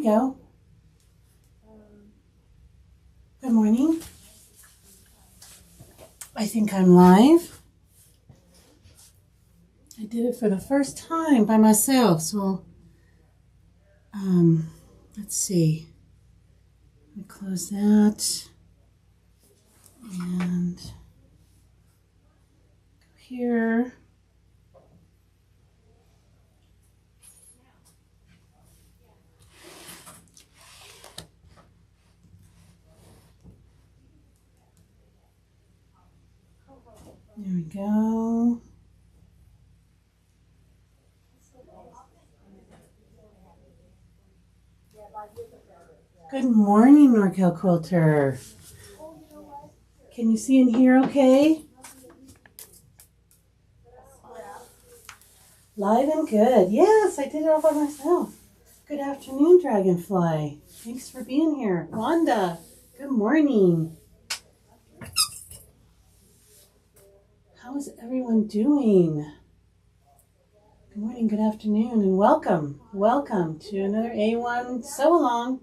we go. Good morning. I think I'm live. I did it for the first time by myself, so let's see. Let me close that and go here. There we go. Good morning, NorCal Quilter. Can you see and hear okay? Live and good. Yes, I did it all by myself. Good afternoon, Dragonfly. Thanks for being here. Wanda, good morning. How is everyone doing? Good morning, good afternoon, and welcome. Welcome to another A-1 Sew Along.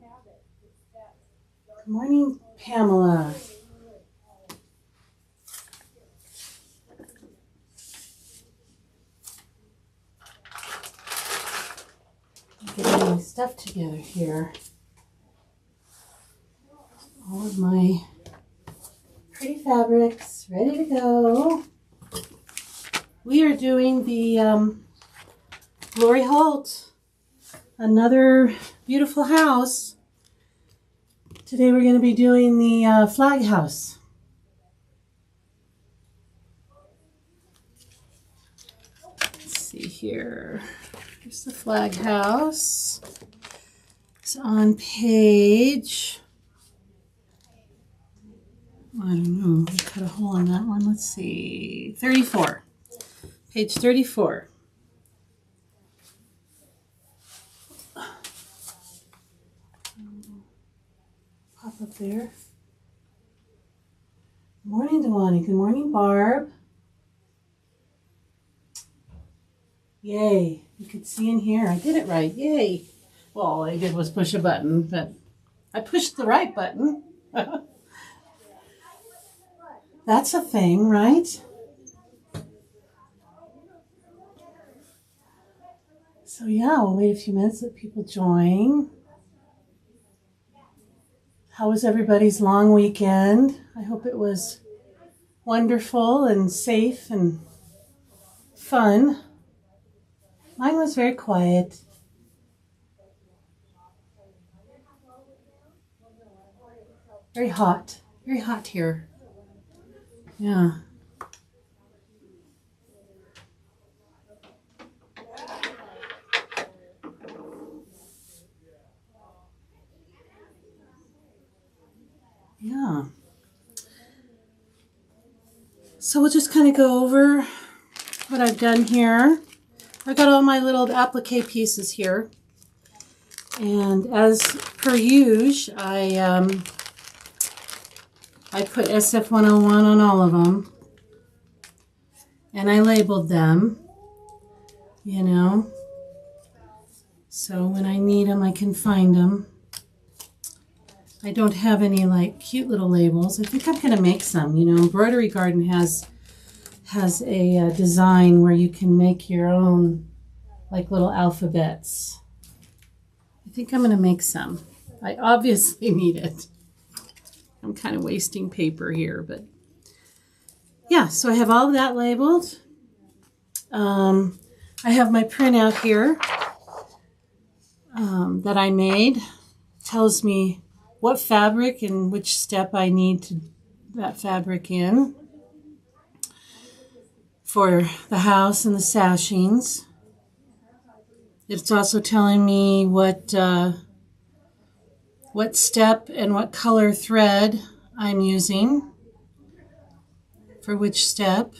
Good morning, Pamela. Getting my stuff together here. All of my pretty fabrics ready to go. We are doing the Lori Holt, another beautiful house. Today we're going to be doing the flag house. Let's see here. Here's the flag house. It's on page, I don't know, I cut a hole in that one. Let's see, 34. Page 34. Pop up there. Good morning, Dewani. Good morning, Barb. Yay. You could see in here. I did it right. Yay. Well, all I did was push a button, but I pushed the right button. That's a thing, right? So yeah, we'll wait a few minutes, let people join. How was everybody's long weekend? I hope it was wonderful and safe and fun. Mine was very quiet. Very hot here. Yeah. Yeah. So we'll just kind of go over what I've done here. I've got all my little applique pieces here. And as per usual, I put SF101 on all of them. And I labeled them, you know. So when I need them, I can find them. I don't have any like cute little labels. I think I'm going to make some, you know. Embroidery Garden has a design where you can make your own like little alphabets. I think I'm going to make some. I obviously need it. I'm kind of wasting paper here, but yeah, so I have all of that labeled. I have my printout here that I made. It tells me what fabric and which step I need to that fabric in for the house and the sashings. It's also telling me what step and what color thread I'm using for which step.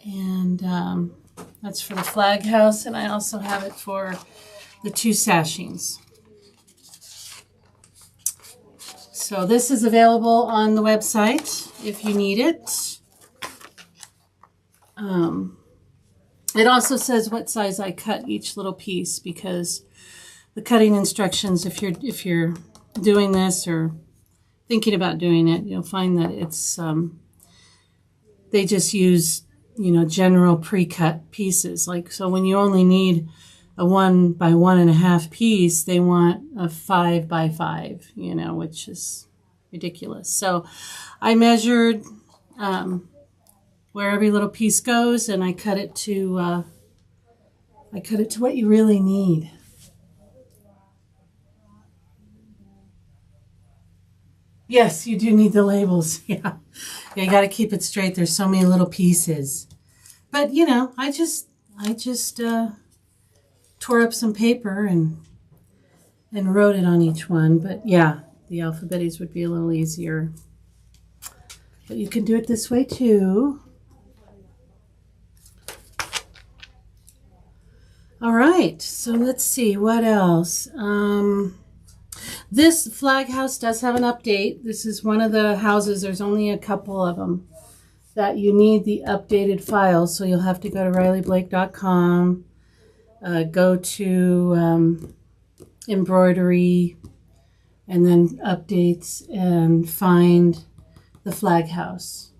And that's for the flag house, and I also have it for the two sashings. So this is available on the website if you need it. It also says what size I cut each little piece because the cutting instructions, if you're doing this or thinking about doing it, you'll find that it's they just use, you know, general pre-cut pieces. Like, so when you only need a 1 by 1.5 piece, they want a 5 by 5, you know, which is ridiculous. So I measured where every little piece goes, and I cut it to what you really need. Yes, you do need the labels. Yeah, you got to keep it straight. There's so many little pieces. But you know, I just tore up some paper and wrote it on each one. But yeah, the alphabets would be a little easier. But you can do it this way too. All right, so let's see what else. This flag house does have an update. This is one of the houses. There's only a couple of them that you need the updated file. So you'll have to go to rileyblake.com, go to embroidery, and then updates, and find the flag house.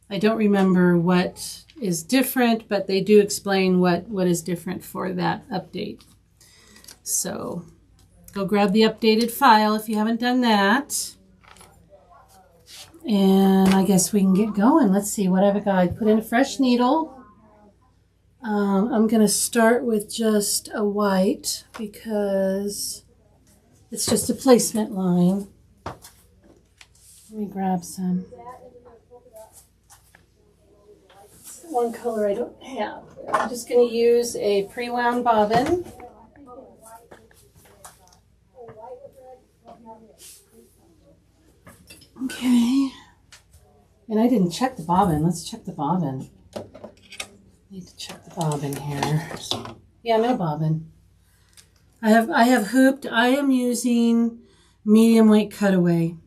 I don't remember what is different, but they do explain what is different for that update. So go grab the updated file if you haven't done that. And I guess we can get going. Let's see what I've got. I put in a fresh needle. I'm going to start with just a white because it's just a placement line. Let me grab some. One color I don't have. I'm just going to use a pre-wound bobbin. Okay. And I didn't check the bobbin. Let's check the bobbin. Need to check the bobbin here. Yeah, no bobbin. I have hooped. I am using medium weight cutaway.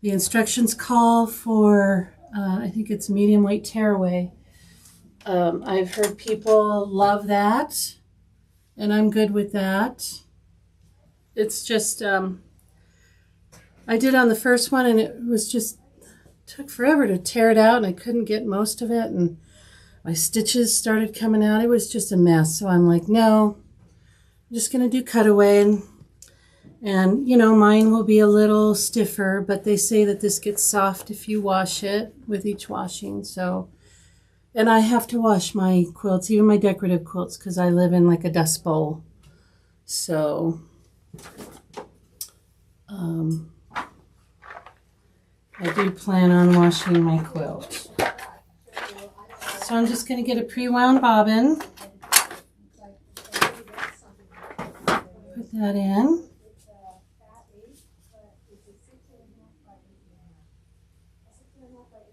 The instructions call for I think it's medium weight tearaway. I've heard people love that, and I'm good with that. It's just I did on the first one, and it was just took forever to tear it out, and I couldn't get most of it, and my stitches started coming out. It was just a mess. So I'm like, no, I'm just gonna do cutaway, and you know, mine will be a little stiffer, but they say that this gets soft if you wash it with each washing. So, and I have to wash my quilts, even my decorative quilts, because I live in like a dust bowl. So I do plan on washing my quilt. So I'm just going to get a pre-wound bobbin. Put that in.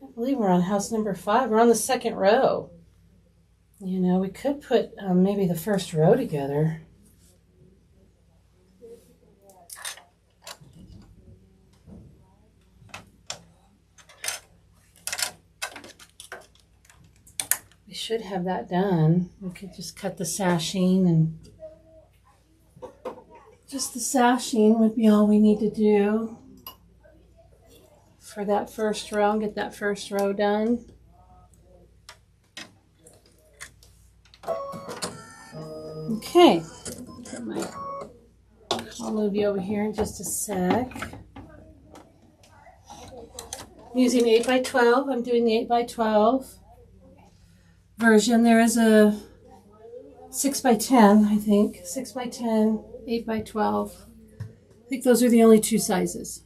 I believe we're on house number 5. We're on the second row. You know, we could put maybe the first row together. We should have that done. We could just cut the sashing, and just the sashing would be all we need to do for that first row, and get that first row done. Okay, I'll move you over here in just a sec. I'm using 8 by 12. I'm doing the 8 by 12 version. There is a 6 by 10, I think. 6 by 10, 8 by 12. I think those are the only two sizes.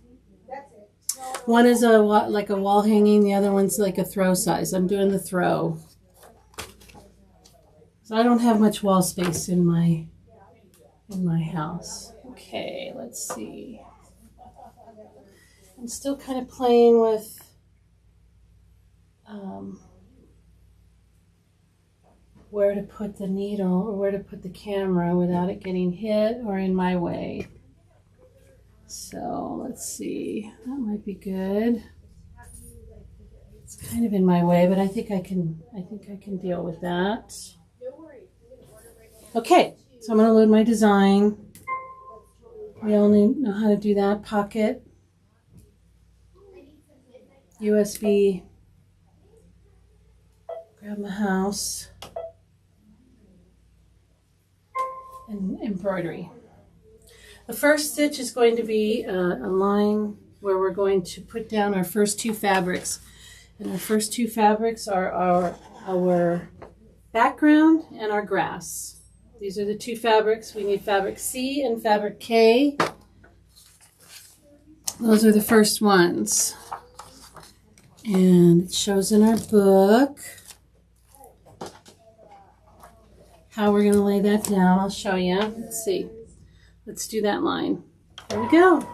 One is like a wall hanging, the other one's like a throw size. I'm doing the throw. So I don't have much wall space in my house. Okay, let's see. I'm still kind of playing with where to put the needle or where to put the camera without it getting hit or in my way. So let's see, that might be good. It's kind of in my way, but I think I can deal with that. Okay, So I'm going to load my design. We only know how to do that. Pocket, USB, grab my house, and embroidery. The first stitch is going to be a line where we're going to put down our first two fabrics. And our first two fabrics are our background and our grass. These are the two fabrics. We need fabric C and fabric K. Those are the first ones. And it shows in our book how we're going to lay that down. I'll show you. Let's see. Let's do that line. There we go.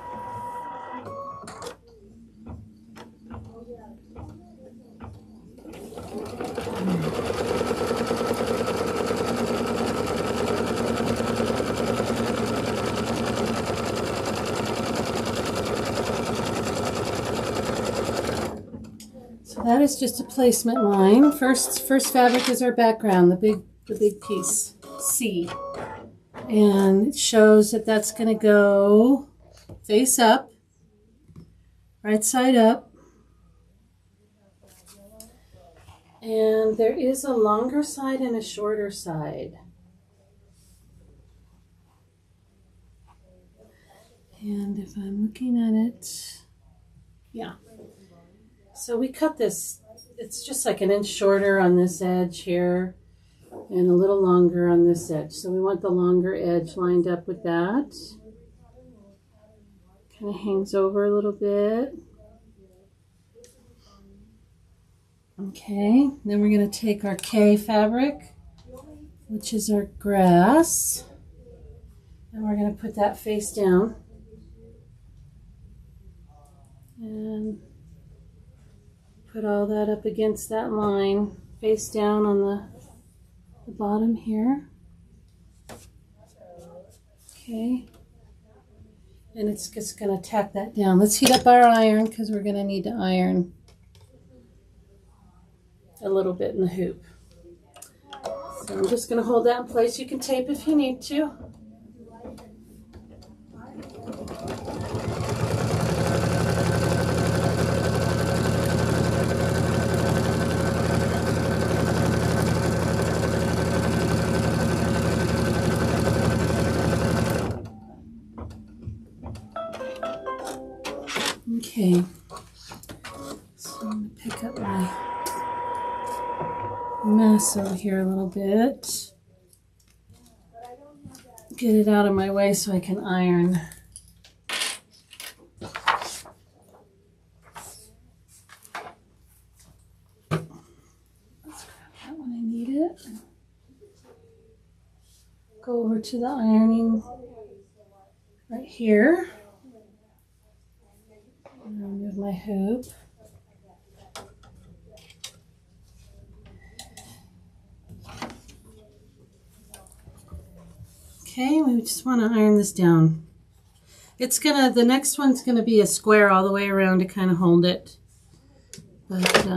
That is just a placement line. First fabric is our background, the big piece, C. And it shows that that's going to go face up, right side up. And there is a longer side and a shorter side. And if I'm looking at it, yeah. So we cut this, it's just like an inch shorter on this edge here and a little longer on this edge. So we want the longer edge lined up with that. Kind of hangs over a little bit. Okay, then we're going to take our K fabric, which is our grass, and we're going to put that face down. And put all that up against that line, face down on the bottom here. Okay. And it's just going to tack that down. Let's heat up our iron because we're going to need to iron a little bit in the hoop. So I'm just going to hold that in place. You can tape if you need to. Okay, so I'm going to pick up my mess over here a little bit, get it out of my way so I can iron. Let's grab that when I need it. Go over to the ironing right here. Remove my hoop. Okay, we just want to iron this down. The next one's gonna be a square all the way around to kind of hold it. But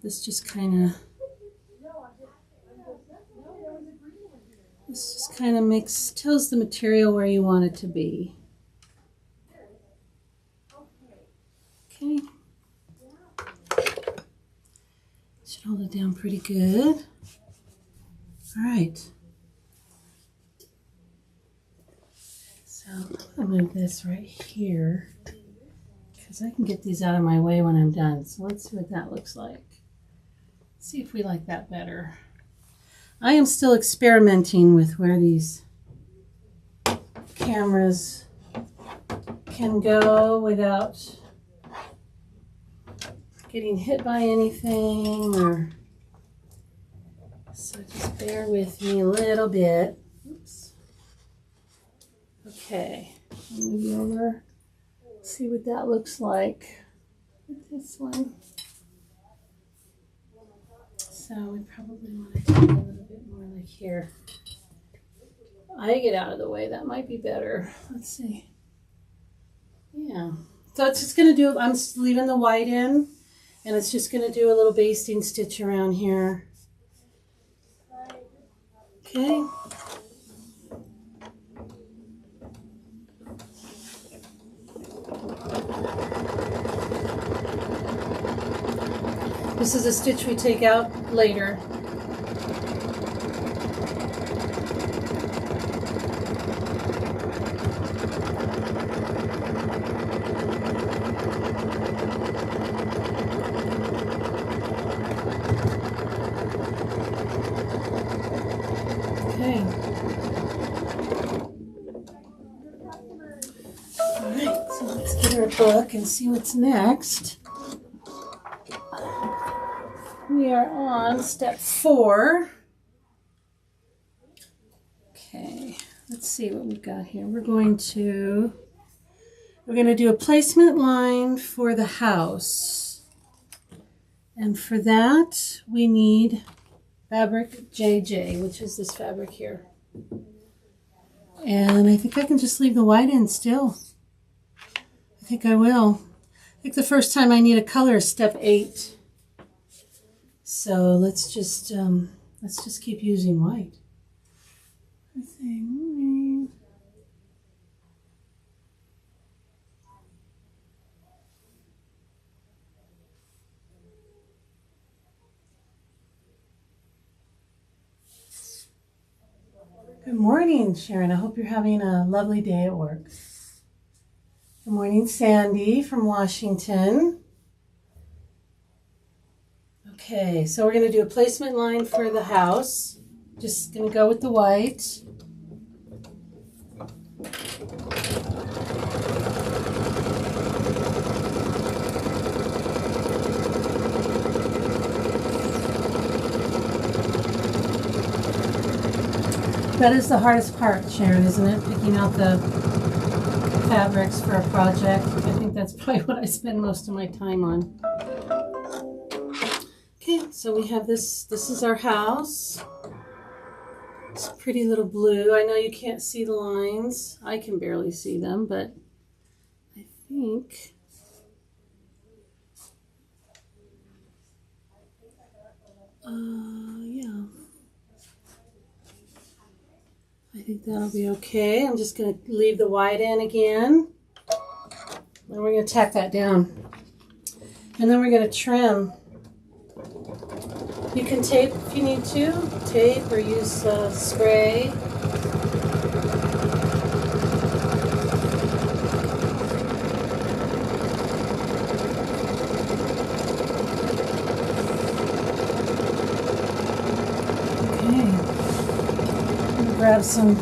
this just kind of tells the material where you want it to be. Okay. Should hold it down pretty good. All right. So I'll move this right here because I can get these out of my way when I'm done. So let's see what that looks like. See if we like that better. I am still experimenting with where these cameras can go without getting hit by anything, or so just bear with me a little bit. Oops. Okay, I'll move you over. See what that looks like with this one. So we probably want to take a little bit more like here. I get out of the way, that might be better. Let's see. Yeah, so it's just going to do, I'm leaving the white in. And it's just going to do a little basting stitch around here. Okay. This is a stitch we take out later. Okay. All right, so let's get our book and see what's next. We are on step 4. Okay, let's see what we've got here. We're going to do a placement line for the house. And for that, we need fabric JJ, which is this fabric here. And I think I can just leave the white in still. I think I will. I think the first time I need a color is step 8. So let's just keep using white. Good morning, Sharon. I hope you're having a lovely day at work. Good morning, Sandy from Washington. Okay, so we're going to do a placement line for the house. Just going to go with the white. That is the hardest part, Sharon, isn't it? Picking out the fabrics for a project. I think that's probably what I spend most of my time on. Okay, so we have this. This is our house. It's pretty little blue. I know you can't see the lines. I can barely see them, but I think yeah. I think that'll be okay. I'm just going to leave the white in again. Then we're going to tack that down. And then we're going to trim. You can tape if you need to. Tape or use spray. Grab some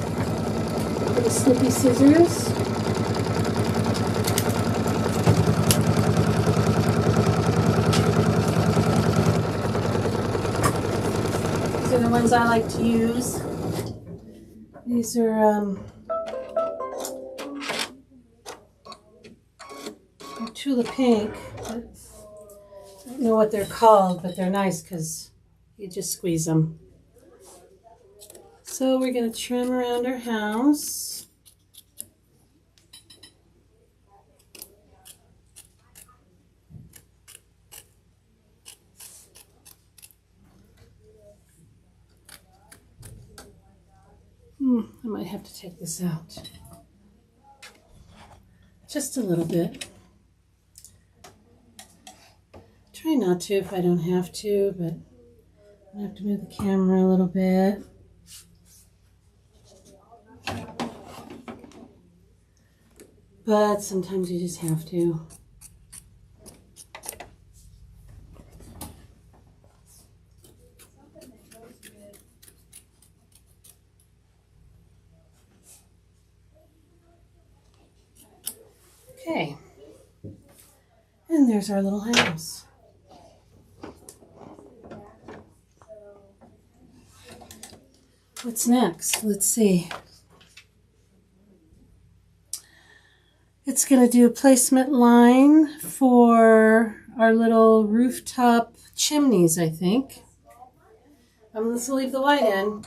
little snippy scissors. These are the ones I like to use. These are Tula Pink. I don't know what they're called, but they're nice because you just squeeze them. So we're going to trim around our house. I might have to take this out. Just a little bit. Try not to if I don't have to, but I have to move the camera a little bit. But sometimes you just have to. Okay. And there's our little house. What's next? Let's see. It's going to do a placement line for our little rooftop chimneys, I think. I'm going to leave the white in.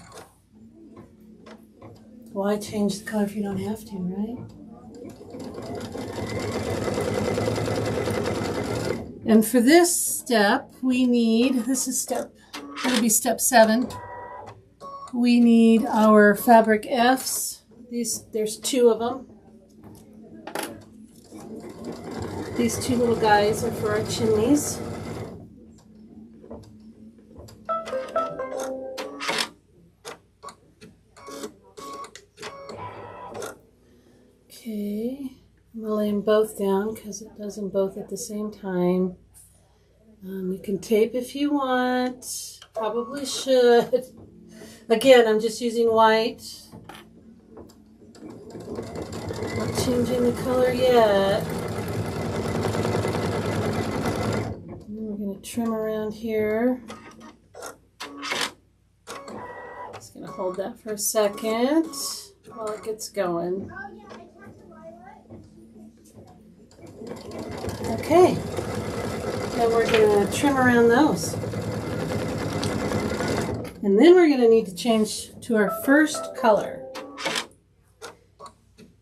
Why change the color if you don't have to, right? And for this step, we need, it'll be step 7. We need our fabric Fs. There's 2 of them. These 2 little guys are for our chimneys. both down because it does them both at the same time. You can tape if you want. Probably should. Again, I'm just using white. Not changing the color yet. And we're going to trim around here. Just going to hold that for a second while it gets going. Okay. Then we're going to trim around those. And then we're going to need to change to our first color.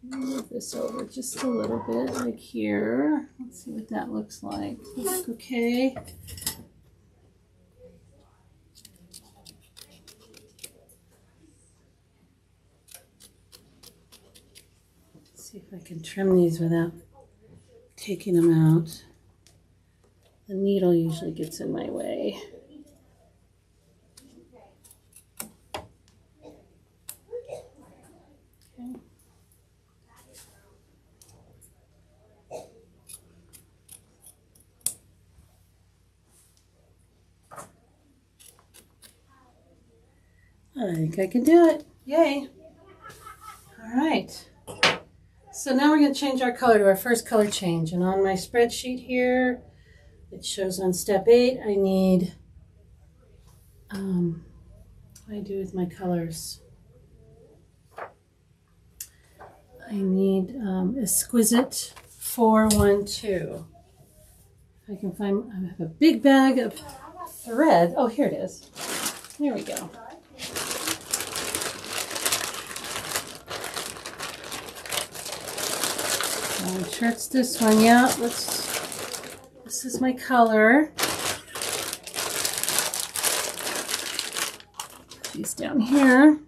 Move this over just a little bit, like here. Let's see what that looks like. Look okay. Let's see if I can trim these without taking them out. The needle usually gets in my way. I think I can do it. Yay. All right. So now we're going to change our color to our first color change. And on my spreadsheet here, it shows on step 8, I need, what do I do with my colors? I need Exquisite 412. If I can find, I have a big bag of thread. Oh, here it is. There we go. I'm sure it's this one. Yeah, this is my color. She's down here.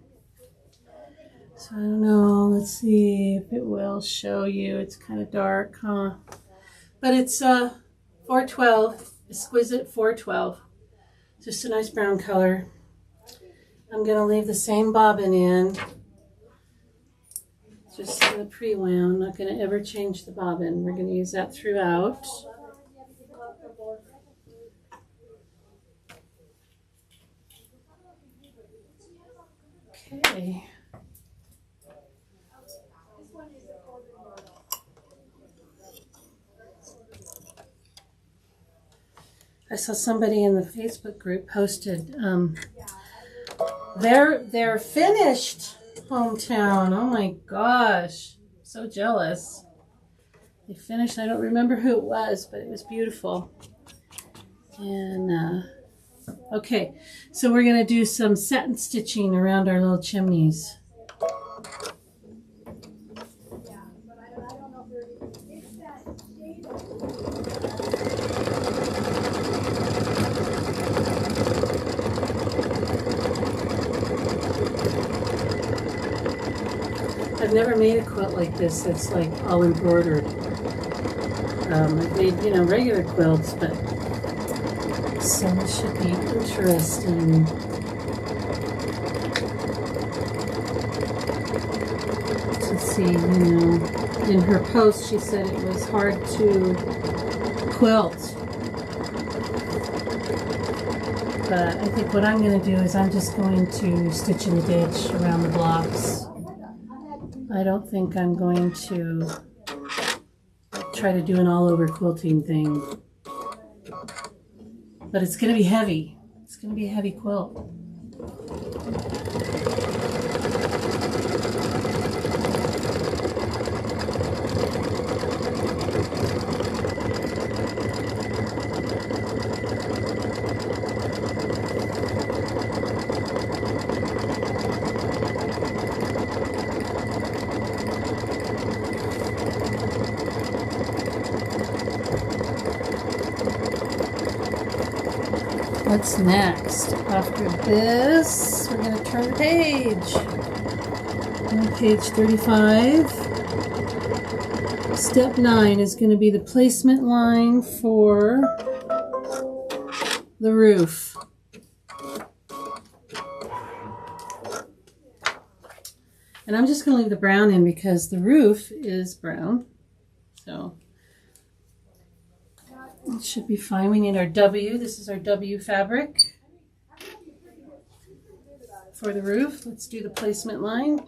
So I don't know. Let's see if it will show you. It's kind of dark, huh? But it's 412, Exquisite 412. Just a nice brown color. I'm going to leave the same bobbin in. Just the pre-wound. Not going to ever change the bobbin. We're going to use that throughout. Okay. I saw somebody in the Facebook group posted their finished hometown. Oh my gosh, so jealous. They finished, I don't remember who it was, but it was beautiful. And okay, so we're going to do some satin stitching around our little chimneys. I've never made a quilt like this that's like all embroidered. I've made, you know, regular quilts, but so it should be interesting. To see, you know, in her post she said it was hard to quilt. But I think what I'm going to do is I'm just going to stitch in the ditch around the blocks. I don't think I'm going to try to do an all-over quilting thing. But it's going to be heavy. It's going to be a heavy quilt. What's next? After this, we're going to turn the page. On page 35. Step 9 is going to be the placement line for the roof. And I'm just going to leave the brown in because the roof is brown. So it should be fine. We need our W. This is our W fabric for the roof. Let's do the placement line.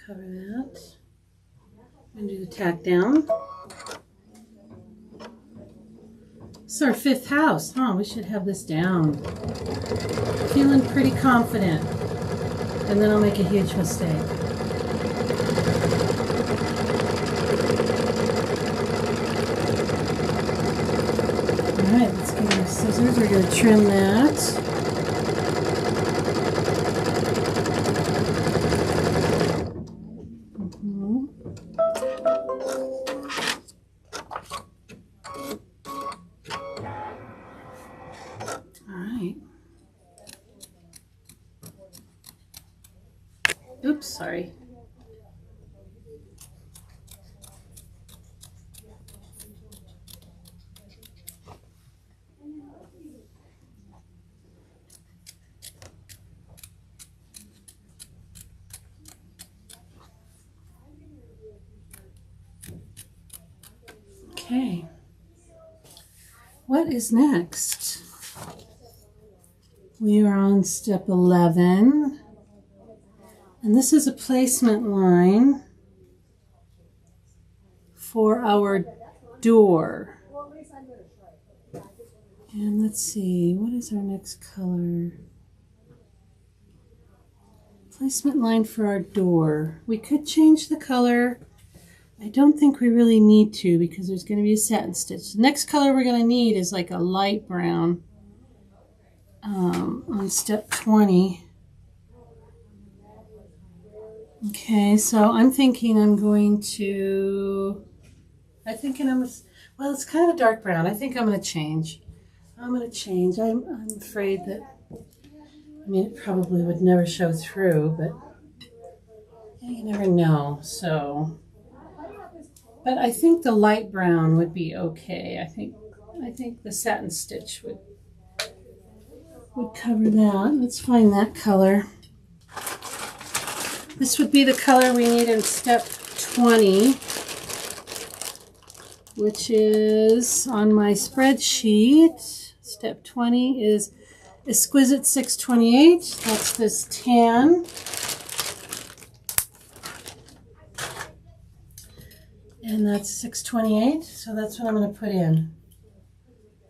Cover that. I'm going to do the tack down. This is our 5th house. We should have this down. Feeling pretty confident. And then I'll make a huge mistake. Alright, let's get our scissors. We're going to trim that. Oops, sorry. Okay. What is next? We are on step 11. And this is a placement line for our door. And let's see, what is our next color? Placement line for our door. We could change the color. I don't think we really need to because there's going to be a satin stitch. The next color we're going to need is like a light brown on step 20. Okay, so I'm thinking I'm going to, well, it's kind of a dark brown. I think I'm going to change. I'm afraid that, I mean, it probably would never show through, but yeah, you never know. So, but I think the light brown would be okay. I think the satin stitch would cover that. Let's find that color. This would be the color we need in step 20, which is on my spreadsheet. Step 20 is Exquisite 628. That's this tan. And that's 628, so that's what I'm going to put in.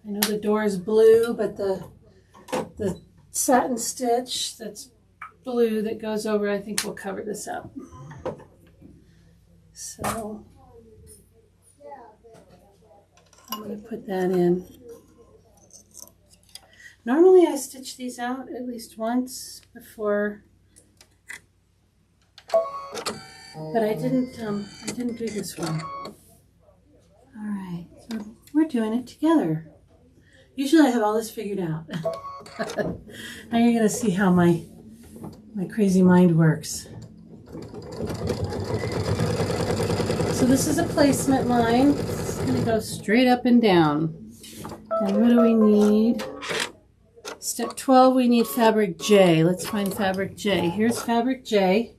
I know the door is blue, but the satin stitch that's blue that goes over, I think will cover this up. So I'm going to put that in. Normally I stitch these out at least once before, but I didn't do this one. All right, so we're doing it together. Usually I have all this figured out. Now you're going to see how my crazy mind works. So this is a placement line. It's going to go straight up and down. And what do we need? Step 12, we need fabric J. Let's find fabric J. Here's fabric J.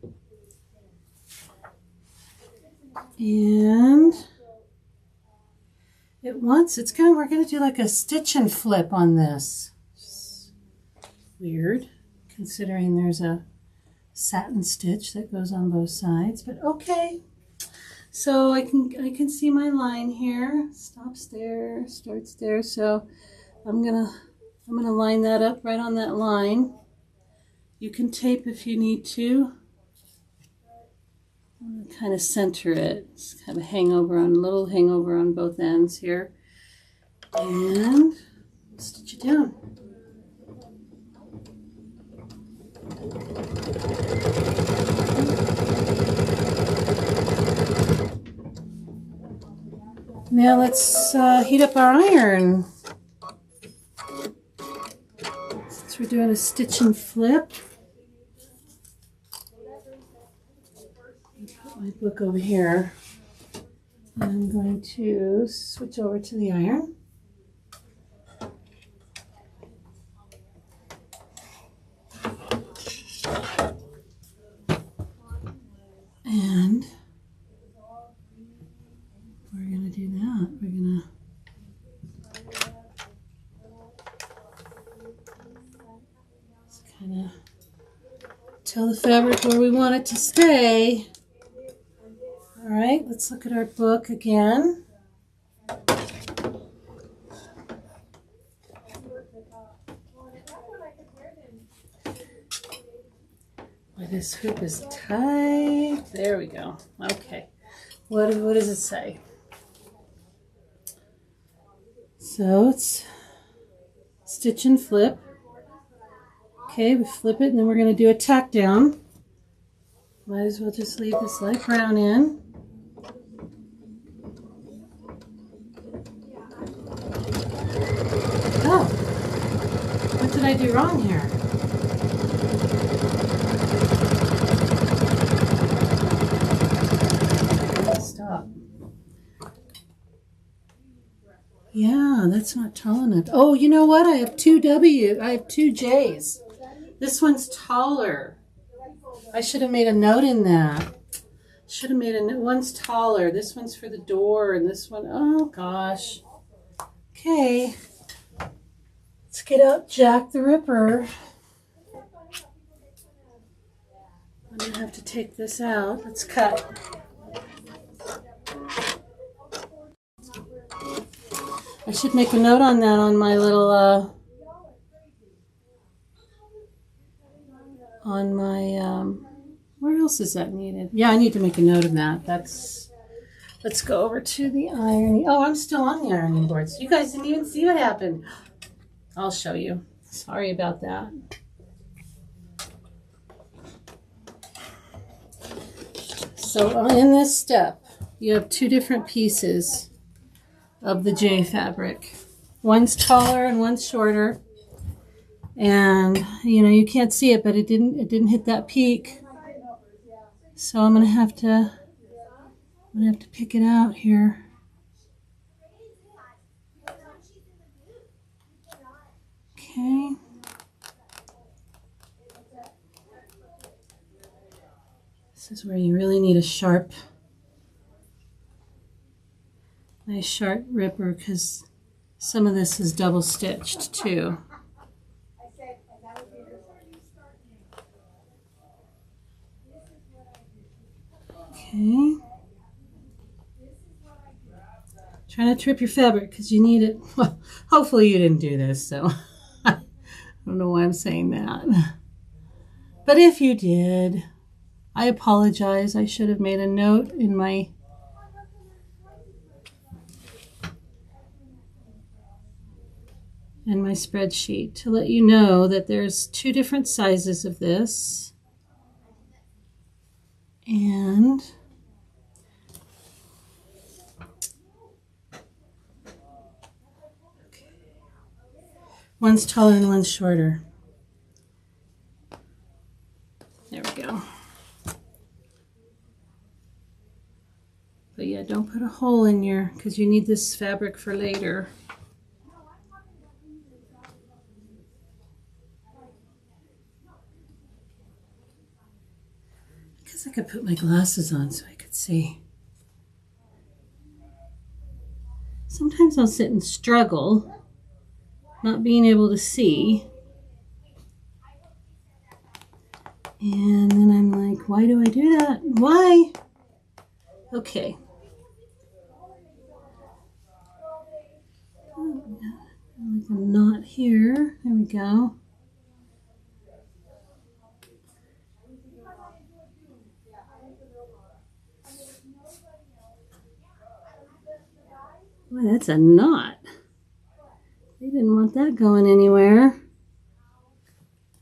And we're going to do like a stitch and flip on this. Weird, considering there's a satin stitch that goes on both sides, but okay. So I can see my line here. Stops there, starts there. So I'm gonna line that up right on that line. You can tape if you need to. I'm gonna kind of center it. It's kind of little hangover on both ends here, and stitch it down. Now let's heat up our iron. Since we're doing a stitch and flip, I'll put my book over here. And I'm going to switch over to the iron. And we're going to do that. We're going to kind of tell the fabric where we want it to stay. All right, let's look at our book again. Boy, this hoop is tight. There we go. Okay, what does it say? So it's stitch and flip. Okay, we flip it and then we're going to do a tack down. Might as well just leave this light brown in. Oh, what did I do wrong here? Stop. Yeah, that's not tall enough. Oh, you know what? I have two J's. This one's taller. I should have made a note in that. Should have made a note. One's taller. This one's for the door, and this one, oh gosh. Okay. Let's get out Jack the Ripper. I'm going to have to take this out. Let's cut. I should make a note on that on my little, on my, where else is that needed? Yeah, I need to make a note of that. Let's go over to the ironing. Oh, I'm still on the ironing board. So you guys didn't even see what happened. I'll show you. Sorry about that. So in this step, you have two different pieces of the J fabric. One's taller and one's shorter. And you know, you can't see it, but it didn't hit that peak. So I'm gonna have to pick it out here. Okay. This is where you really need a nice sharp ripper, because some of this is double stitched too. Okay. Try not to trip your fabric because you need it. Well, hopefully you didn't do this, so I don't know why I'm saying that. But if you did, I apologize. I should have made a note in my spreadsheet to let you know that there's two different sizes of this. And okay. One's taller and one's shorter. There we go. But yeah, don't put a hole in your, because you need this fabric for later. I could put my glasses on so I could see. Sometimes I'll sit and struggle not being able to see. And then I'm like, why do I do that? Why? Okay. Like a knot here. There we go. Boy, that's a knot. They didn't want that going anywhere.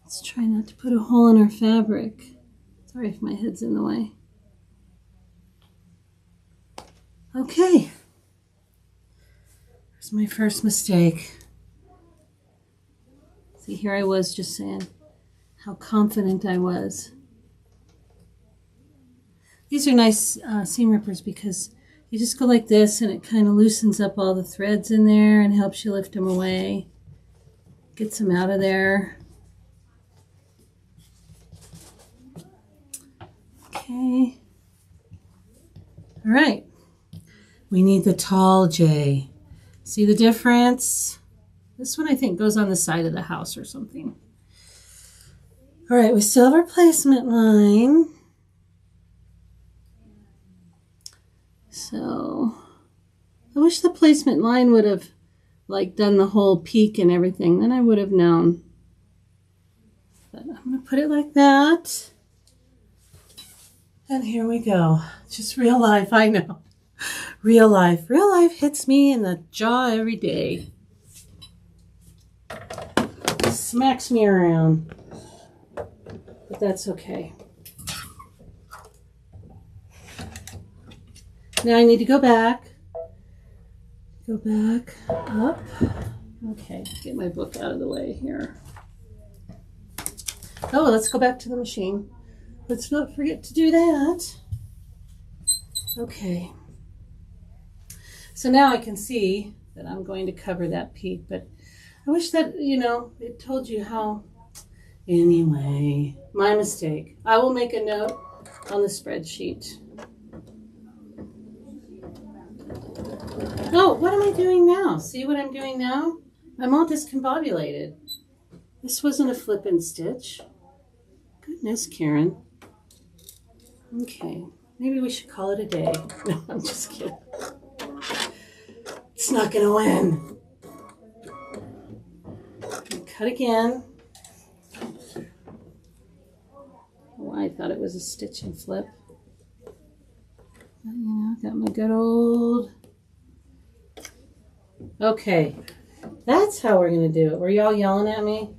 Let's try not to put a hole in our fabric. Sorry if my head's in the way. Okay. There's my first mistake. See, here I was just saying how confident I was. These are nice seam rippers because you just go like this and it kind of loosens up all the threads in there and helps you lift them away. Gets them out of there. Okay. All right. We need the tall J. See the difference? This one I think goes on the side of the house or something. All right, we still have our placement line. So I wish the placement line would have like done the whole peak and everything. Then I would have known. But I'm going to put it like that. And here we go. Just real life, I know. Real life. Real life hits me in the jaw every day. Smacks me around. But that's okay. Now I need to go back. Go back up. Okay, get my book out of the way here. Oh, let's go back to the machine. Let's not forget to do that. Okay. So now I can see that I'm going to cover that peak, but I wish that, you know, it told you how. Anyway, my mistake. I will make a note on the spreadsheet. Oh, what am I doing now? See what I'm doing now? I'm all discombobulated. This wasn't a flip and stitch. Goodness, Karen. Okay, maybe we should call it a day. No, I'm just kidding. It's not gonna win. Cut again. Oh, I thought it was a stitch and flip. But, you know, got my good old. Okay, that's how we're gonna do it. Were y'all yelling at me?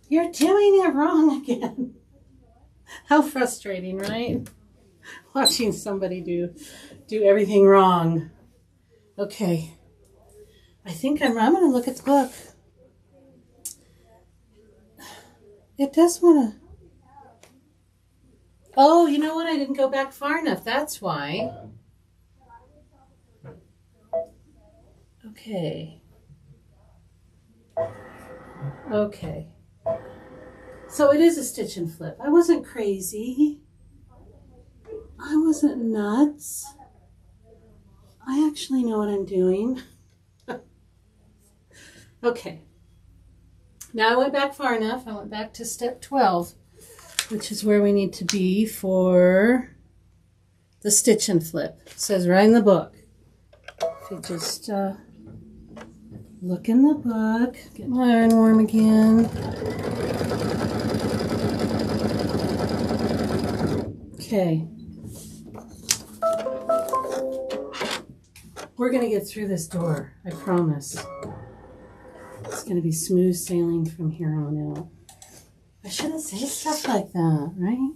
You're doing it wrong again. How frustrating, right? Watching somebody do everything wrong. Okay, I think I'm gonna look at the book. It does wanna. Oh, you know what? I didn't go back far enough. That's why. Okay. Okay. So it is a stitch and flip. I wasn't crazy. I wasn't nuts. I actually know what I'm doing. Okay. Now I went back far enough. I went back to step 12, which is where we need to be for the stitch and flip. It says right in the book. If you just look in the book, get my iron worm again. Okay. We're going to get through this door, I promise. It's going to be smooth sailing from here on out. I shouldn't say stuff like that, right?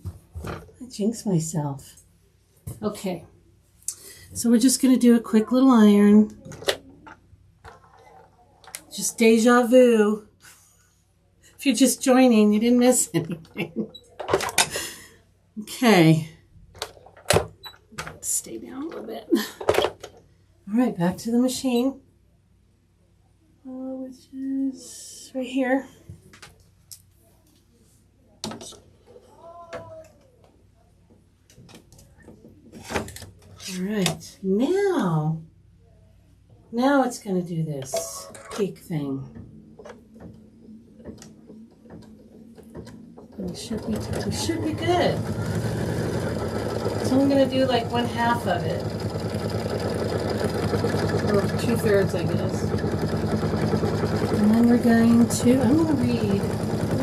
I jinx myself. Okay. So we're just going to do a quick little iron. Just deja vu. If you're just joining, you didn't miss anything. Okay. Let's stay down a little bit. All right, back to the machine, which is right here. All right, now it's going to do this peak thing. We should be good. So I'm going to do like 1/2 of it. Or 2/3, I guess. And then we're going to, I'm going to read,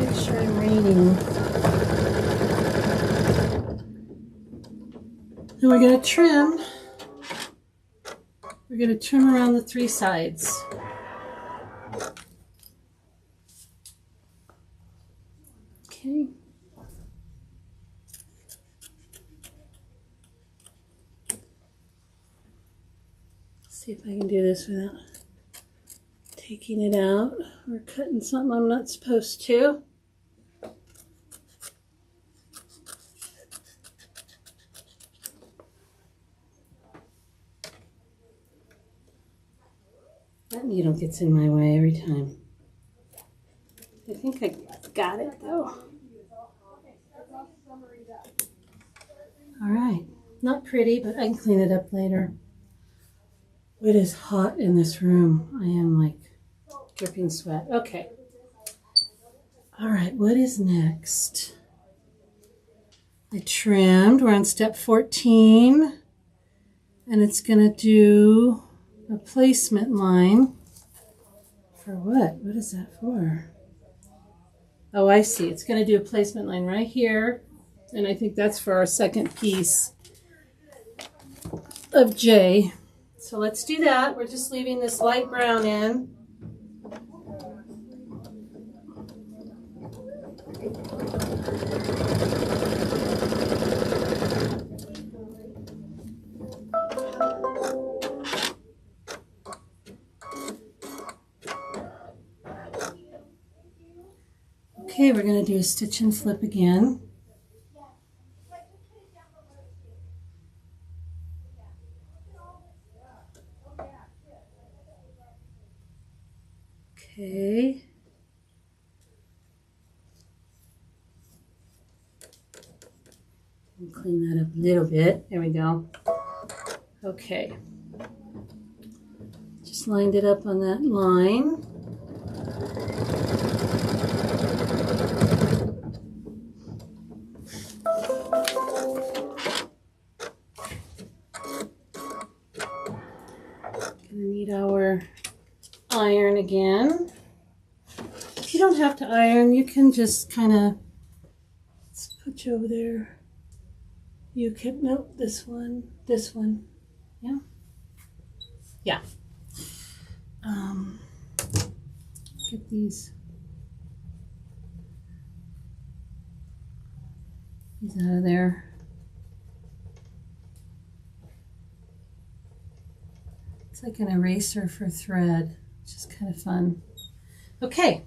make sure I'm reading. And we're going to trim. We're going to trim around the 3 sides. Okay. See if I can do this without taking it out or cutting something I'm not supposed to. That needle gets in my way every time. I think I got it though. All right, not pretty, but I can clean it up later. It is hot in this room. I am like dripping sweat. Okay. All right, what is next? I trimmed. We're on step 14. And it's going to do a placement line. For what? What is that for? Oh, I see. It's going to do a placement line right here. And I think that's for our second piece of J. So let's do that. We're just leaving this light brown in. Okay, we're going to do a stitch and flip again. Okay. And clean that up a little bit. There we go. Okay. Just lined it up on that line. Gonna need our iron again. If you don't have to iron, you can just kind of, let's put you over there. You can, nope, this one, yeah? Yeah. Get these out of there. It's like an eraser for thread, which is kind of fun. Okay.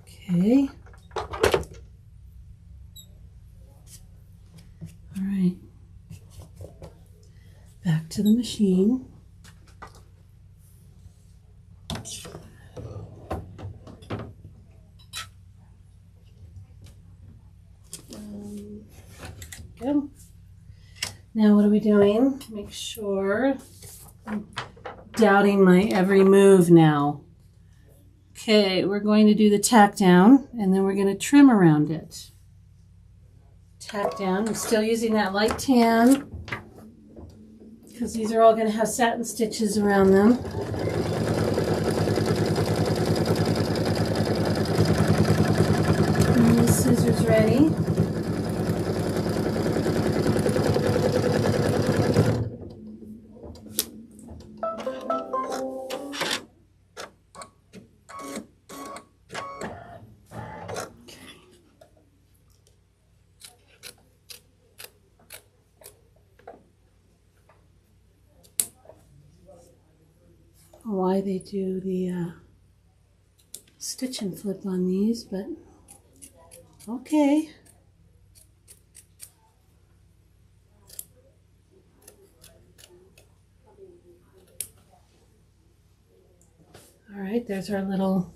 Okay. All right. Back to the machine. Go. Now what are we doing? Make sure I'm doubting my every move now. Okay, we're going to do the tack down and then we're going to trim around it. Tack down. I'm still using that light tan because these are all going to have satin stitches around them. And the scissors ready. Why they do the stitch and flip on these, but okay. All right, there's our little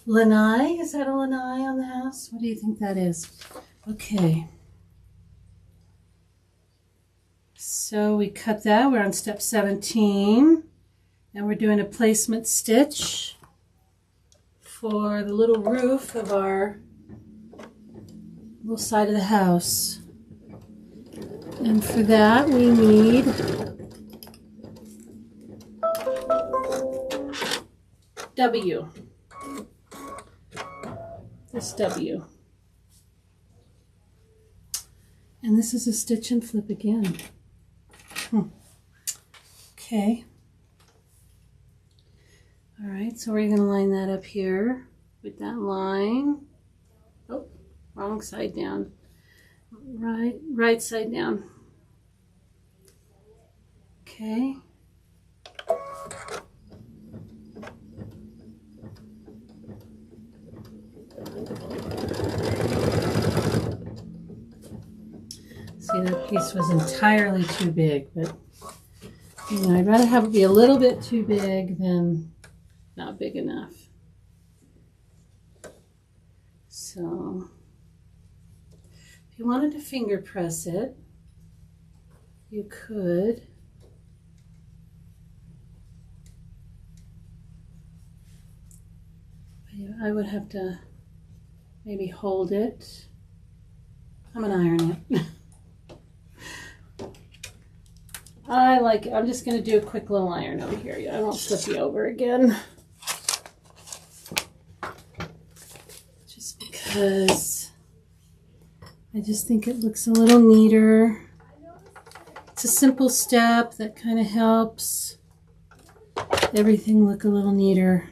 lanai. Is that a lanai on the house? What do you think that is? Okay. So we cut that. We're on step 17. And we're doing a placement stitch for the little roof of our little side of the house. And for that we need W. This W. And this is a stitch and flip again. Okay. All right, so we're going to line that up here with that line. Oh, wrong side down. right side down. Okay. See, that piece was entirely too big, but you know, I'd rather have it be a little bit too big than not big enough. So, if you wanted to finger press it, you could. But I would have to maybe hold it. I'm gonna iron it. I'm just going to do a quick little iron over here. I won't flip you over again. Just because I just think it looks a little neater. It's a simple step that kind of helps everything look a little neater.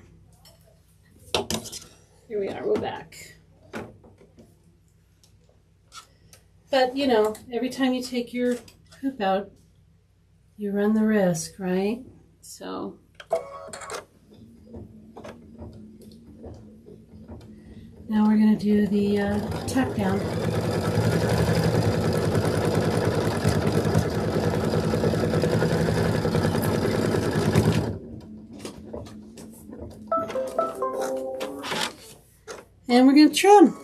Here we are, we're back. But, you know, every time you take your hoop out, you run the risk, right? So now we're going to do the tack down. And we're going to trim.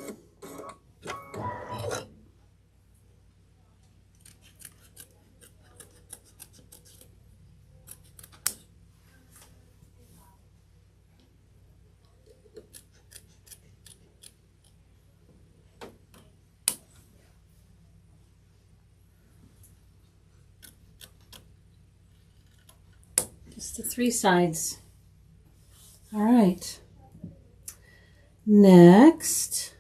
Just the 3 sides. All right. Next,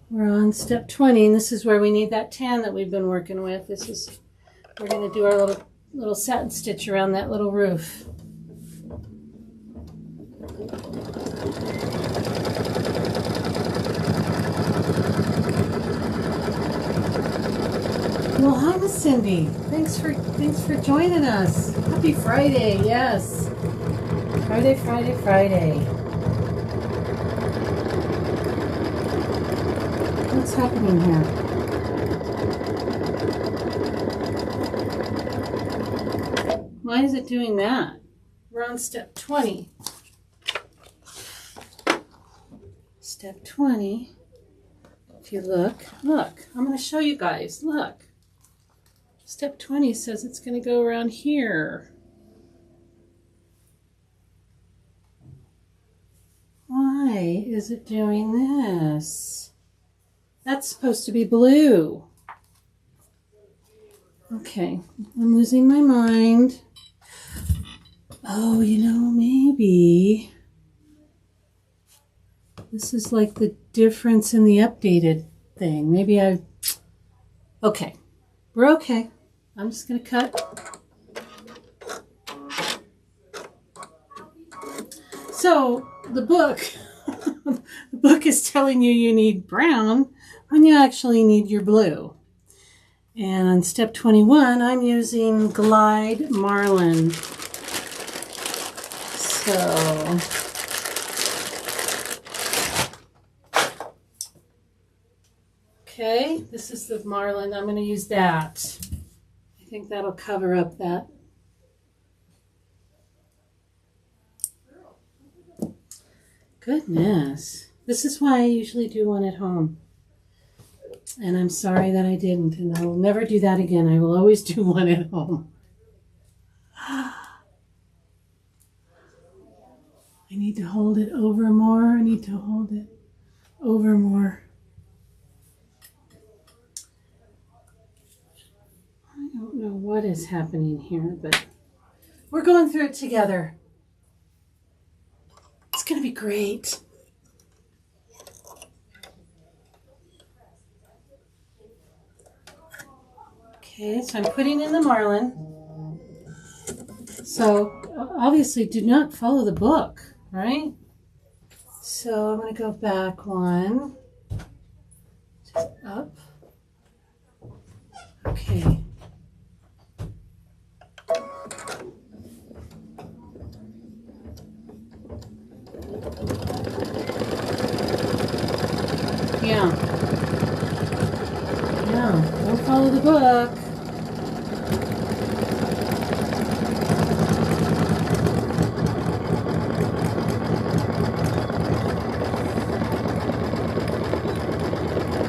we're on step 20, and this is where we need that tan that we've been working with. We're going to do our little satin stitch around that little roof. Well, hi, Miss Cindy. Thanks for joining us. Happy Friday, yes. Friday. What's happening here? Why is it doing that? We're on step 20. Step 20. If you look, I'm going to show you guys. Look. Step 20 says it's going to go around here. Why is it doing this? That's supposed to be blue. Okay, I'm losing my mind. Oh, you know, maybe this is like the difference in the updated thing. Maybe okay, we're okay. I'm just going to cut. So the book is telling you need brown when you actually need your blue. And on step 21, I'm using Glide Marlin. So okay, this is the Marlin. I'm going to use that. I think that'll cover up that. Goodness. This is why I usually do one at home. And I'm sorry that I didn't, and I will never do that again. I will always do one at home. I need to hold it over more. I need to hold it over more. I don't know what is happening here, but we're going through it together. It's going to be great. Okay, so I'm putting in the Marlin. So obviously do not follow the book, right? So I'm going to go back one, just up,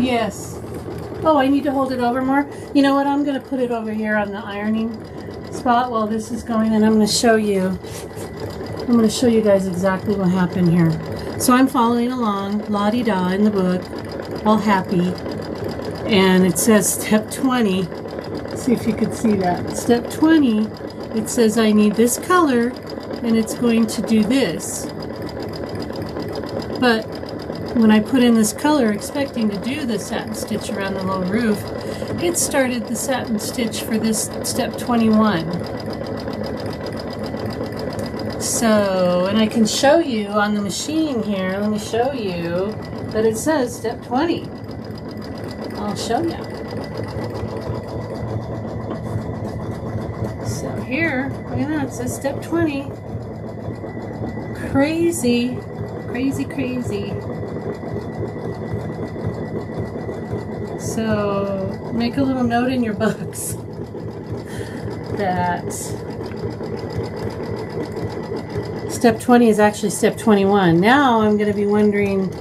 Yes. Oh, I need to hold it over more. You know what? I'm going to put it over here on the ironing spot while this is going, and I'm going to show you. I'm going to show you guys exactly what happened here. So I'm following along, la-di-da, in the book, all happy, and it says step 20. Let's see if you could see that. Step 20, it says I need this color, and it's going to do this. But when I put in this color expecting to do the satin stitch around the low roof, it started the satin stitch for this step 21. So, and I can show you on the machine here, let me show you that it says step 20. I'll show you. So here, look at that, it says step 20. Crazy, crazy, crazy. So, make a little note in your books that step 20 is actually step 21. Now I'm going to be wondering,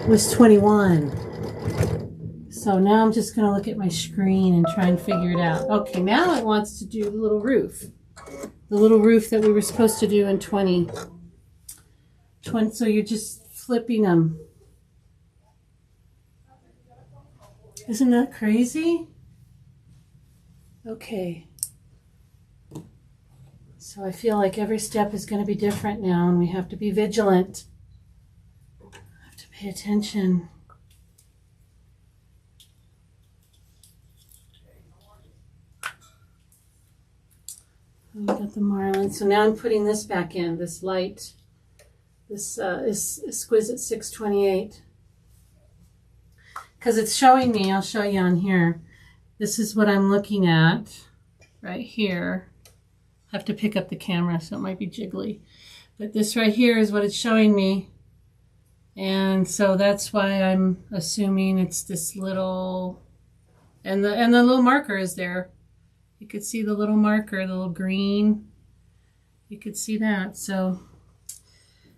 what's 21? So now I'm just going to look at my screen and try and figure it out. Okay, now it wants to do the little roof. The little roof that we were supposed to do in 20. So you're just flipping them. Isn't that crazy? Okay. So I feel like every step is going to be different now, and we have to be vigilant. I have to pay attention. We got the marlin. So now I'm putting this back in, this light, this is exquisite 628. Because it's showing me, I'll show you on here. This is what I'm looking at right here. I have to pick up the camera, so it might be jiggly. But this right here is what it's showing me. And so that's why I'm assuming it's this little, and the little marker is there. You could see the little marker, the little green. You could see that. So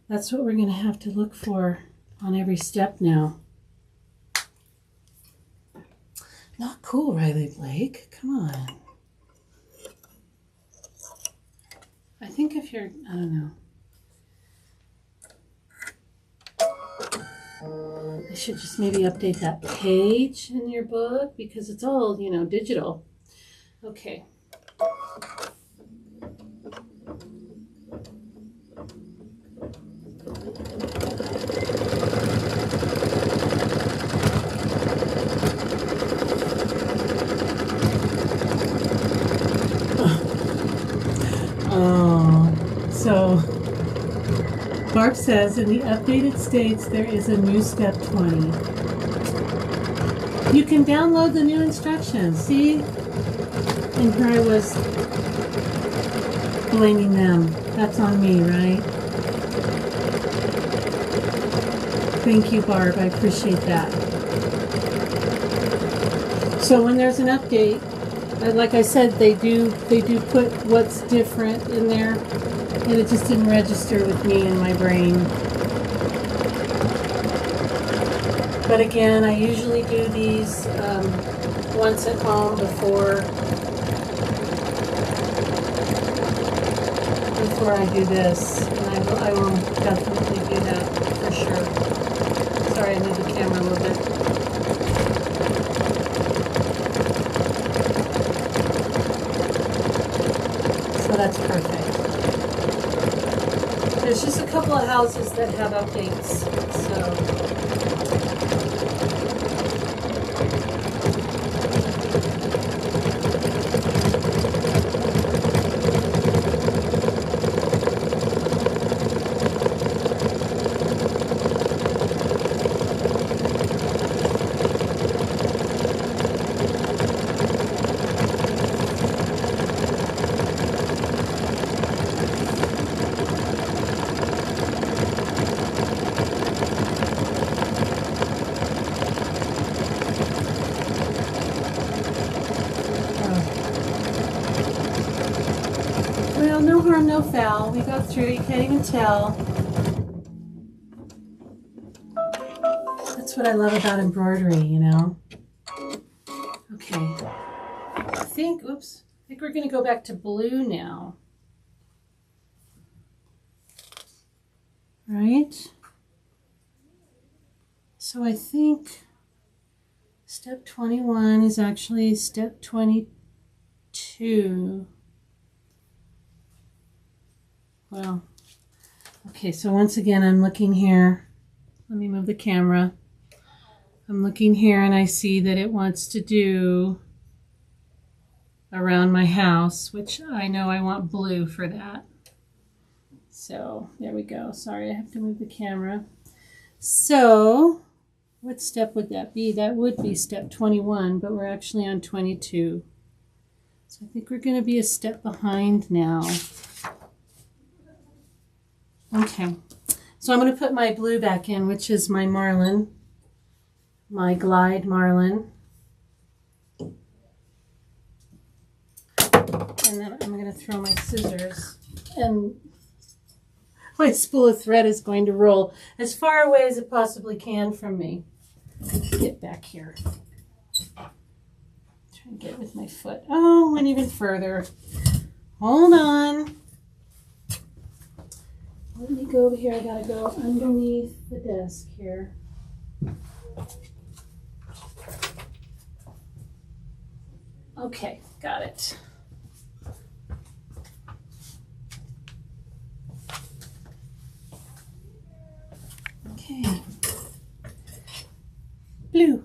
that's what we're going to have to look for on every step now. Not cool, Riley Blake. Come on. I think if you're, I don't know. I should just maybe update that page in your book because it's all, you know, digital. Okay. So, Barb says, in the updated states, there is a new step 20. You can download the new instructions. See? And here I was blaming them. That's on me, right? Thank you, Barb. I appreciate that. So when there's an update, like I said, they do put what's different in there, and it just didn't register with me in my brain. But again, I usually do these once at home before I do this, and I will definitely do that for sure. Sorry, I moved the camera a little bit. So that's perfect. There's just a couple of houses that have updates, so. Well, no harm, no foul. We got through. You can't even tell. That's what I love about embroidery, you know. Okay. I think we're going to go back to blue now. Right? So I think step 21 is actually step 22. Well, okay, so once again, I'm looking here. Let me move the camera. I'm looking here and I see that it wants to do around my house, which I know I want blue for that. So there we go. Sorry, I have to move the camera. So what step would that be? That would be step 21, but we're actually on 22. So I think we're going to be a step behind now. Okay, so I'm going to put my blue back in, which is my marlin, my glide marlin. And then I'm going to throw my scissors, and my spool of thread is going to roll as far away as it possibly can from me. Get back here. Try and get with my foot. Oh, went even further. Hold on. Let me go over here. I gotta go underneath the desk here. Okay, got it. Okay. Blue.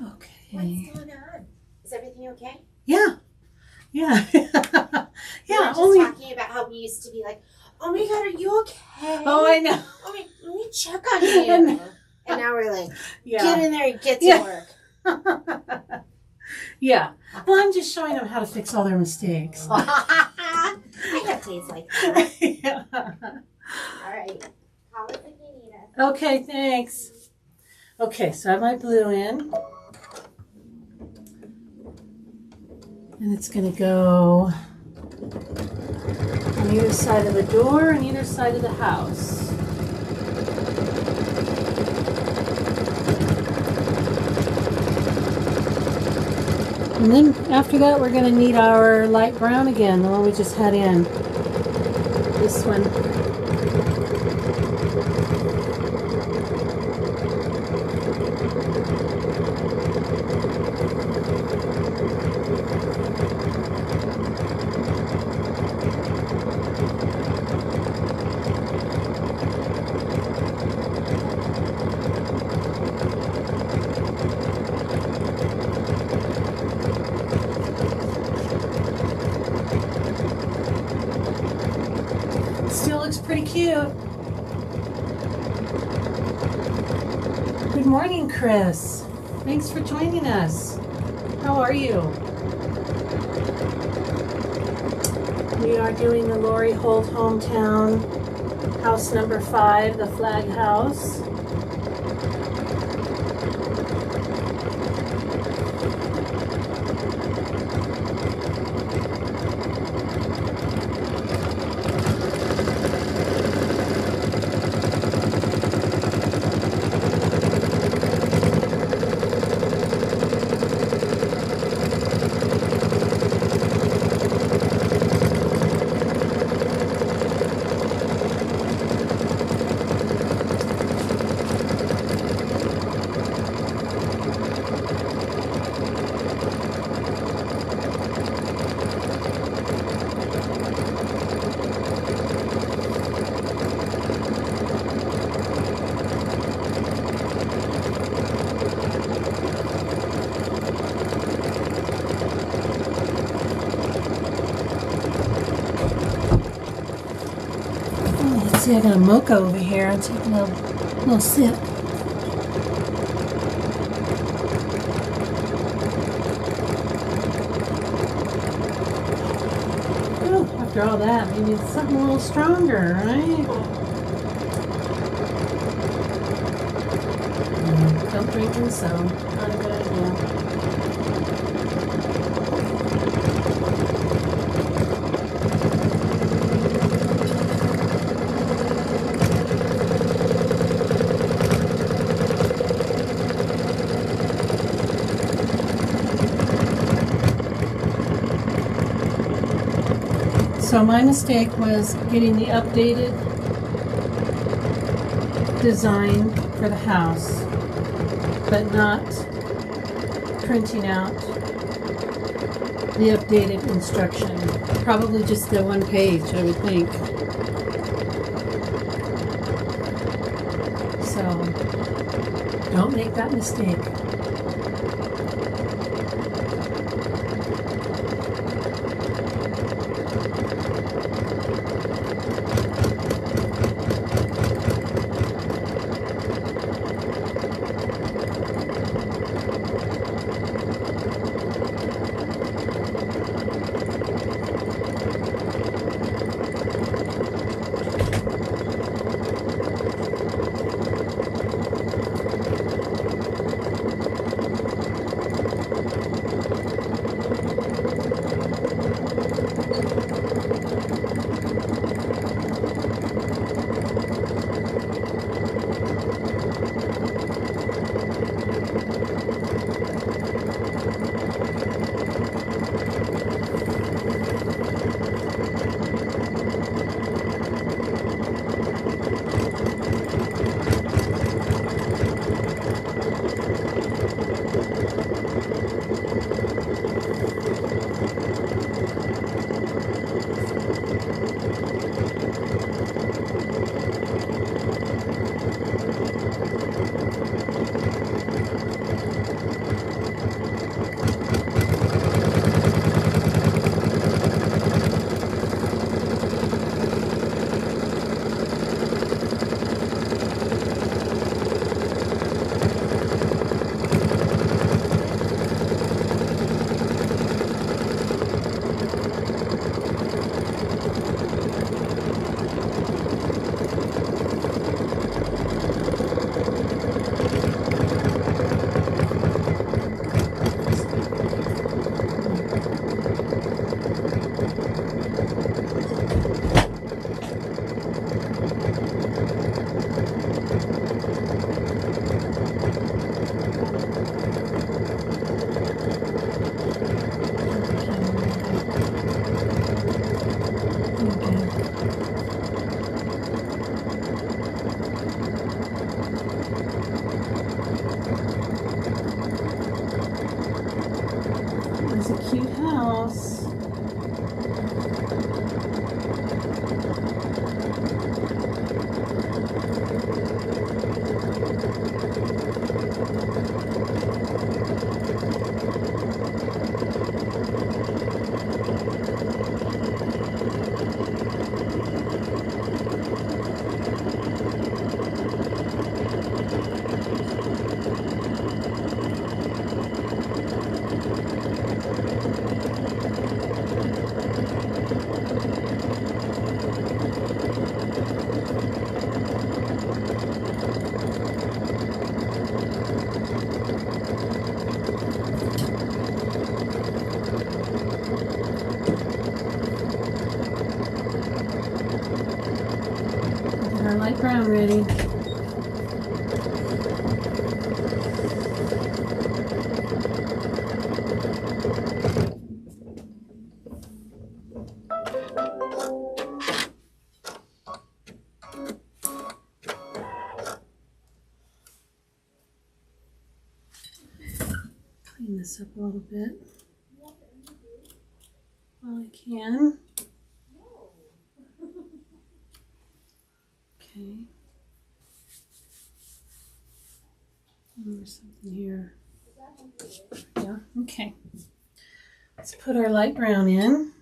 Okay. What's going on? Is everything okay? Yeah. Yeah. We Yeah. were just talking about how we used to be like, oh my God, are you okay? Oh, I know. Oh my, let me check on you. And now we're like, get in there and get to work. Yeah. Well, I'm just showing them how to fix all their mistakes. I have days like that. Yeah. All right. Call us if you need us. Okay, thanks. Okay, so I have my blue in. And it's going to go on either side of the door and either side of the house. And then after that, we're going to need our light brown again, the one we just had in. This one. Still looks pretty cute. Good morning, Chris. Thanks for joining us. How are you? We are doing the Lori Holt hometown house number 5, the flag house. See, I got a mocha over here. I'm taking a little sip. Oh, after all that, maybe it's something a little stronger, right? Don't drink and sow. Not a good idea. So my mistake was getting the updated design for the house, but not printing out the updated instruction. Probably just the one page, I would think. So don't make that mistake. It's a cute house. Get our light brown ready. Clean this up a little bit while I can. Okay. There's something here. Yeah, okay. Let's put our light brown in.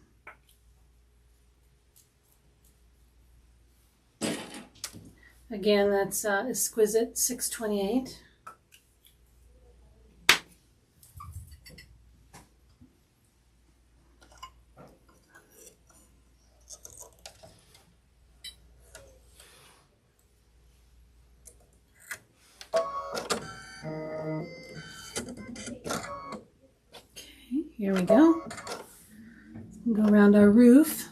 Again, that's Exquisite 628. Here we go. Go around our roof.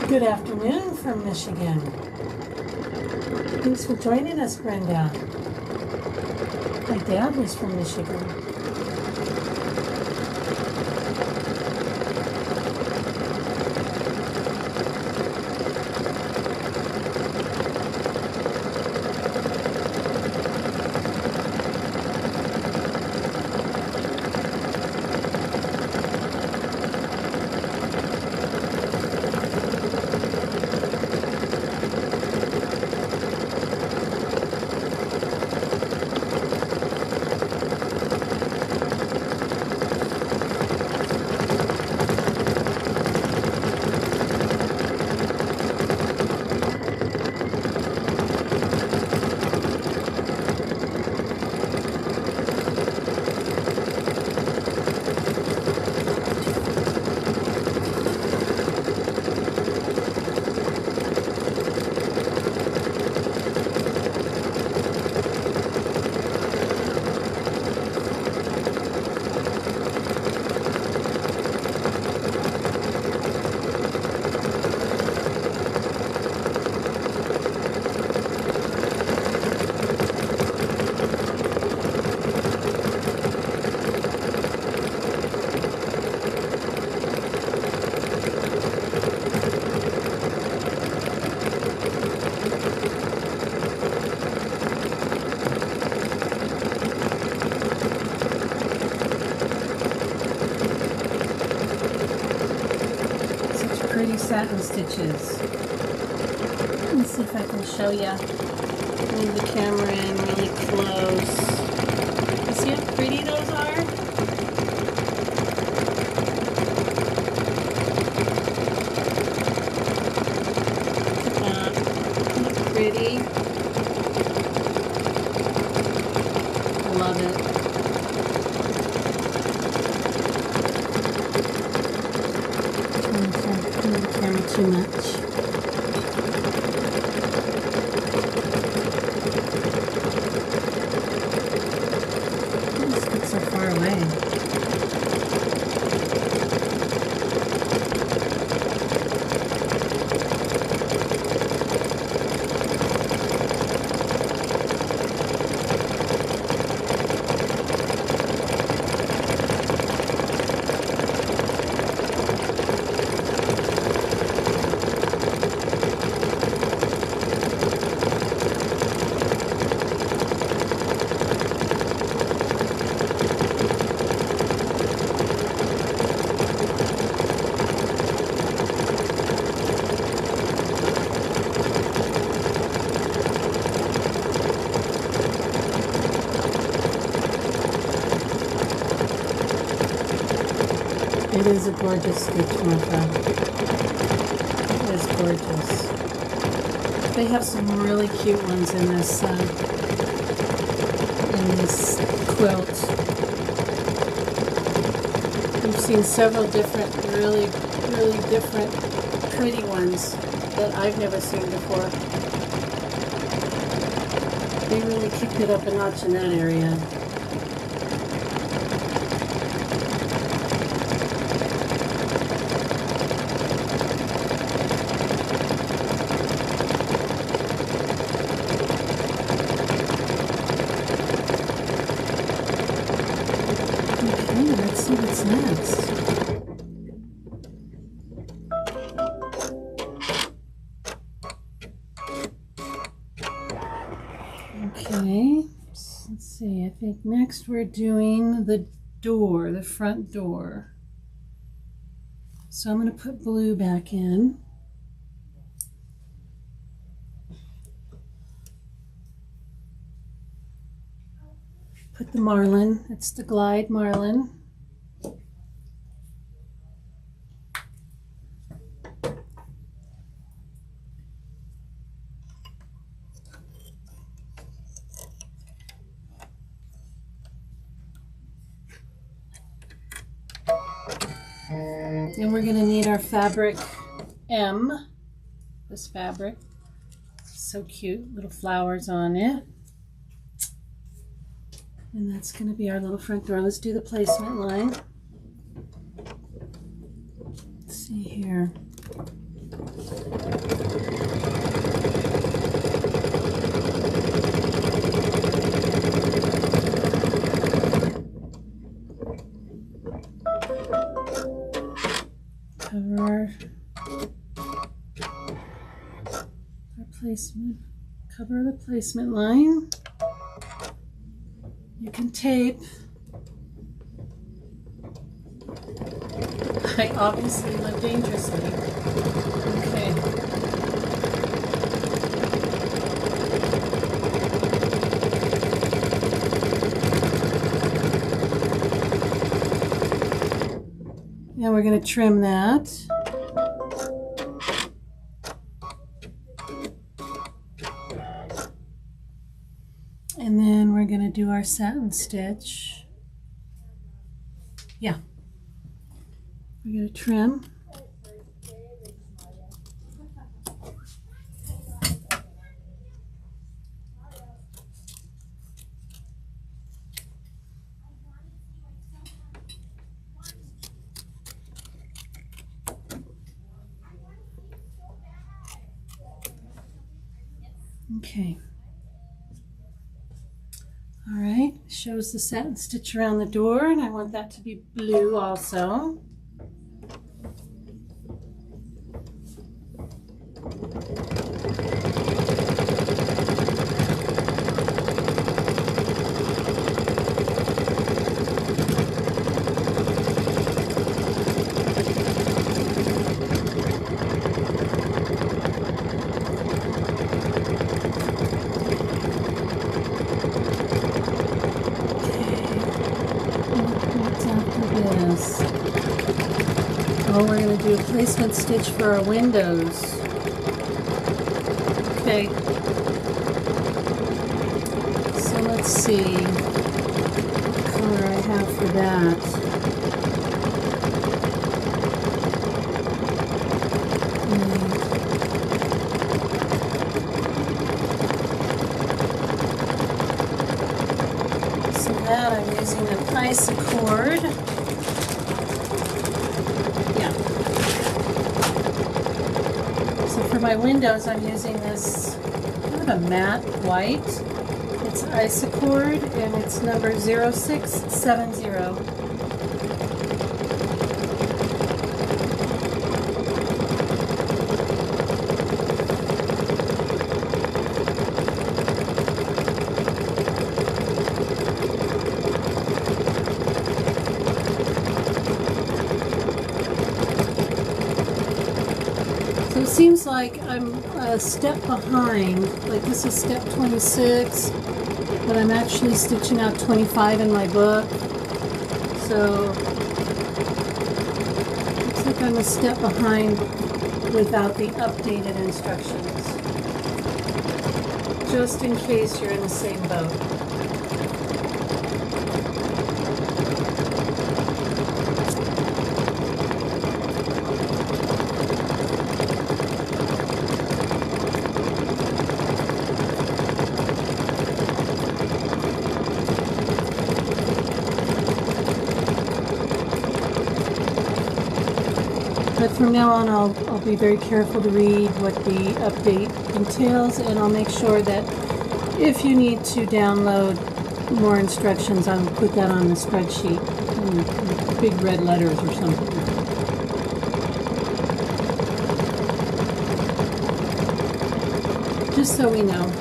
Good afternoon from Michigan. Thanks for joining us, Brenda. My dad was from Michigan. Satin stitches. Let's see if I can show you. Move the camera in really close. You see how pretty those are? Isn't it pretty? I love it. Too much. Let's get so far away. It is a gorgeous stitch, Martha. It is gorgeous. They have some really cute ones in this quilt. We've seen several different, really different, pretty ones that I've never seen before. They really kicked it up a notch in that area. Let's see what's next. Okay, let's see. I think next we're doing the door, the front door. So I'm going to put blue back in. Put the marlin, it's the glide marlin. And we're going to need our fabric M, this fabric. So cute, little flowers on it. And that's going to be our little front door. Let's do the placement line. Let's see here. Cover our placement. Cover the placement line. You can tape. I obviously live dangerously. Okay. Now we're going to trim that. And then we're going to do our satin stitch. Yeah. We're going to trim. Okay. All right, shows the satin stitch around the door, and I want that to be blue also. Oh, we're going to do a placement stitch for our windows. Okay. So let's see what color I have for that. So that I'm using an isocord. For my windows, I'm using this kind of a matte white. It's isocord and it's number 0670. So it seems like I'm a step behind, like this is step 26, but I'm actually stitching out 25 in my book. So looks like I'm a step behind without the updated instructions, just in case you're in the same boat. But from now on, I'll be very careful to read what the update entails, and I'll make sure that if you need to download more instructions, I'll put that on the spreadsheet in big red letters or something. Just so we know.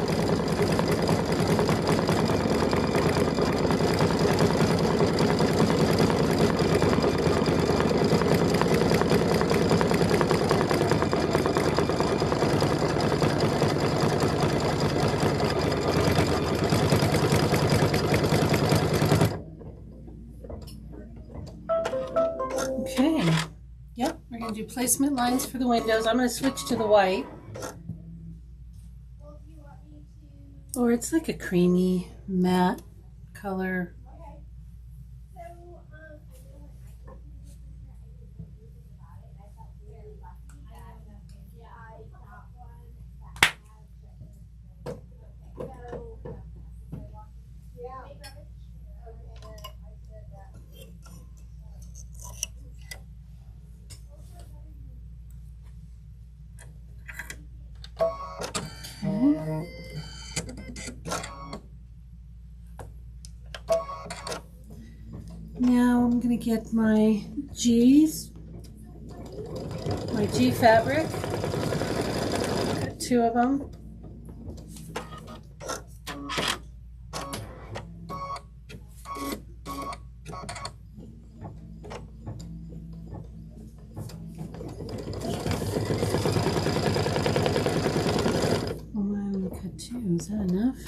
Okay, yep, we're going to do placement lines for the windows. I'm going to switch to the white. Or it's like a creamy matte color. get my G's, my G fabric. Got 2 of them. Oh, I only cut 2. Is that enough?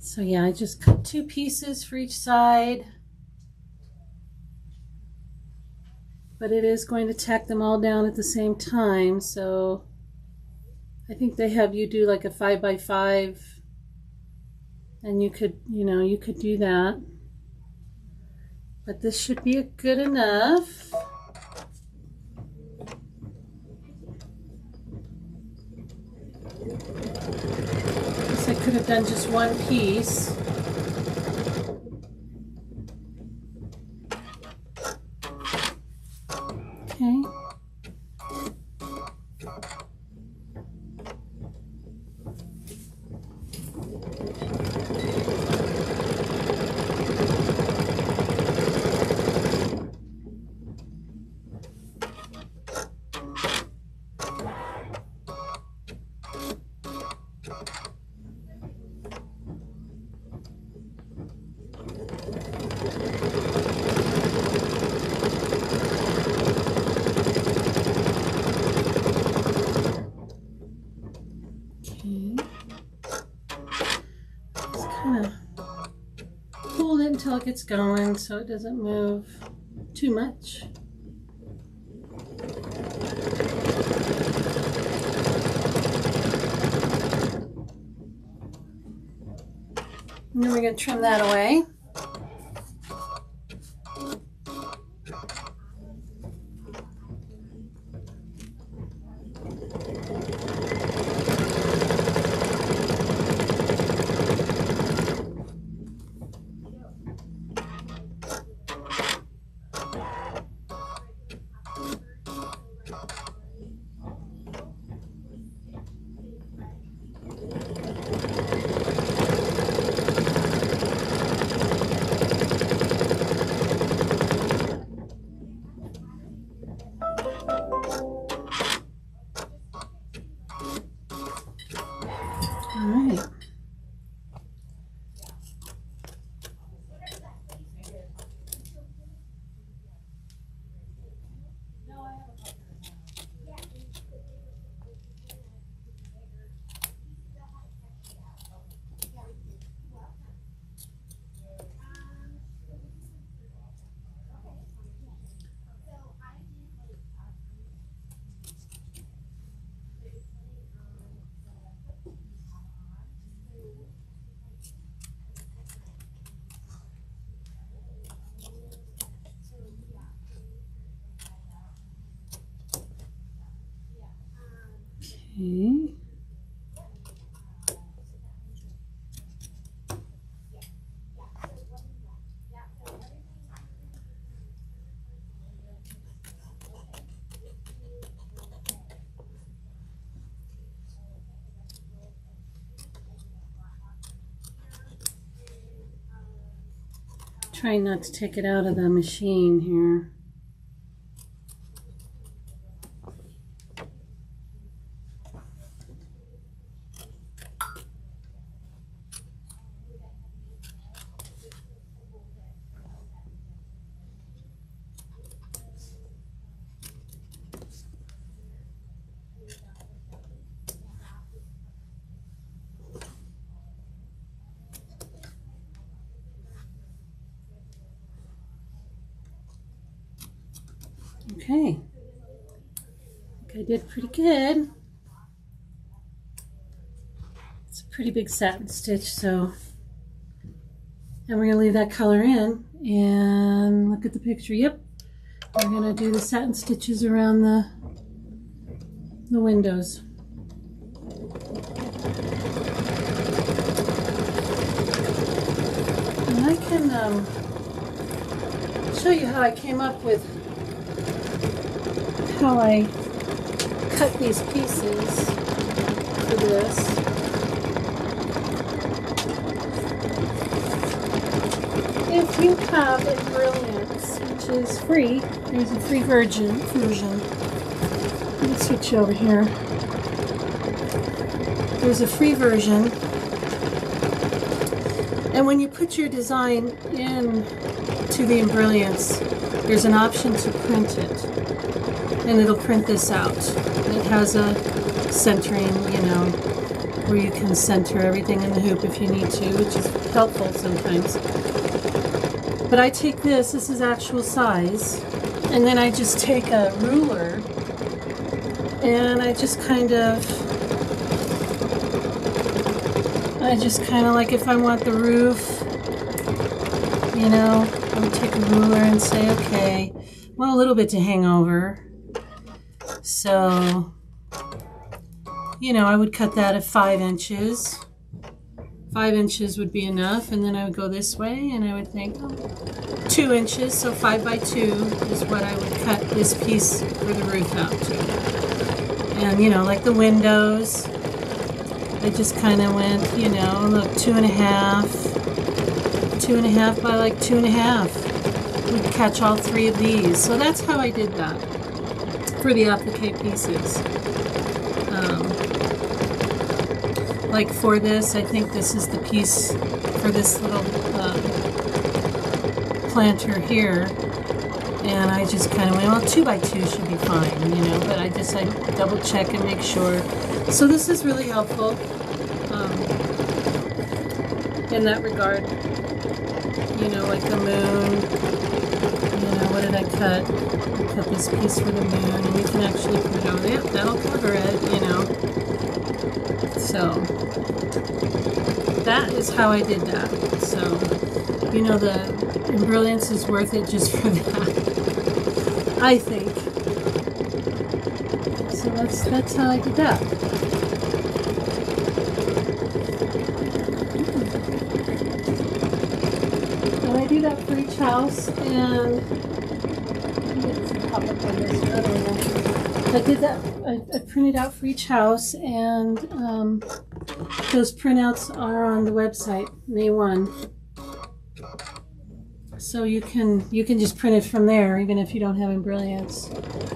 So yeah, I just cut 2 pieces for each side, but it is going to tack them all down at the same time. So I think they have you do like a 5 by 5, and you could, you could do that, but this should be good enough. I could have done just 1 piece. Okay. Until it gets going so it doesn't move too much. And then we're going to trim that away. Okay. Try not to take it out of the machine here. Okay. I think I did pretty good. It's a pretty big satin stitch, so. And we're going to leave that color in. And look at the picture. Yep. We're going to do the satin stitches around the windows. And I can show you how I came up with how I cut these pieces for this. If you have a Brilliance, which is free, there's a free version. Let me switch over here. There's a free version, and when you put your design in to the Brilliance, there's an option to print it, and it'll print this out. It has a centering, you know, where you can center everything in the hoop if you need to, which is helpful sometimes. But I take this is actual size, and then I just take a ruler and I just kind of like, if I want the roof, you know, I would take a ruler and say, okay, well, a little bit to hang over. So, you know, I would cut that at 5 inches. 5 inches would be enough, and then I would go this way, and I would think 2 inches, so 5 by 2 is what I would cut this piece for the roof out to. And, you know, like the windows, I just kind of went, you know, look, 2.5 by like 2.5 would catch all 3 of these. So that's how I did that for the applique pieces. Like for this, I think this is the piece for this little planter here, and I just kind of went, well, 2 by 2 should be fine, you know, but I double check and make sure. So this is really helpful in that regard, you know, like the moon, you know, what did I cut? I cut this piece for the moon, and you can actually put it over, yep, that'll cover it, you know. So that is how I did that. So, you know, the Brilliance is worth it just for that, I think. So that's how I did that. And I do that for each house, and I did that. I printed out for each house, and those printouts are on the website, A-1. So you can just print it from there, even if you don't have Brilliance.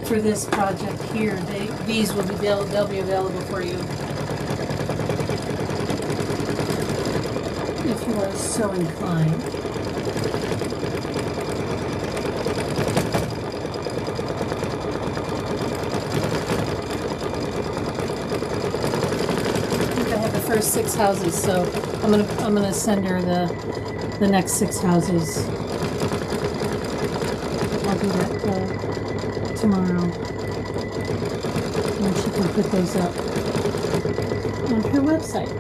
For this project here, these will be they'll be available for you if you are so inclined. First 6 houses, so I'm gonna send her the next 6 houses. I'll do that tomorrow, and she can put those up on her website.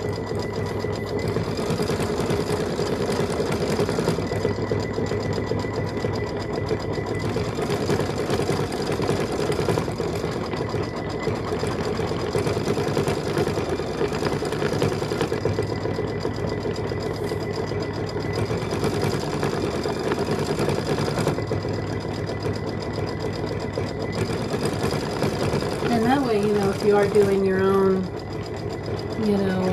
And that way, you know, if you are doing your own, you know,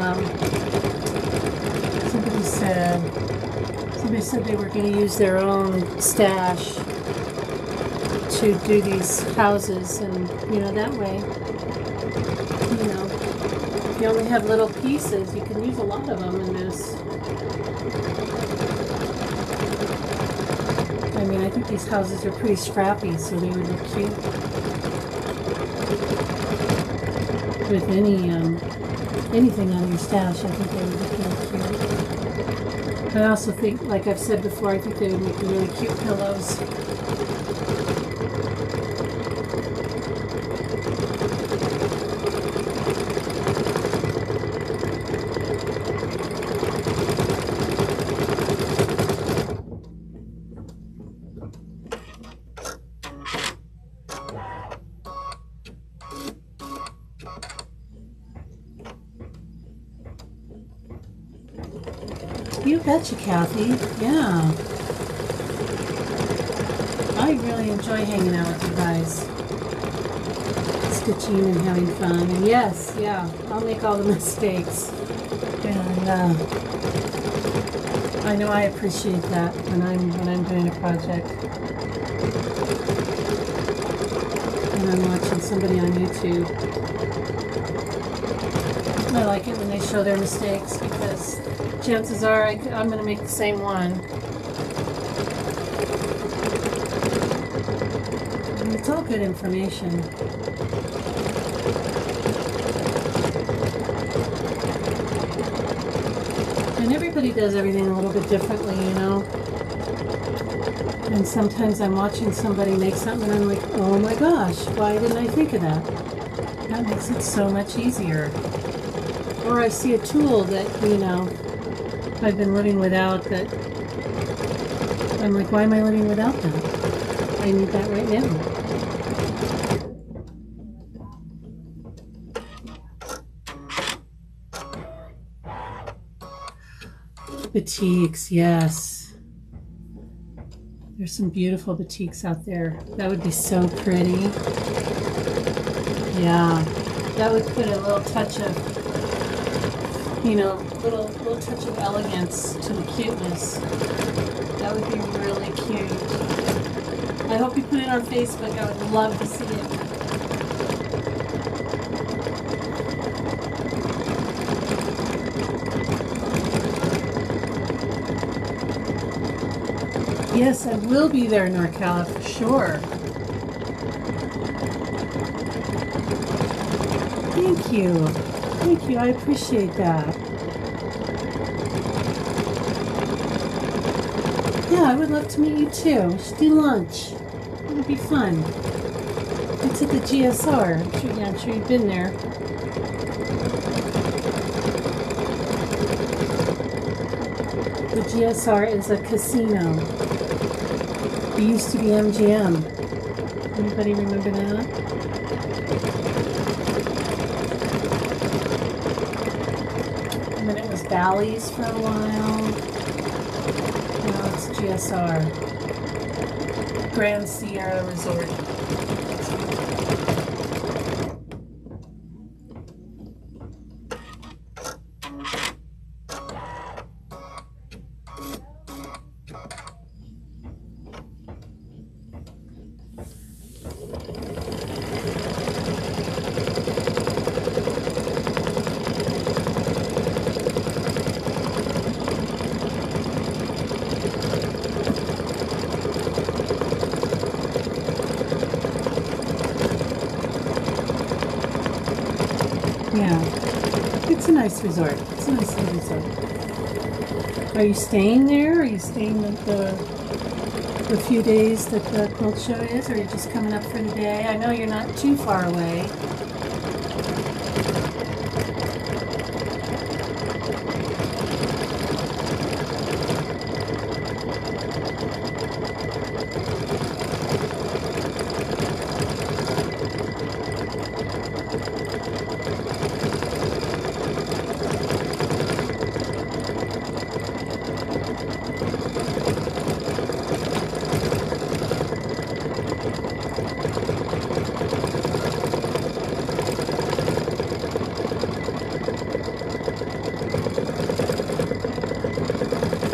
somebody said they were going to use their own stash to do these houses, and, you know, that way, you know, if you only have little pieces, you can use a lot of them in this. I mean, I think these houses are pretty scrappy, so they would look cute with anything on your stash. I think they would look really cute. I also think, like I've said before, I think they would make really cute pillows. You betcha, Kathy. Yeah. I really enjoy hanging out with you guys. Stitching and having fun. And yes, yeah, I'll make all the mistakes. And I know I appreciate that when I'm doing a project. And I'm watching somebody on YouTube. I like it when they show their mistakes because chances are I'm going to make the same one. And it's all good information. And everybody does everything a little bit differently, you know. And sometimes I'm watching somebody make something and I'm like, oh my gosh, why didn't I think of that? That makes it so much easier. Or I see a tool that, you know, I've been living without that I'm like, why am I living without that? I need that right now. Batiks, yes. There's some beautiful batiks out there. That would be so pretty. Yeah, that would put a little touch of, you know, little touch of elegance to the cuteness. That would be really cute. I hope you put it on Facebook. I would love to see it. Yes, I will be there, Norcala, for sure. Thank you. Thank you. I appreciate that. Yeah, I would love to meet you too. We should do lunch. It would be fun. It's at the GSR. I'm sure you've been there. The GSR is a casino. It used to be MGM. Anybody remember that? And then it was Bally's for a while. Now it's GSR. Grand Sierra Resort. Yeah, it's a nice resort. It's a nice little resort. Are you staying there? Are you staying the few days that the quilt show is? Or are you just coming up for the day? I know you're not too far away.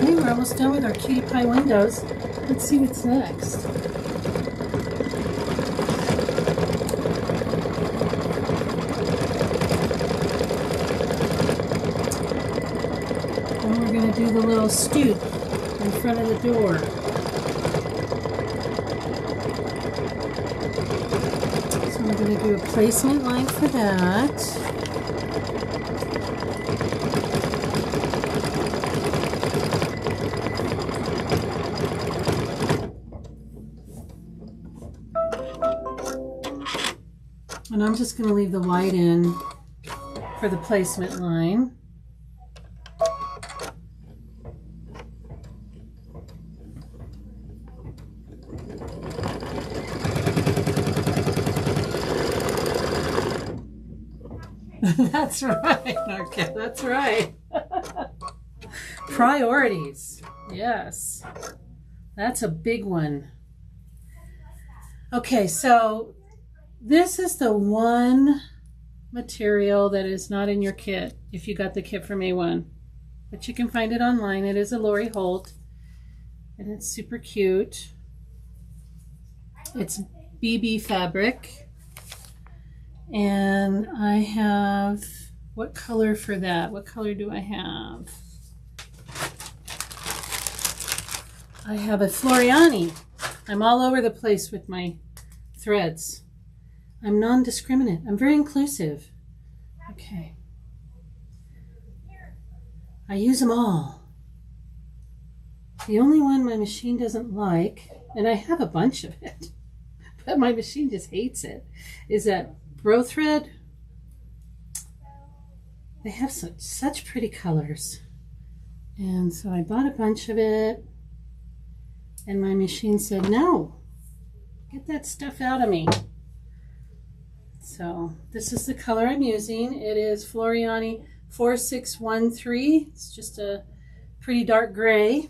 We're almost done with our cutie pie windows. Let's see what's next. And we're going to do the little stoop in front of the door. So we're going to do a placement line for that. And I'm just going to leave the white in for the placement line. That's right. Okay, that's right. Priorities. Yes. That's a big one. Okay, so this is the one material that is not in your kit if you got the kit from A-1. But you can find it online. It is a Lori Holt. And it's super cute. It's BB fabric. And I have, what color for that? What color do I have? I have a Floriani. I'm all over the place with my threads. I'm non-discriminate. I'm very inclusive. Okay. I use them all. The only one my machine doesn't like, and I have a bunch of it, but my machine just hates it, is that Bro thread. They have such pretty colors. And so I bought a bunch of it, and my machine said, no, get that stuff out of me. So this is the color I'm using. It is Floriani 4613. It's just a pretty dark gray.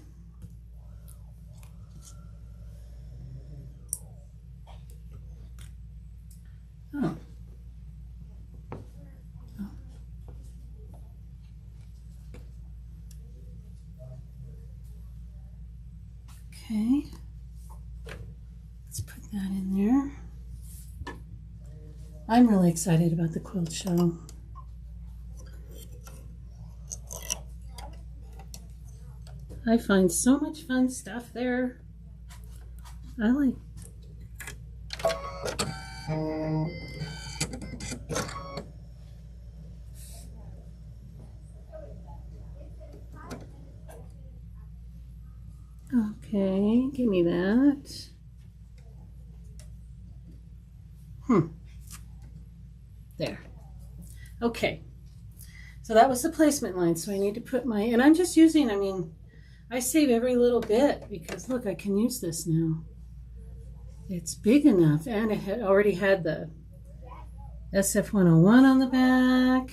Oh. Okay, let's put that in there. I'm really excited about the quilt show. I find so much fun stuff there. I like. Okay, give me that. There. Okay. So that was the placement line. So I need to put my, and I'm just using, I mean, I save every little bit because look, I can use this now. It's big enough, and it had already had the SF101 on the back.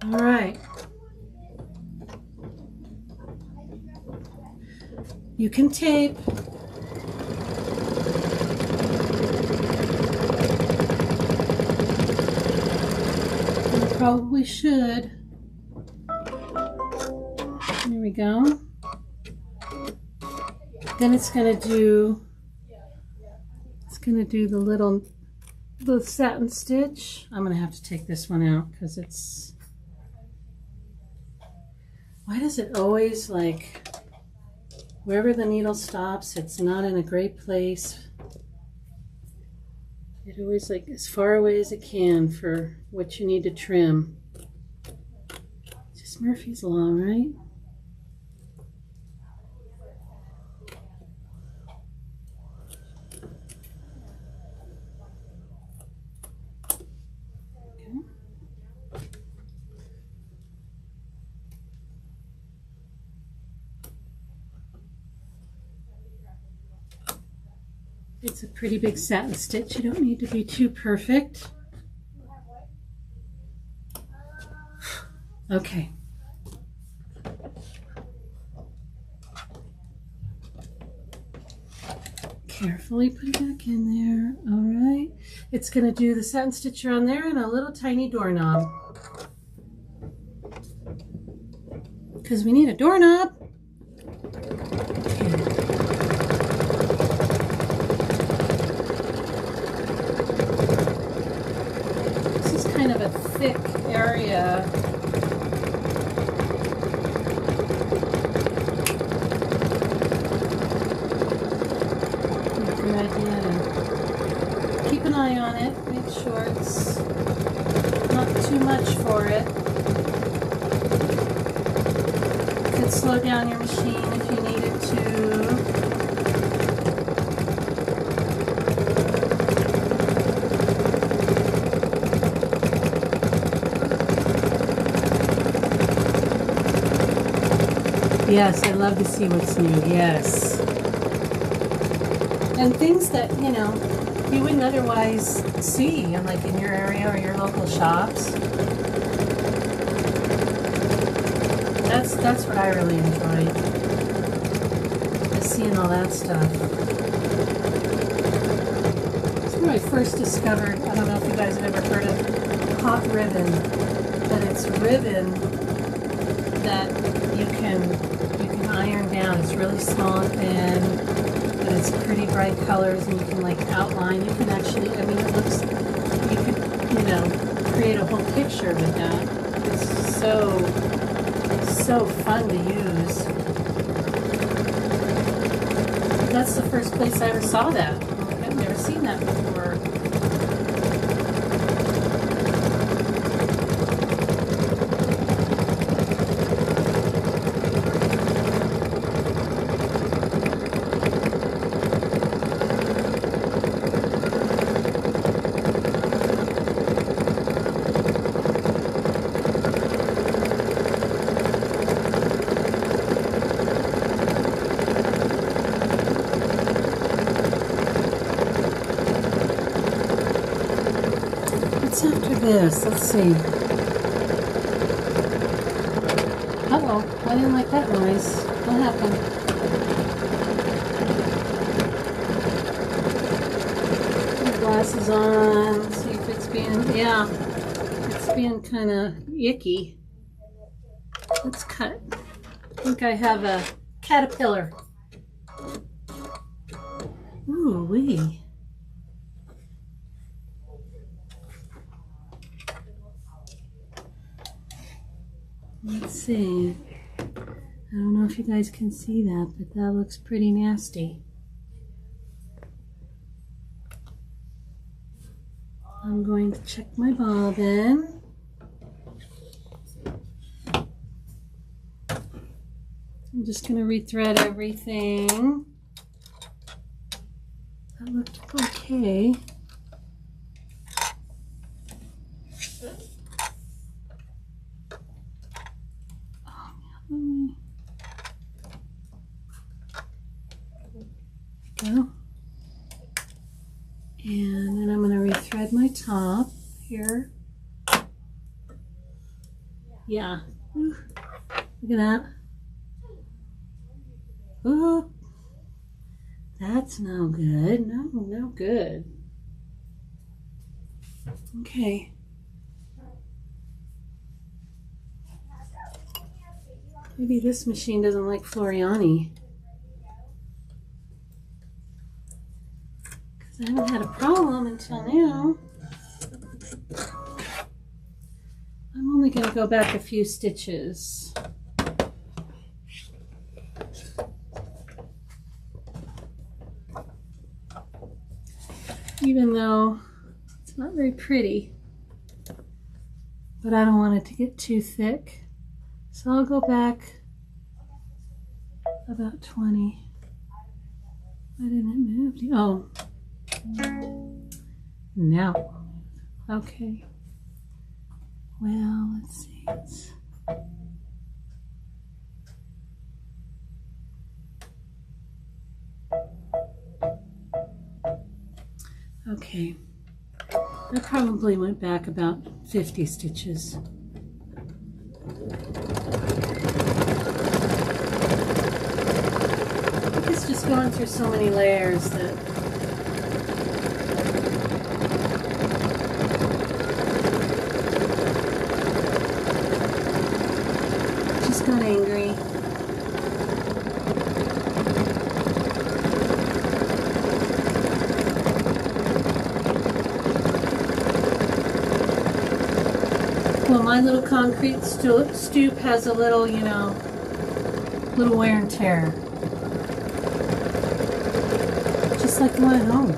All right. You can tape. You probably should. There we go. Then it's going to do the satin stitch. I'm going to have to take this one out because it's, why does it always like, wherever the needle stops, it's not in a great place. It always like as far away as it can for what you need to trim. Just Murphy's Law, right? It's a pretty big satin stitch. You don't need to be too perfect. Okay. Carefully put it back in there. All right. It's going to do the satin stitch around there and a little tiny doorknob. Because we need a doorknob. Kind of a thick area. Good idea. Keep an eye on it. Make sure it's not too much for it. You could slow down your machine if you needed to. Yes, I love to see what's new, yes. And things that, you know, you wouldn't otherwise see, like in your area or your local shops. That's what I really enjoyed. Just seeing all that stuff. It's when I first discovered, I don't know if you guys have ever heard of hot ribbon, but it's ribbon that you can iron down. It's really small and thin, but it's pretty bright colors, and you can like outline. You can actually, I mean, it looks, you could, you know, create a whole picture with that. It's so fun to use. That's the first place I ever saw that. I've never seen that before. After this, let's see. Uh-oh, I didn't like that noise. What happened? Put the glasses on. Let's see if it's being, yeah, it's being kind of icky. Let's cut. I think I have a caterpillar. Ooh wee. Let's see. I don't know if you guys can see that, but that looks pretty nasty. I'm going to check my bobbin. I'm just going to rethread everything. That looked okay. Go. And then I'm going to rethread my top here. Yeah. Ooh. Look at that. Ooh. That's no good. No good. Okay. Maybe this machine doesn't like Floriani. I haven't had a problem until now. I'm only going to go back a few stitches. Even though it's not very pretty, but I don't want it to get too thick. So I'll go back about 20. Why didn't it move? Oh. Now, okay. Well, let's see. Okay. I probably went back about 50 stitches. It's just going through so many layers that got angry. Well, my little concrete stoop has a little, you know, little wear and tear. Just like the one at home.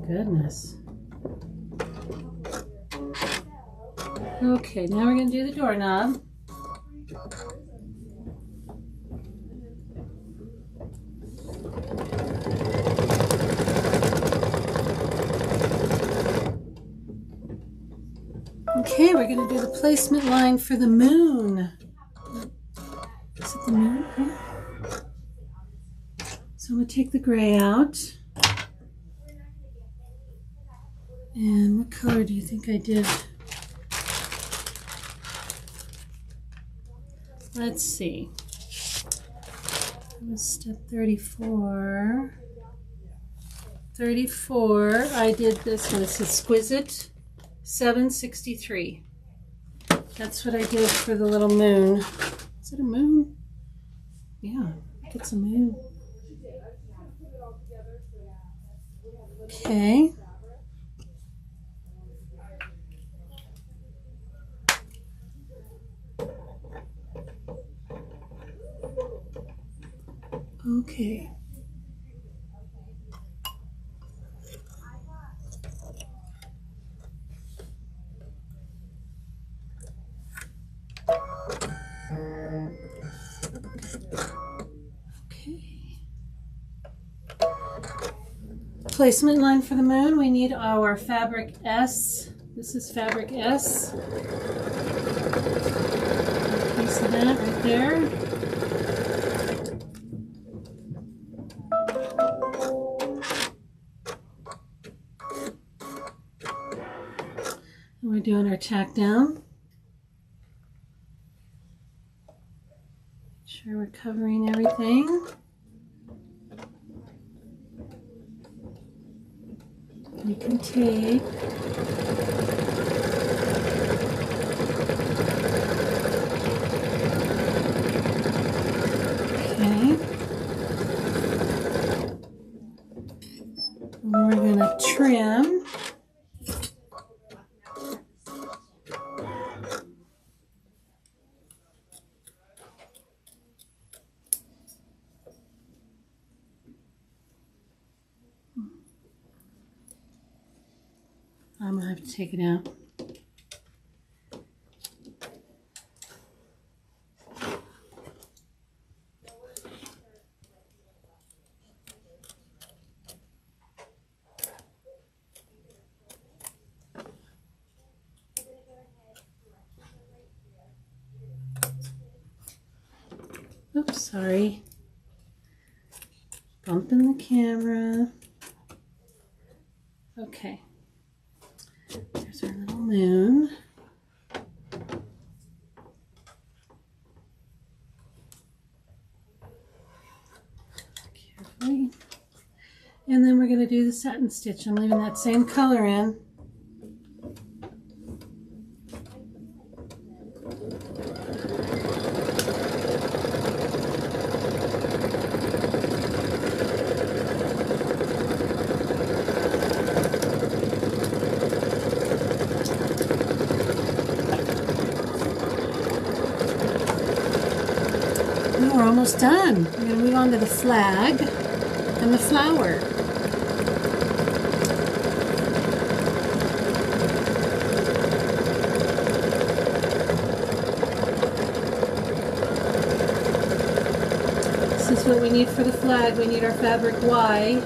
Goodness. Okay, now we're going to do the doorknob. Okay, we're going to do the placement line for the moon. Is it the moon? Yeah. So I'm going to take the gray out. And what color do you think I did? Let's see. That was step 34. 34, I did this one. It's Exquisite 763. That's what I did for the little moon. Is it a moon? Yeah, it's a moon. Okay. Okay. Placement line for the moon, we need our fabric S. This is fabric S. A piece of that right there. And we're doing our tack down. Make sure we're covering everything. You can take okay. And we're going to trim. I'm going to have to take it out. Oops, sorry. Bumping the camera. Okay. There's our little moon. Carefully. And then we're going to do the satin stitch. I'm leaving that same color in. We're almost done. We're going to move on to the flag and the flower. This is what we need for the flag. We need our fabric Y.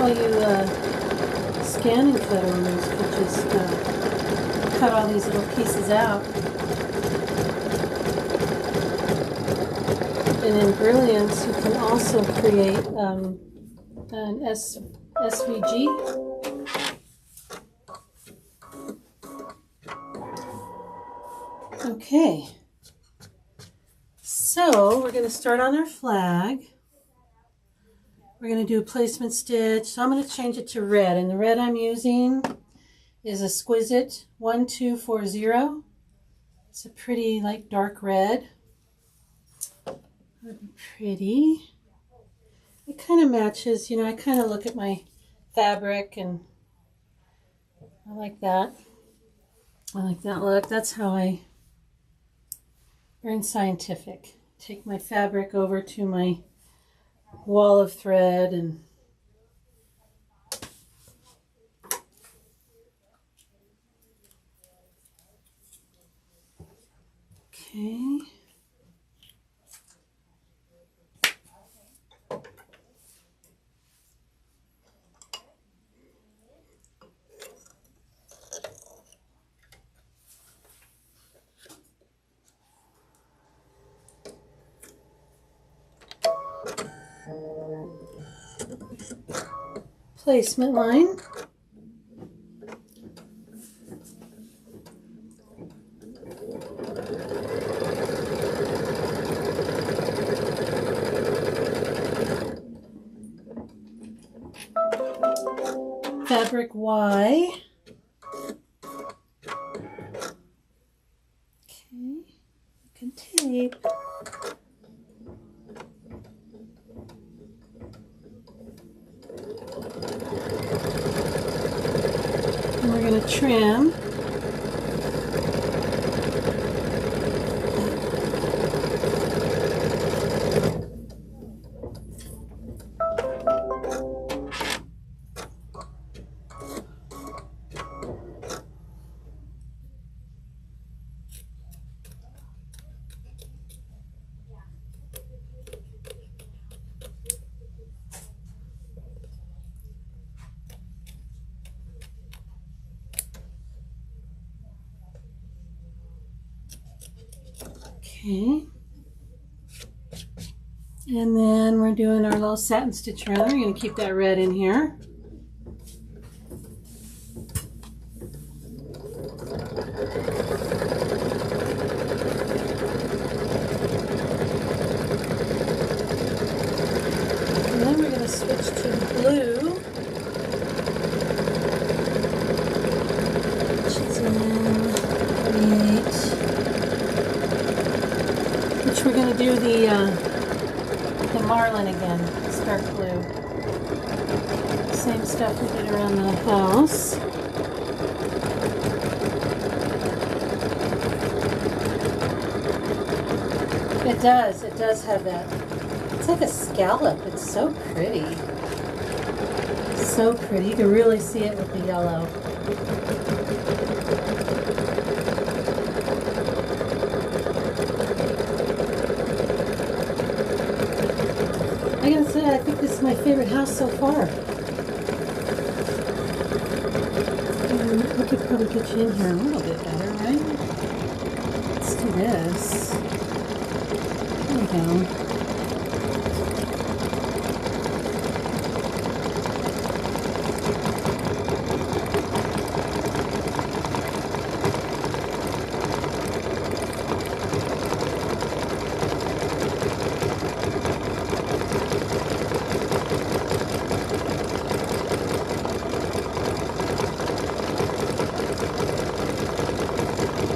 all you scan and cut owners could just cut all these little pieces out. And in Brilliance, you can also create an SVG. Okay, so we're going to start on our flag. We're going to do a placement stitch. So I'm going to change it to red, and the red I'm using is Exquisite 1240. It's a pretty like dark red. That'd be pretty. It kind of matches, you know, I kind of look at my fabric and I like that. I like that look. That's how I learn scientific. Take my fabric over to my wall of thread and okay. Placement line. Fabric Y. Okay, you can tape. And we're going to trim. Okay, and then we're doing our little satin stitch around. We're going to keep that red in here. And then we're going to switch to blue, which is in 38. We're going to do the marlin again, stark blue. Same stuff we did around the house. It does have that. It's like a scallop. It's so pretty. So pretty. You can really see it with the yellow. I gotta say, I think this is my favorite house so far. We could probably get you in here a little bit better, right? Let's do this. There we go.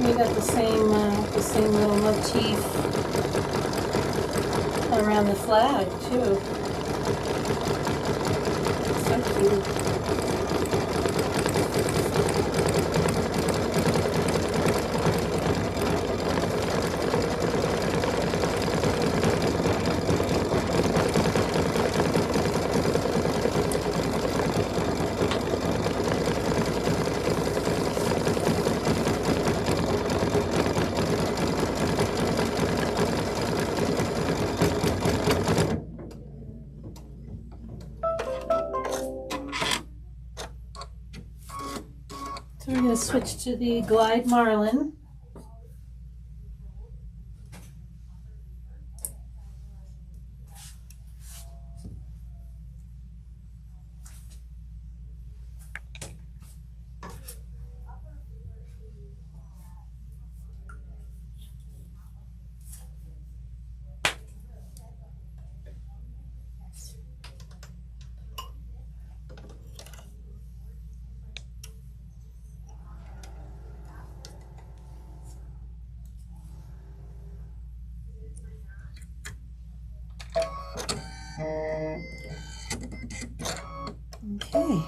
We got the same little motif around the flag too. So cute. to switch to the Glide Marlin. Okay.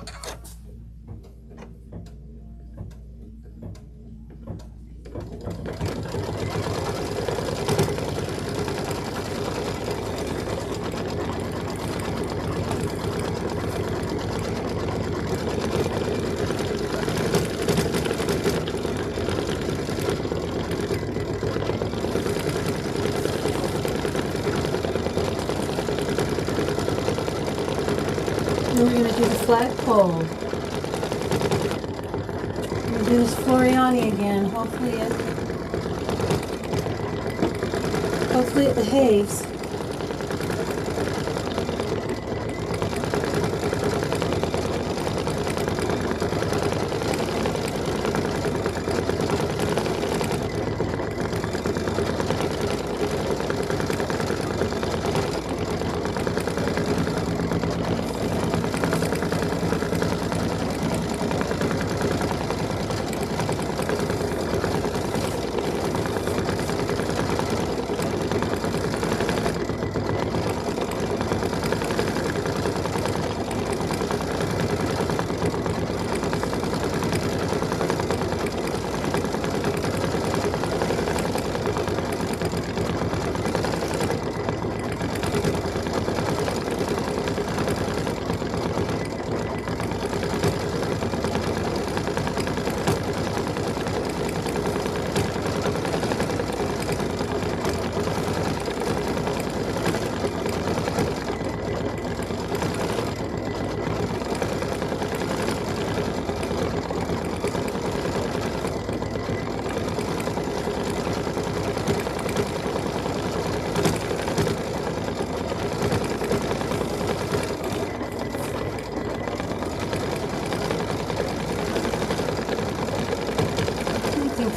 We're going to do the flagpole. We're going to do this Floriani again. Hopefully it behaves.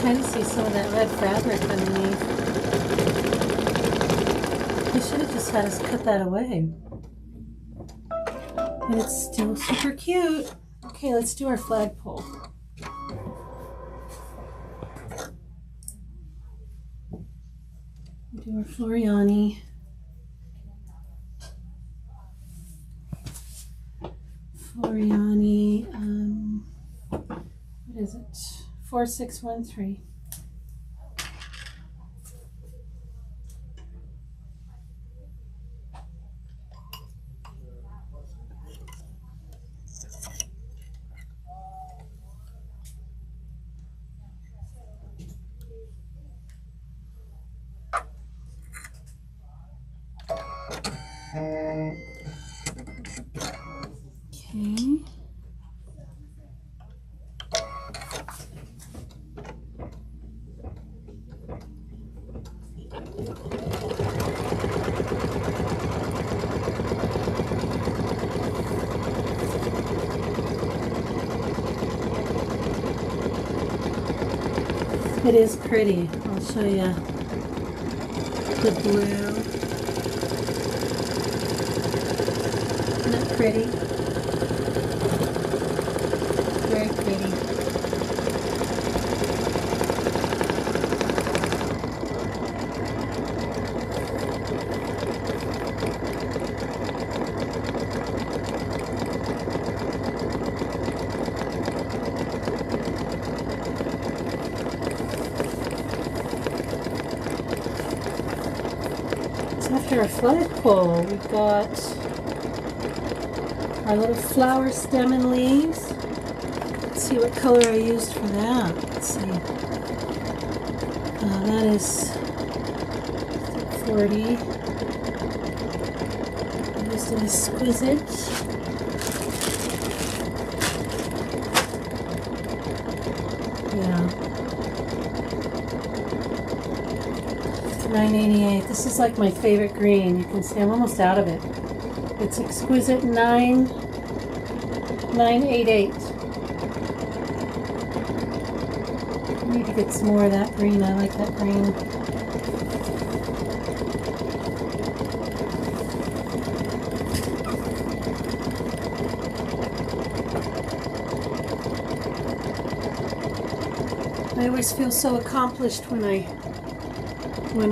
Kind of see some of that red fabric underneath. They should have just had us cut that away. But it's still super cute. Okay, let's do our flagpole. Do our Floriani. What is it? 4613. Okay. It is pretty. I'll show you the blue. Isn't that pretty? Very pretty. After our flagpole, we've got our little flower stem and leaves. Let's see what color I used for that. Let's see. That is 40. I used an exquisite. 988. This is like my favorite green. You can see I'm almost out of it. It's Exquisite 988. I need to get some more of that green. I like that green. I always feel so accomplished when I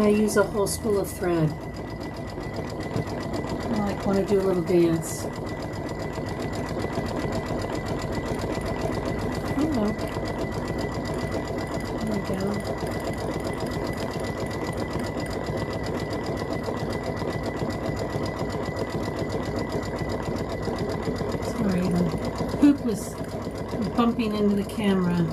use a whole spool of thread. I like want to do a little dance. Oh, there we go. Sorry, the hoop was bumping into the camera.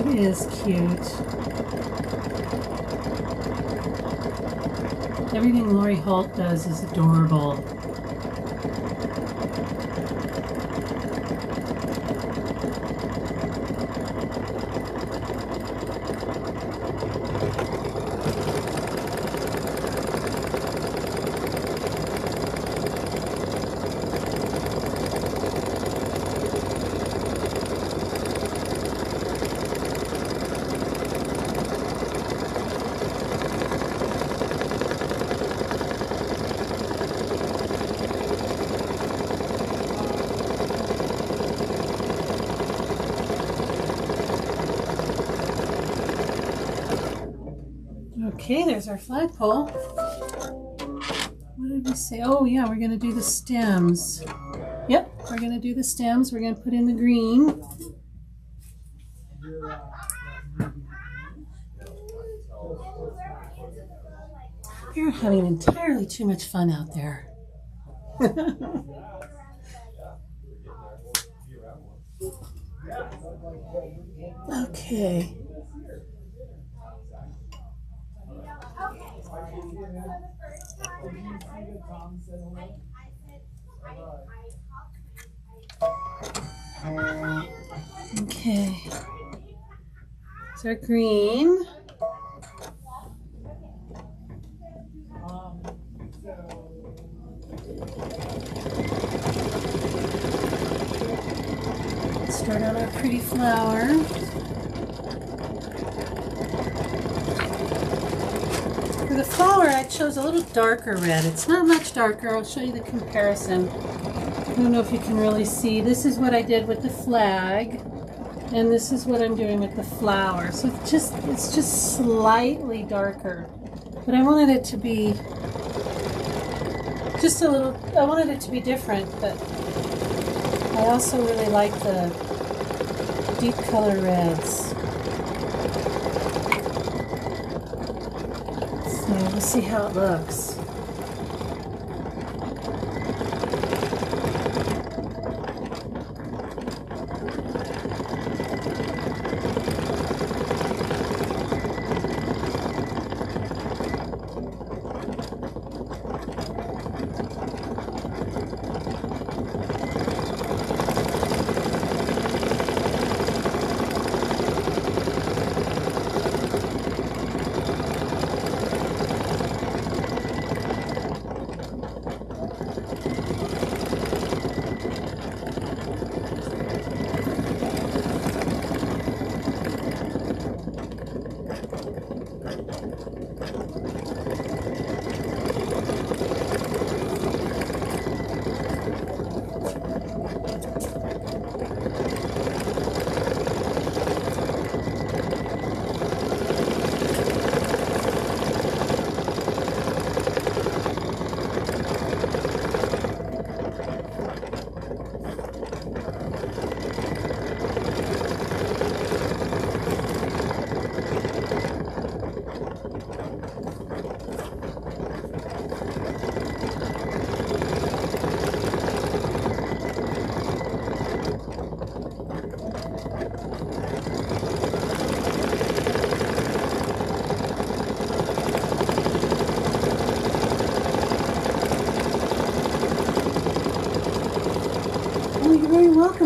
It is cute. Everything Lori Holt does is adorable. Okay, there's our flagpole. What did we say? Oh yeah, we're gonna do the stems. Yep, we're gonna do the stems. We're gonna put in the green. You're having entirely too much fun out there. Okay. Okay. It's our green. Let's start on our pretty flower. For the flower, I chose a little darker red. It's not much darker. I'll show you the comparison. I don't know if you can really see. This is what I did with the flag, and this is what I'm doing with the flower. So it's just slightly darker. But I wanted it to be just a little, I wanted it to be different, but I also really like the deep color reds. So we'll see how it looks.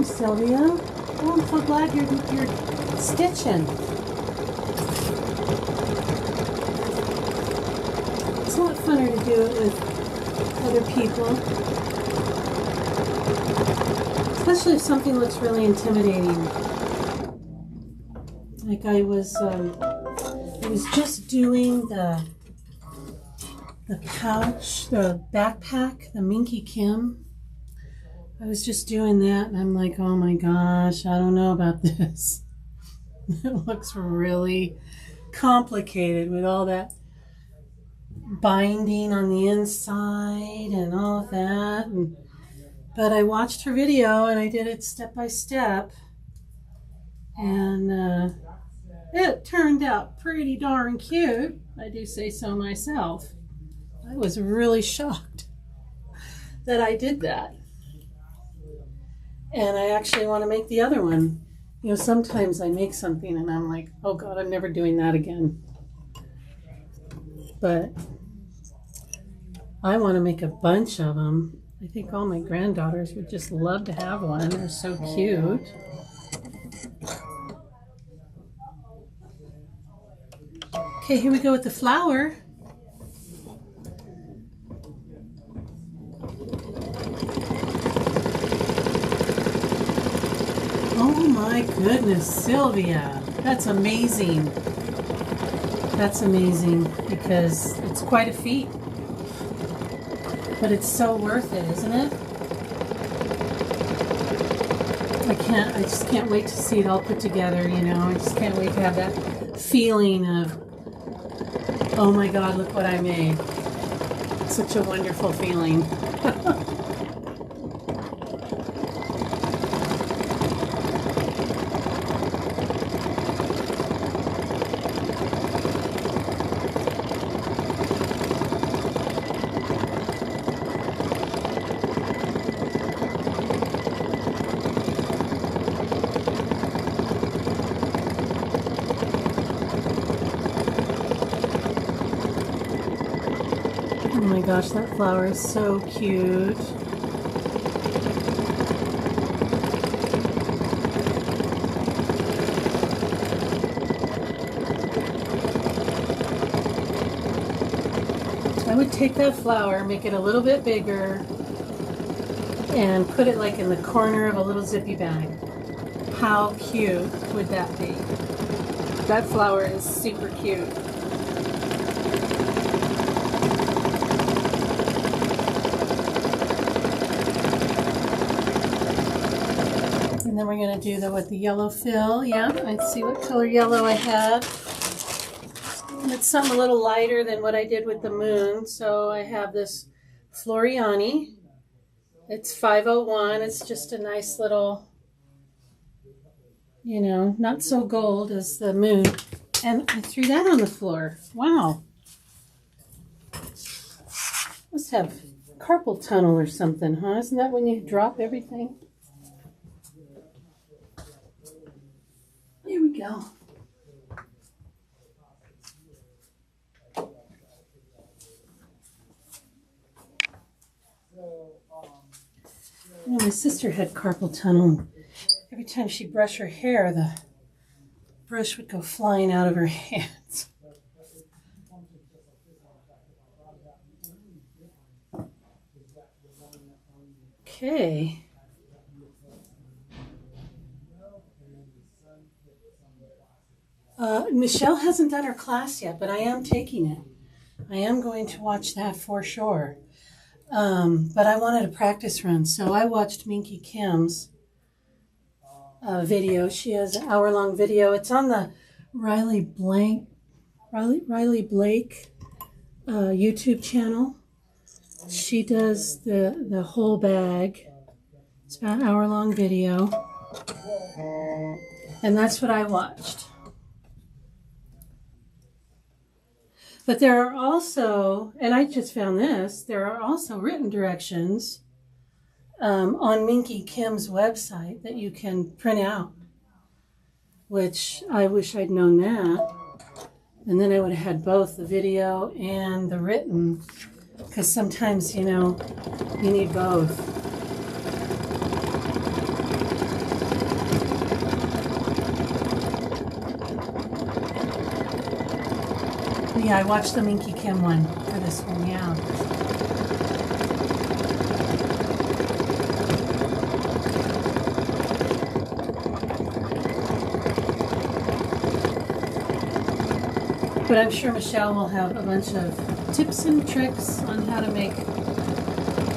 Sylvia. Oh, I'm so glad you're stitching. It's a lot funner to do it with other people. Especially if something looks really intimidating. Like I was just doing the pouch, the backpack, the Minky Kim. I was just doing that and I'm like, oh my gosh, I don't know about this. It looks really complicated with all that binding on the inside and all of that. But I watched her video and I did it step by step. And it turned out pretty darn cute. I do say so myself. I was really shocked that I did that. And I actually want to make the other one. You know, sometimes I make something and I'm like, oh God, I'm never doing that again. But I want to make a bunch of them. I think all my granddaughters would just love to have one. They're so cute. Okay, here we go with the flower. Oh my goodness, Sylvia. That's amazing. That's amazing because it's quite a feat. But it's so worth it, isn't it? I just can't wait to see it all put together, you know. I just can't wait to have that feeling of, oh my God, look what I made. Such a wonderful feeling. Oh my gosh, that flower is so cute. I would take that flower, make it a little bit bigger, and put it like in the corner of a little zippy bag. How cute would that be? That flower is super cute. And then we're going to do the yellow fill. Yeah, let's see what color yellow I have. And it's something a little lighter than what I did with the moon. So I have this Floriani. It's 501. It's just a nice little, you know, not so gold as the moon. And I threw that on the floor. Wow. Must have carpal tunnel or something, huh? Isn't that when you drop everything? Here we go. You know, my sister had carpal tunnel. Every time she brushed her hair, the brush would go flying out of her hands. Okay. Michelle hasn't done her class yet, but I am taking it. I am going to watch that for sure. But I wanted a practice run, so I watched Minky Kim's video. She has an hour-long video. It's on the Riley Blake YouTube channel. She does the whole bag. It's about an hour-long video. And that's what I watched. But there are also, and I just found this, there are also written directions on Minky Kim's website that you can print out, which I wish I'd known that. And then I would have had both the video and the written, because sometimes, you know, you need both. Yeah, I watched the Minky Kim one for this one, yeah. But I'm sure Michelle will have a bunch of tips and tricks on how to make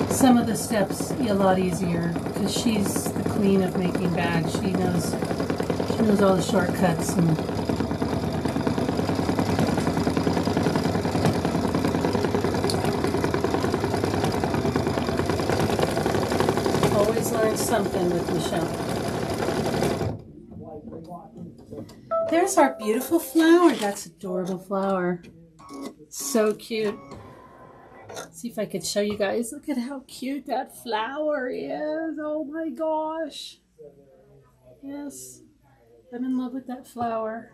some of the steps a lot easier, because she's the queen of making bags. She knows all the shortcuts. And always learn something with Michelle. There's our beautiful flower. That's adorable flower. So cute. Let's see if I could show you guys. Look at how cute that flower is. Oh my gosh. Yes. I'm in love with that flower.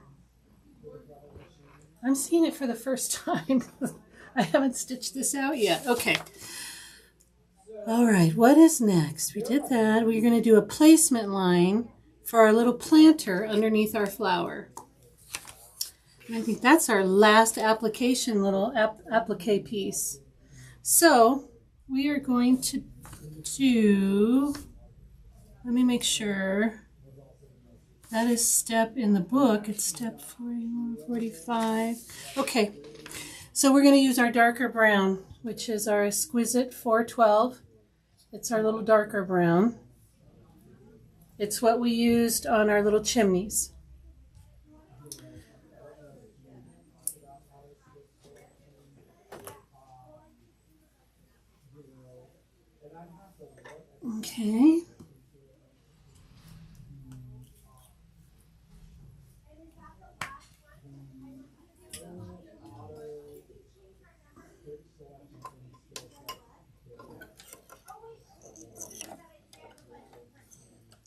I'm seeing it for the first time. I haven't stitched this out yet. Okay. All right. What is next? We did that. We're going to do a placement line for our little planter underneath our flower. And I think that's our last application, little applique piece. So we are going to do, let me make sure, that is step in the book. It's step 41, 45. Okay, so we're going to use our darker brown, which is our Exquisite 412. It's our little darker brown. It's what we used on our little chimneys. Okay.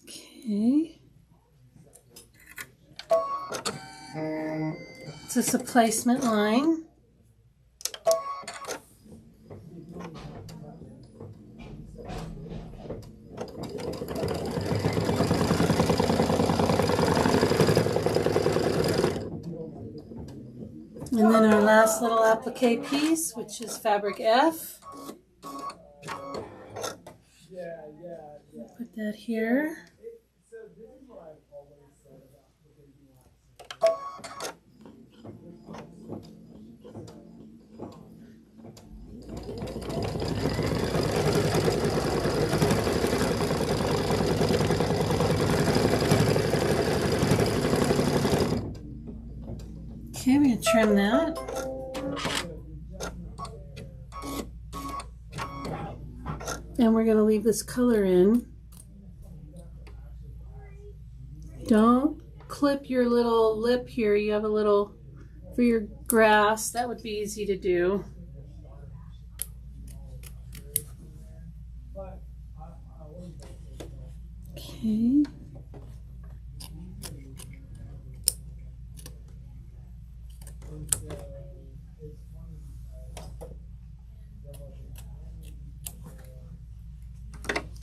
Okay. This is a placement line. And then our last little applique piece, which is fabric F. Put that here. Okay, we're going to trim that. And we're going to leave this color in. Don't clip your little lip here. You have a little, for your grass, that would be easy to do. Okay.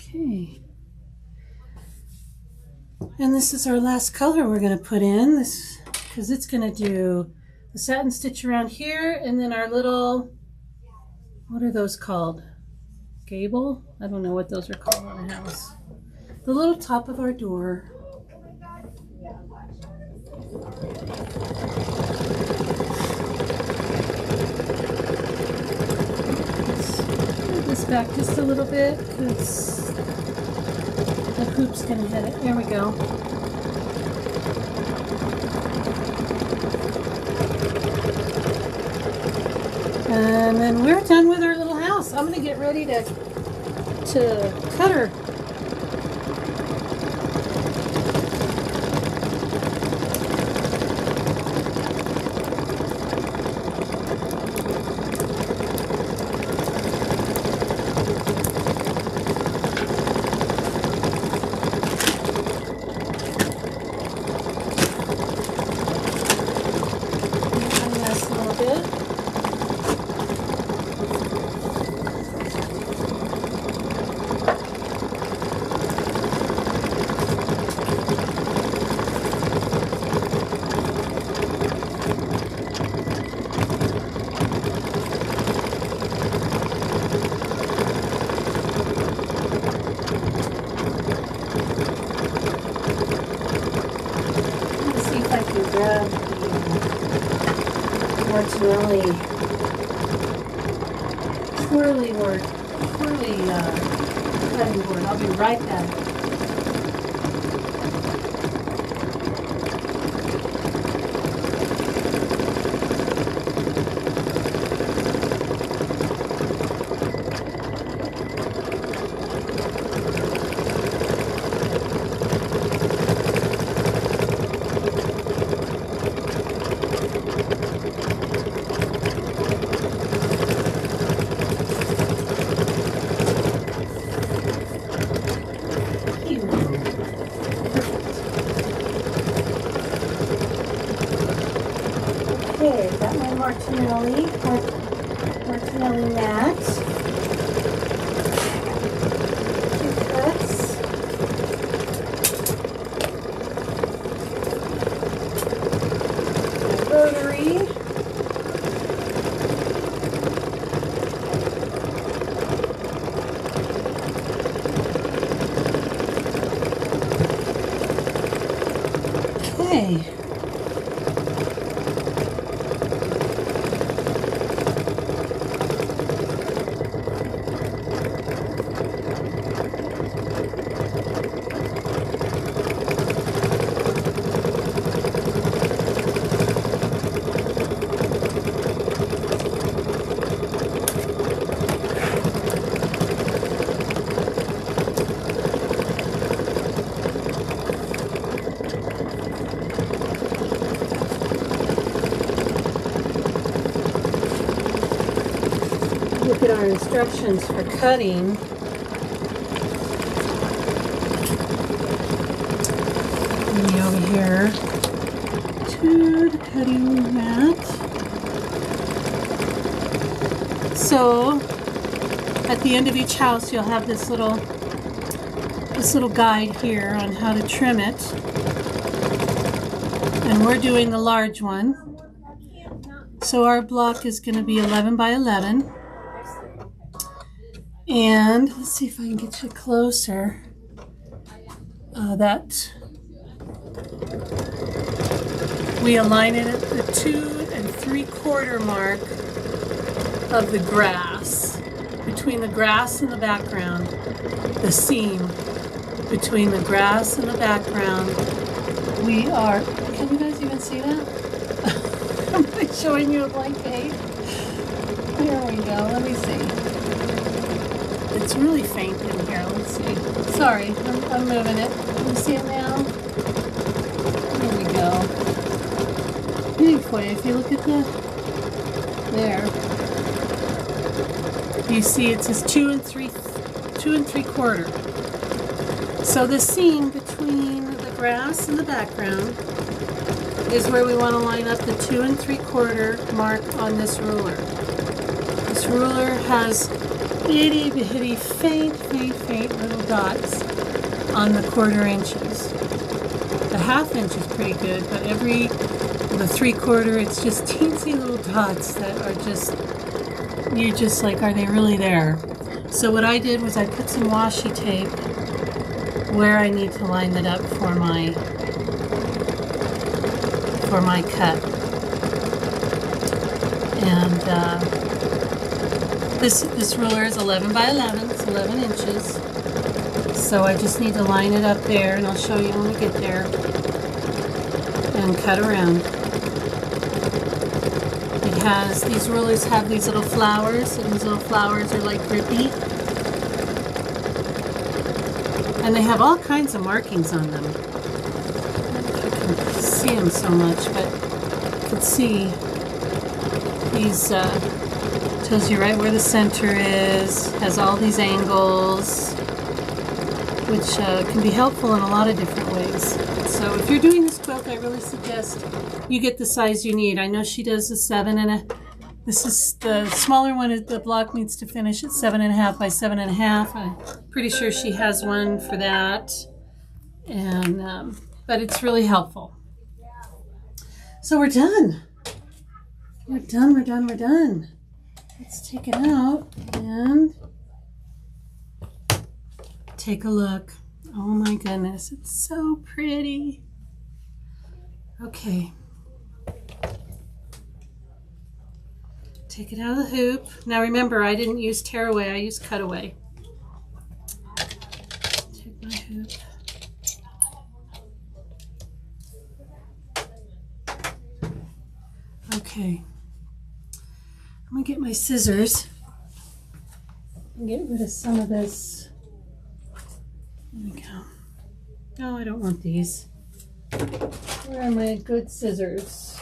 Okay. And this is our last color we're going to put in, this because it's going to do the satin stitch around here, and then our little, what are those called? Gable? I don't know what those are called on a house. The little top of our door. This back just a little bit because the hoop's going to hit it. There we go. And then we're done with our little house. I'm going to get ready to cut her. Martinelli twirly cutting board. I'll be right back. Okay, I've got my Martinelli mat. Two cuts. My rotary. Okay. Look at our instructions for cutting. Me over here to the cutting mat. So at the end of each house you'll have this little guide here on how to trim it. And we're doing the large one. So our block is going to be 11 by 11. And let's see if I can get you closer. That we align it at the 2 3/4 mark of the grass, between the grass and the background, the seam between the grass and the background. We are, can you guys even see that? Am I showing you a blank page? There we go, let me see. It's really faint in here. Let's see. Sorry, I'm moving it. Can you see it now? There we go. Anyway, if you look at there, you see it says 2 3/4. So the seam between the grass and the background is where we want to line up the 2 3/4 mark on this ruler. This ruler has itty bitty faint little dots on the 1/4 inches. The 1/2 inch is pretty good, but the 3/4, it's just teensy little dots that are just, you're just like, are they really there? So what I did was I put some washi tape where I need to line it up for my cut. And this ruler is 11 by 11, it's 11 inches. So I just need to line it up there, and I'll show you when we get there, and cut around. These rulers have these little flowers, and these little flowers are like grippy. And they have all kinds of markings on them. I don't know if you can see them so much, but you can see these, tells you right where the center is, has all these angles, which can be helpful in a lot of different ways. So if you're doing this quilt, I really suggest you get the size you need. I know she does a 7 this is the smaller one. The block needs to finish at 7.5 by 7.5. I'm pretty sure she has one for that, and but it's really helpful. So we're done. We're done. Let's take it out and take a look. Oh my goodness, it's so pretty. Okay. take it out of the hoop. Now remember, I didn't use tearaway, I used cutaway. Take my hoop. Okay. I'm gonna get my scissors and get rid of some of this. There we go. No, I don't want these. Where are my good scissors?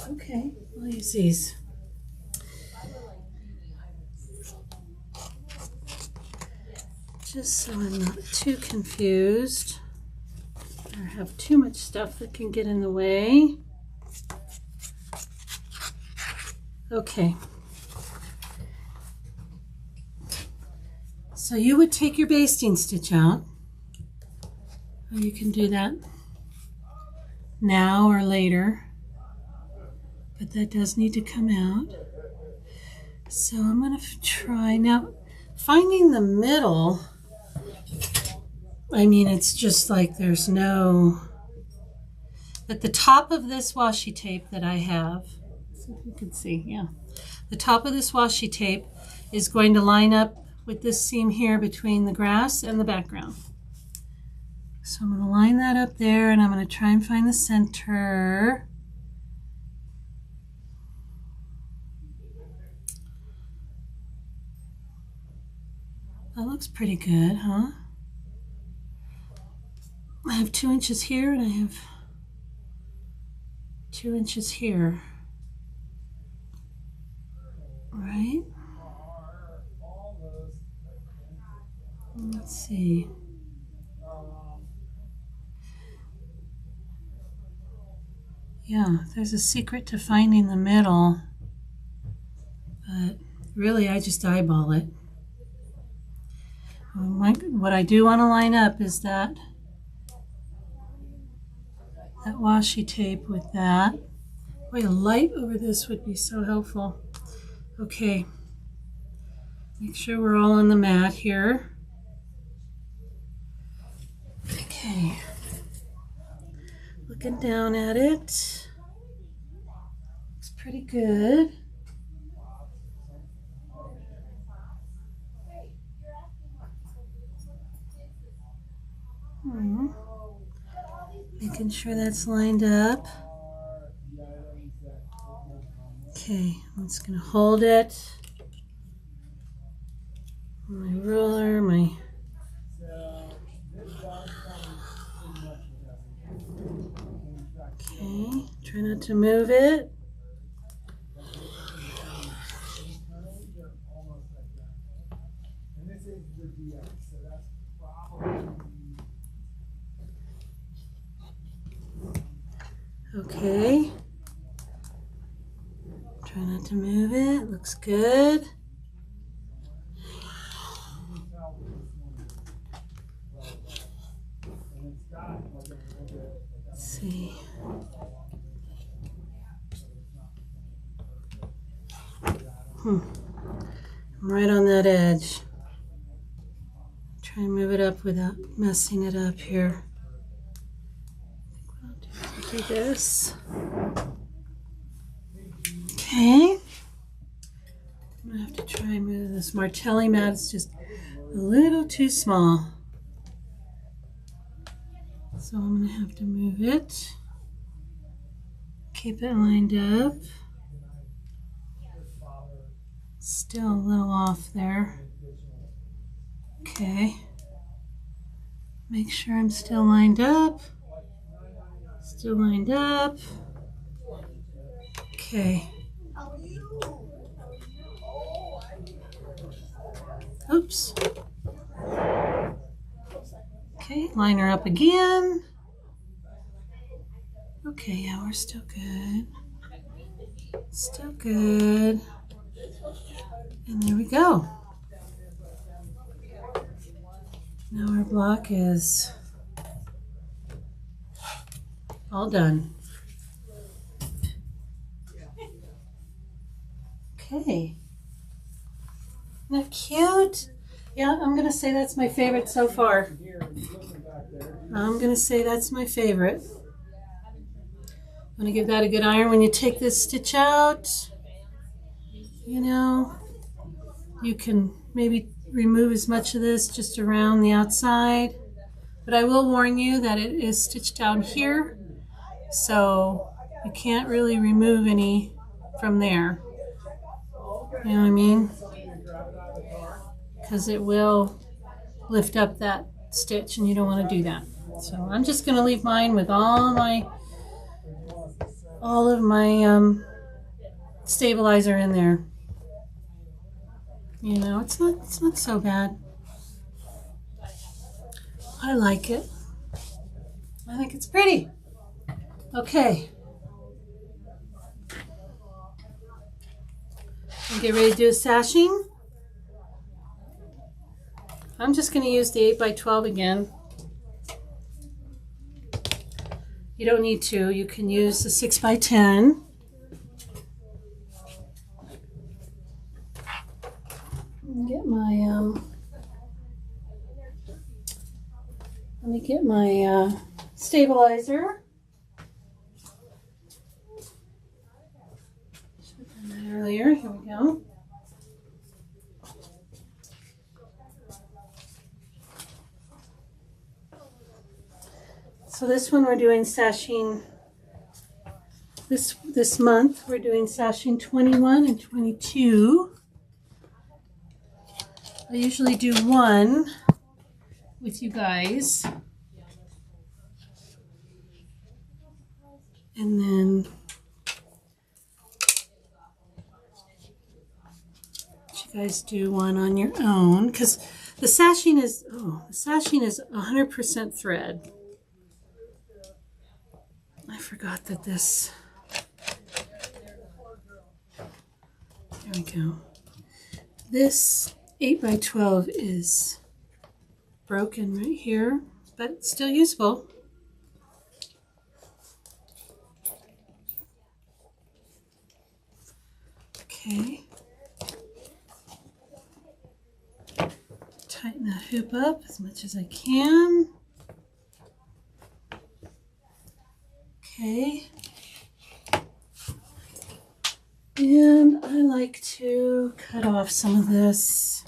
Okay, I'll use these. Just so I'm not too confused or have too much stuff that can get in the way. Okay. So you would take your basting stitch out. Or you can do that now or later. But that does need to come out. So I'm going to try. Now, finding the middle, I mean, it's just like there's no... At the top of this washi tape that I have, see if you can see, yeah. The top of this washi tape is going to line up with this seam here between the grass and the background. So I'm going to line that up there, and I'm going to try and find the center. That looks pretty good, huh? I have 2 inches here and I have 2 inches here. Right? Let's see. Yeah, there's a secret to finding the middle, but really I just eyeball it. What I do want to line up is that washi tape with that. Boy, a light over this would be so helpful. Okay, make sure we're all on the mat here. Okay, looking down at it, looks pretty good. Making sure that's lined up. Okay, I'm just going to hold it. My ruler, my... Okay, try not to move it. Okay. Try not to move it. Looks good. Let's see. I'm right on that edge. Try and move it up without messing it up here. Do this. Okay. I'm gonna have to try and move this Martelli mat. It's just a little too small. So I'm gonna have to move it. Keep it lined up. Still a little off there. Okay. Make sure I'm still lined up. Still lined up. Okay. Oops. Okay, line her up again. Okay, yeah, we're still good. Still good. And there we go. Now our block is all done. Okay. Isn't that cute? Yeah, I'm going to say that's my favorite so far. I'm going to say that's my favorite. Want to give that a good iron when you take this stitch out. You know, you can maybe remove as much of this just around the outside. But I will warn you that it is stitched down here, so you can't really remove any from there. You know what I mean? Because it will lift up that stitch and you don't want to do that. So I'm just going to leave mine with all of my stabilizer in there. You know, it's not so bad. I like it. I think it's pretty. Okay. Get ready to do a sashing. I'm just going to use the 8x12 again. You don't need to. You can use the 6x10. Get my let me get my stabilizer. Should have done that earlier. Here we go. So this one we're doing sashing. This month we're doing sashing 21 and 22. I usually do one with you guys, and then you guys do one on your own, because the sashing is 100% thread. I forgot that this. There we go. This 8x12 is broken right here, but it's still usable. Okay. Tighten that hoop up as much as I can. Okay. And I like to cut off some of this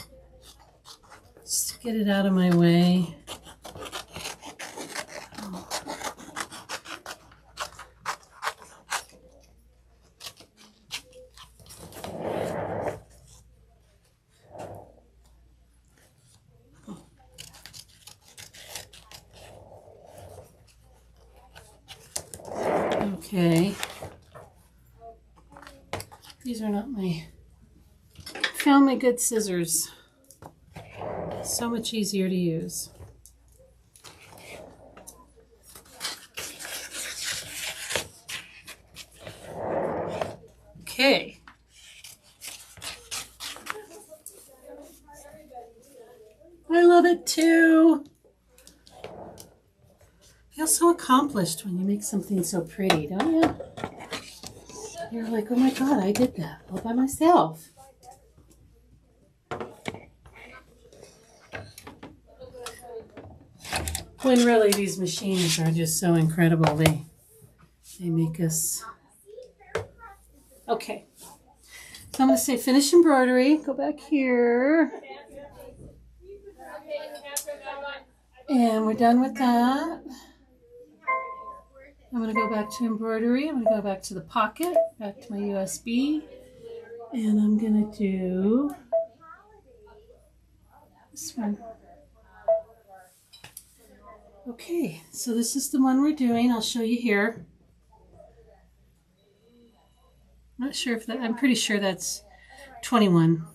just to get it out of my way. Okay. These are not my, found my good scissors. So much easier to use. Okay. I love it too. Feel so accomplished when you make something so pretty, don't you? You're like, oh my God, I did that all by myself. When really these machines are just so incredible. They make us. Okay. So I'm going to say finish embroidery. Go back here. And we're done with that. I'm going to go back to embroidery. I'm going to go back to the pocket, back to my USB. And I'm going to do this one. Okay, so this is the one we're doing. I'll show you here. Not sure if that, I'm pretty sure that's 21.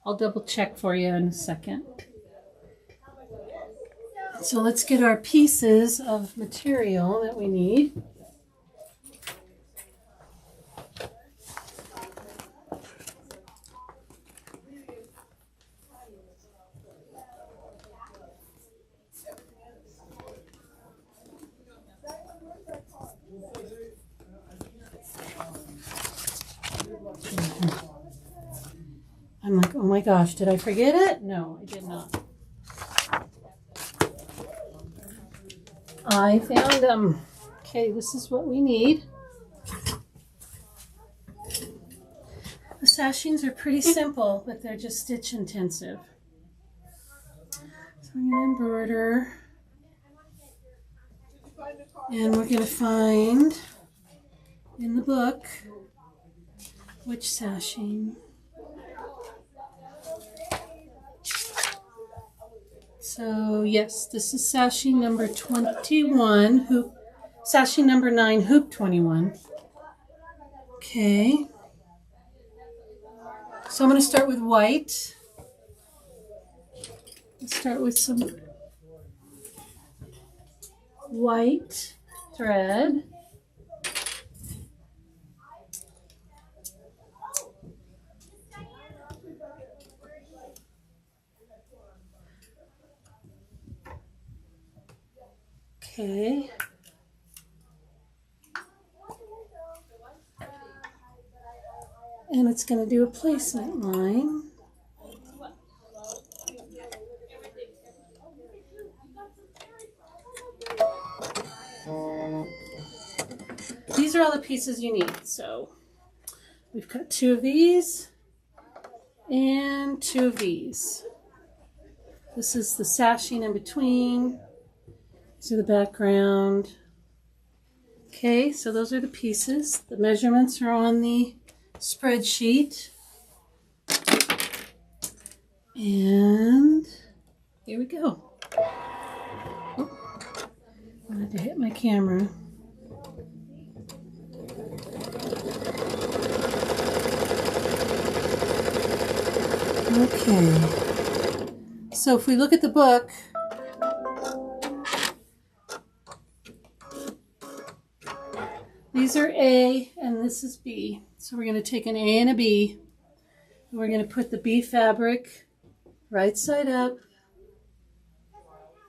I'll double check for you in a second. So let's get our pieces of material that we need. I'm like, oh my gosh, did I forget it? No, I did not. I found them. Okay, this is what we need. The sashings are pretty simple, but they're just stitch intensive. So I'm going to embroider. And we're going to find in the book which sashing. So yes, this is sashing number 21, hoop, sashing number 9, hoop 21. Okay. So I'm going to start with white. Let's start with some white thread. Okay. And it's going to do a placement line. These are all the pieces you need. So we've got 2 of these and 2 of these. This is the sashing in between. These are the background. Okay, so those are the pieces. The measurements are on the spreadsheet. And here we go. Oh, I had to hit my camera. Okay. So if we look at the book, these are A and this is B. So we're going to take an A and a B. And we're going to put the B fabric right side up.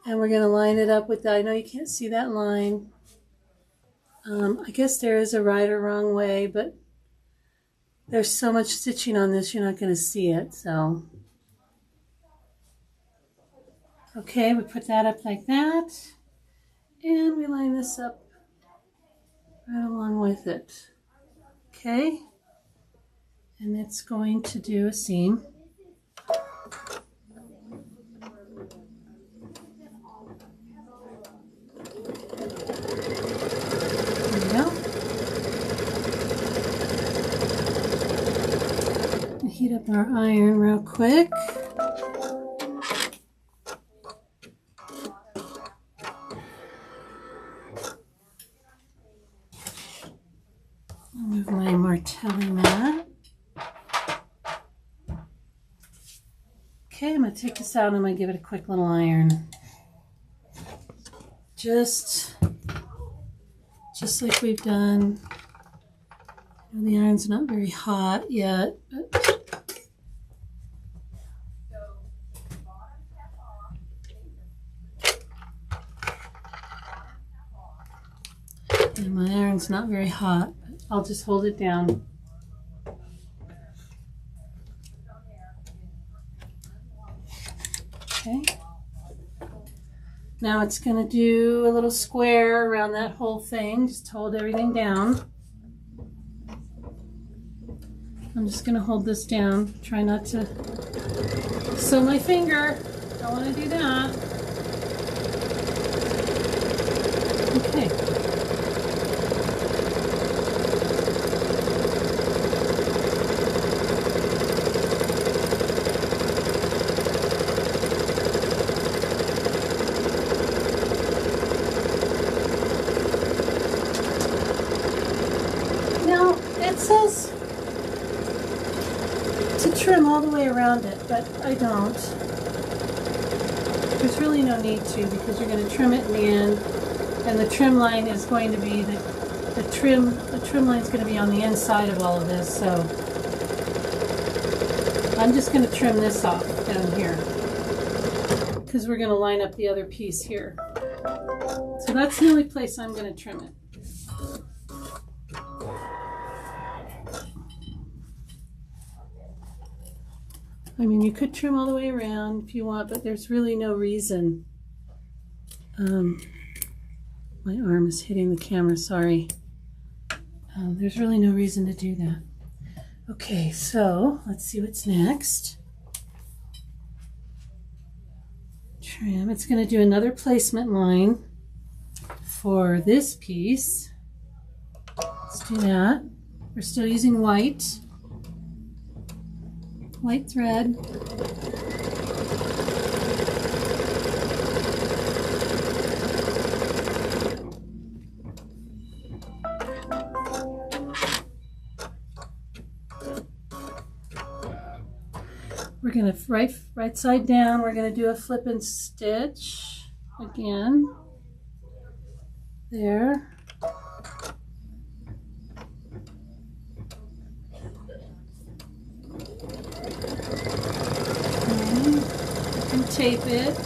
And we're going to line it up with that. I know you can't see that line. I guess there is a right or wrong way, but there's so much stitching on this, you're not going to see it. So, okay, we put that up like that. And we line this up right along with it. Okay. And it's going to do a seam. Heat up our iron real quick. I'll move my martelli mat. Okay, I'm going to take this out and I'm going to give it a quick little iron. Just like we've done. The iron's not very hot yet, but and my iron's not very hot, but I'll just hold it down. Okay. Now it's going to do a little square around that whole thing. Just hold everything down. I'm just going to hold this down. Try not to sew my finger. Don't want to do that. Okay. Now, it says to trim all the way around it, but I don't. There's really no need to, because you're going to trim it in the end, and the trim line is going to be the trim line is going to be on the inside of all of this. So I'm just going to trim this off down here, because we're going to line up the other piece here. So that's the only place I'm going to trim it. I mean, you could trim all the way around if you want, but there's really no reason My arm is hitting the camera, sorry. There's really no reason to do that. Okay, so let's see what's next. Trim. It's going to do another placement line for this piece. Let's do that. We're still using white thread. We're going to, right side down, we're going to do a flip and stitch again. There. And tape it.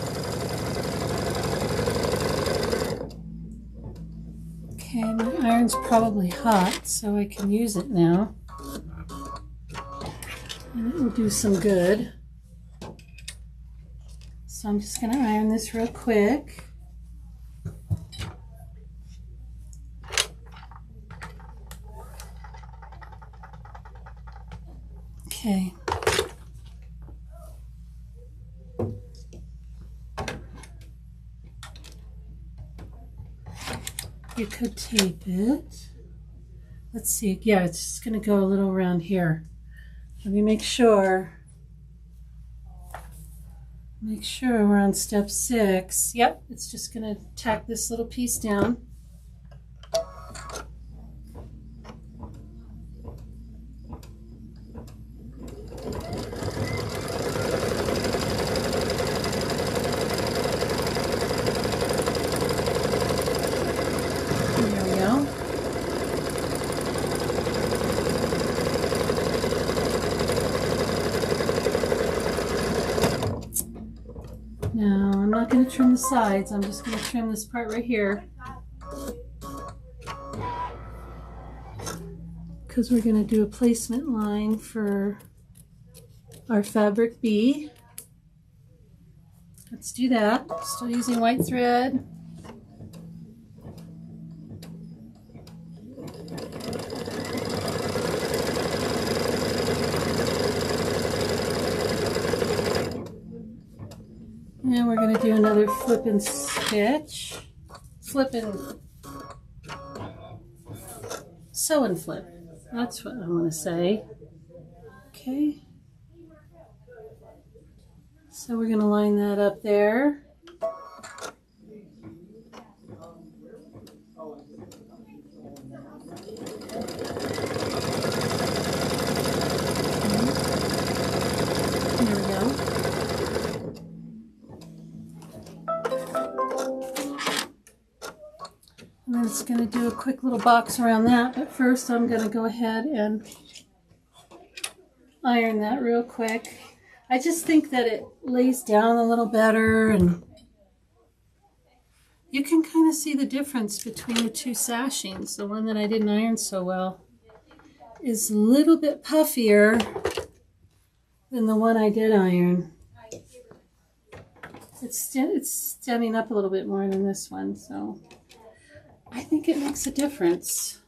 Okay, my iron's probably hot, so I can use it now. And it will do some good. So I'm just going to iron this real quick. Okay. You could tape it. Let's see. Yeah, it's just going to go a little around here. Let me make sure. Make sure we're on step 6. Yep, it's just going to tack this little piece down. Now, I'm not going to trim the sides, I'm just going to trim this part right here. Because we're going to do a placement line for our fabric B. Let's do that. Still using white thread. And we're going to do another flip and stitch. Flip and sew and flip. That's what I want to say. Okay. So we're going to line that up there. There we go. And then it's going to do a quick little box around that, but first I'm going to go ahead and iron that real quick. I just think that it lays down a little better, and you can kind of see the difference between the two sashings. The one that I didn't iron so well is a little bit puffier than the one I did iron. It's standing up a little bit more than this one, so I think it makes a difference.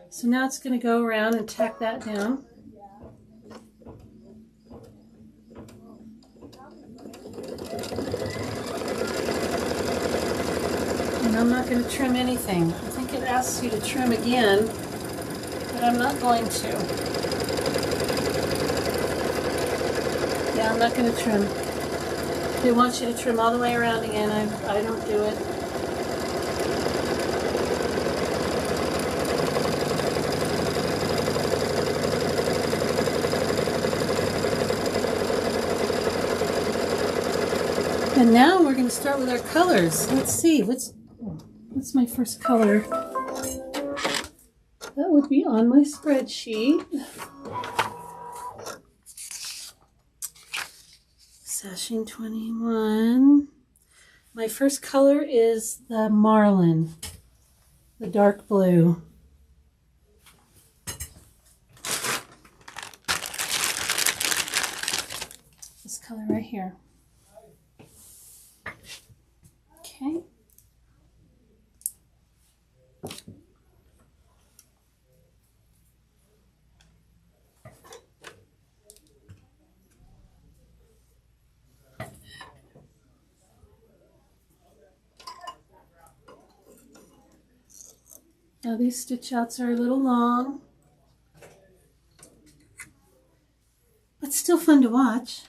So now it's going to go around and tack that down. And I'm not going to trim anything. I think it asks you to trim again, but I'm not going to. Yeah, I'm not going to trim. They want you to trim all the way around again. I don't do it. And now we're going to start with our colors. Let's see, what's my first color? That would be on my spreadsheet. Sashing 21. My first color is the Marlin, the dark blue. This color right here. Okay. Now these stitch outs are a little long, but still fun to watch.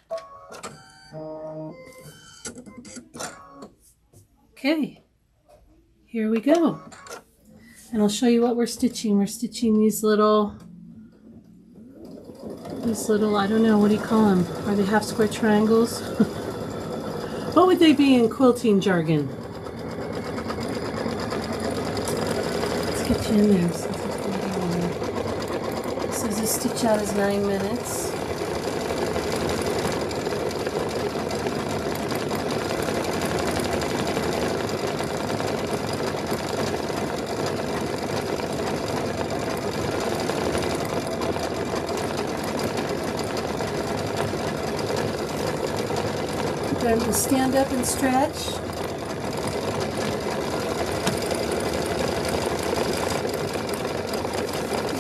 Okay, here we go. And I'll show you what we're stitching. We're stitching these little, I don't know, what do you call them? Are they half square triangles? What would they be in quilting jargon? Let's get you in there. So this stitch out is 9 minutes. Time to stand up and stretch.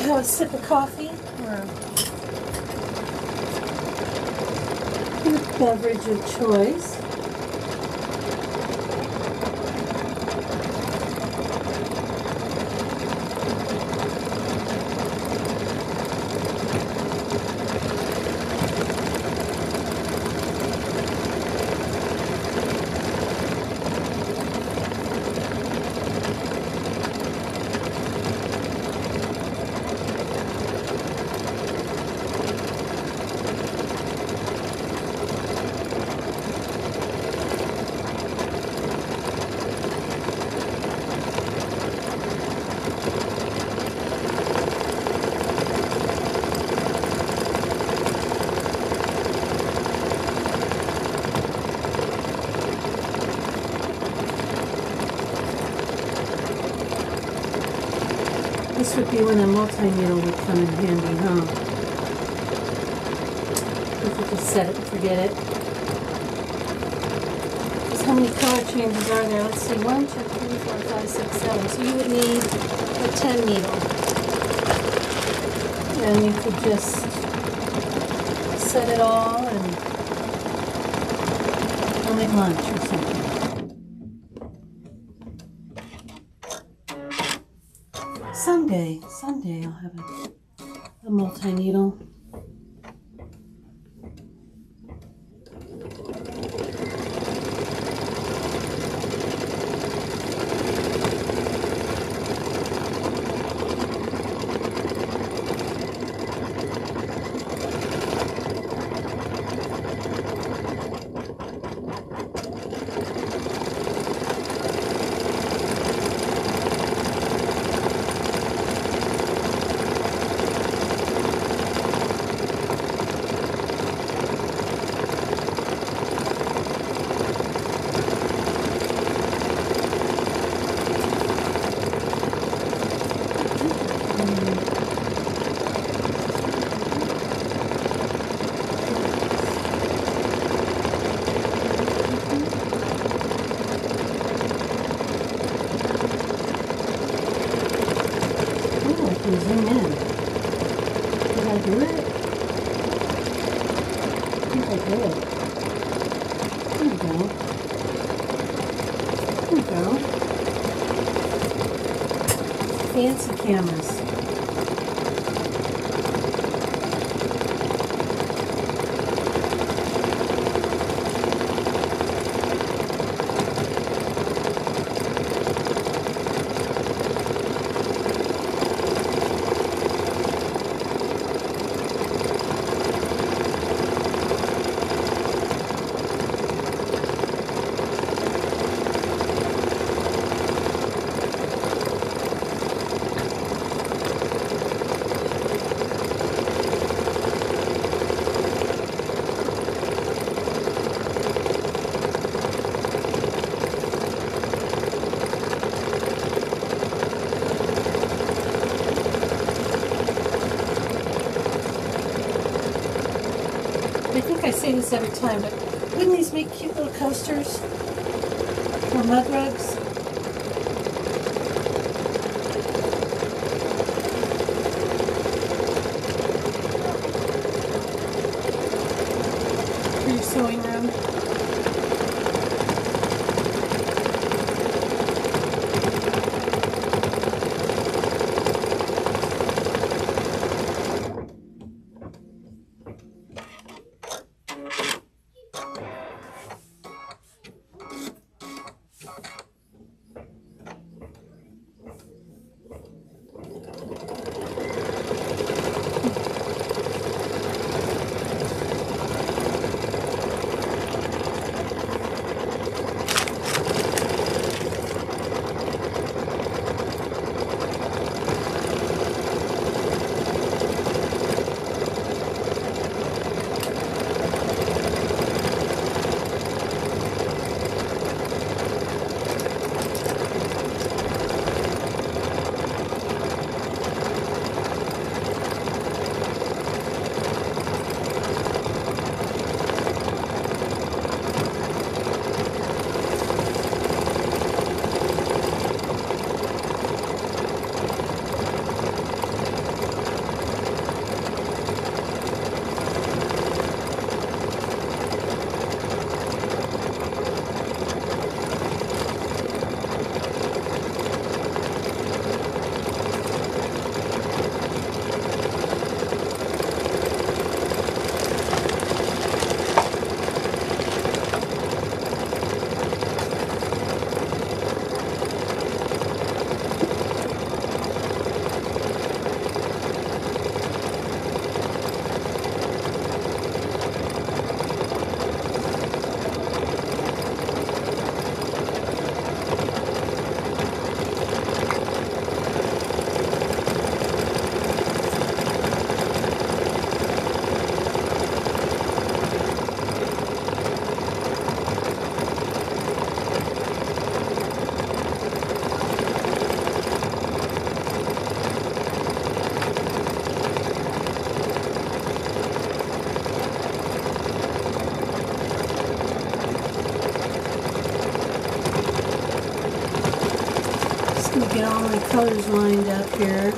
Have a sip of coffee or a beverage of choice. This would be when a multi-needle would come in handy, huh? If you just set it and forget it. Because how many color changes are there? Let's see, 1, 2, 3, 4, 5, 6, 7. So you would need a 10 needle. And you could just set it all and come at lunch or something. Someday I'll have a multi-needle. Zoom in. Did I do it? I think I did. There we go. There we go. Fancy cameras. I think I say this every time, but wouldn't these make cute little coasters or mud rugs? For your sewing room? get all my colors lined up here.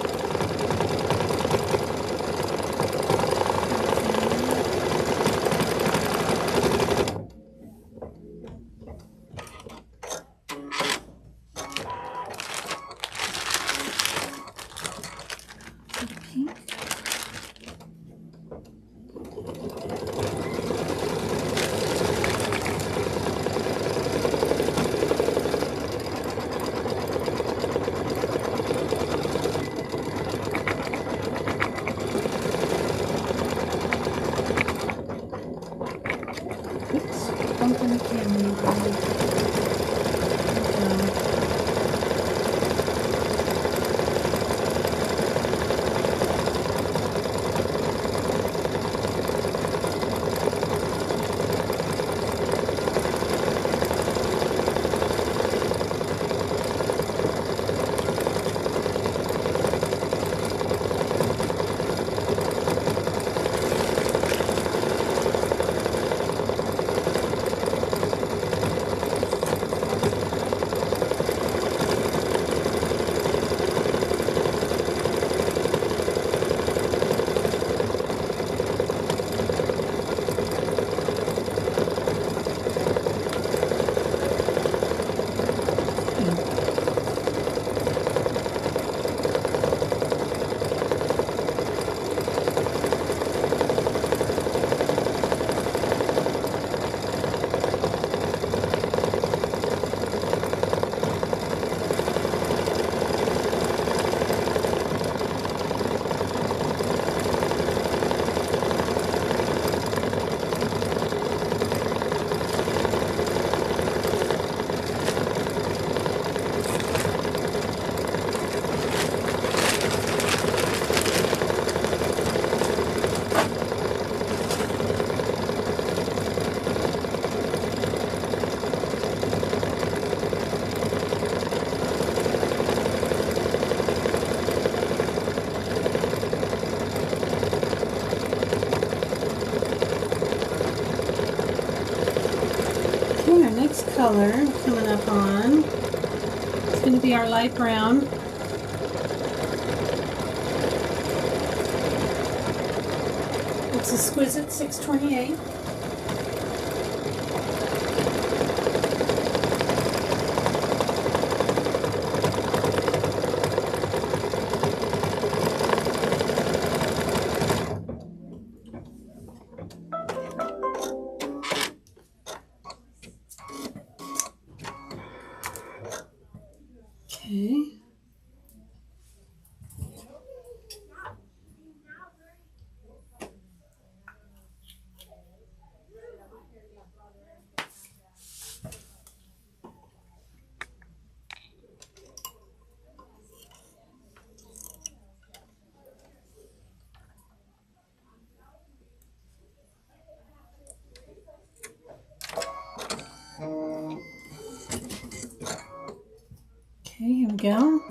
Color coming up on. It's going to be our light brown. It's Exquisite 628. Okay. Okay, here we go.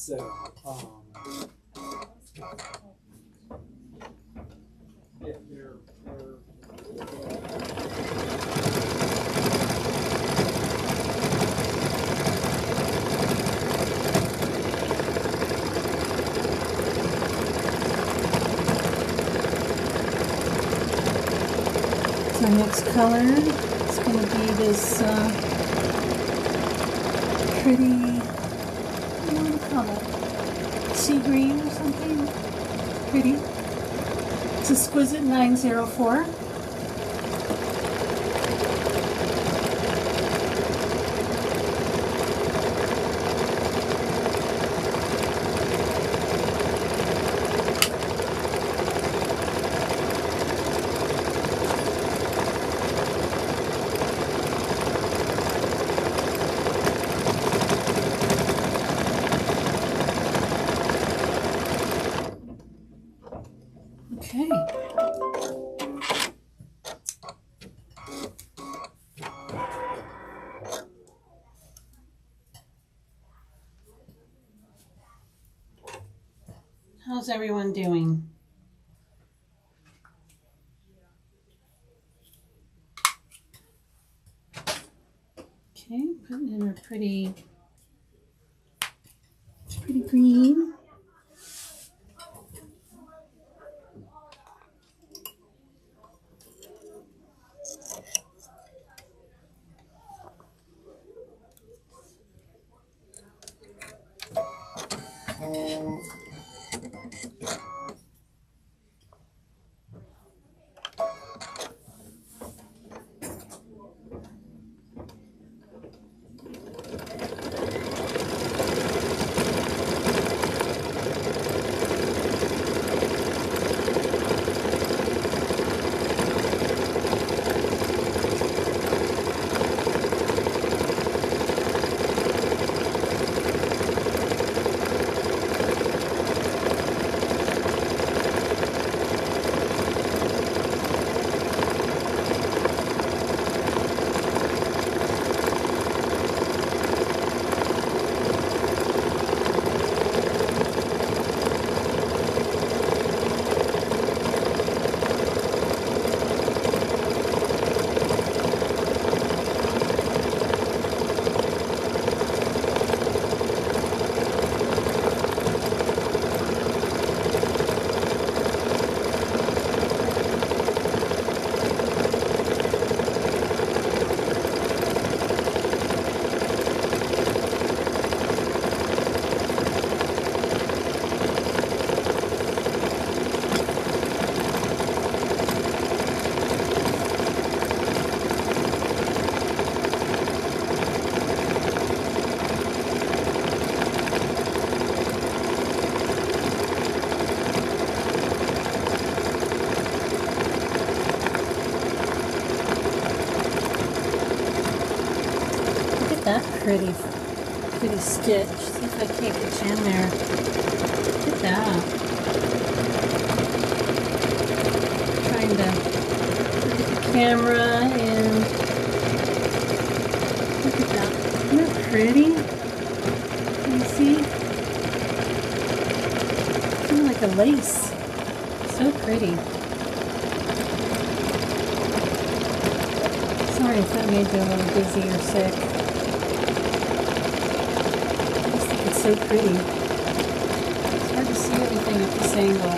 So, yeah, they're so next color is going to be this pretty, what do you want to call it? Sea green or something? Pretty. It's Exquisite 904. Okay. How's everyone doing? Okay, putting in our pretty green. That pretty stitch. See if I can't get you in there. Look at that. Trying to look at the camera and look at that. Isn't that pretty? Can you see? It's kind of like a lace. So pretty. Sorry if that made you a little dizzy or sick. So pretty. It's hard to see everything at this angle.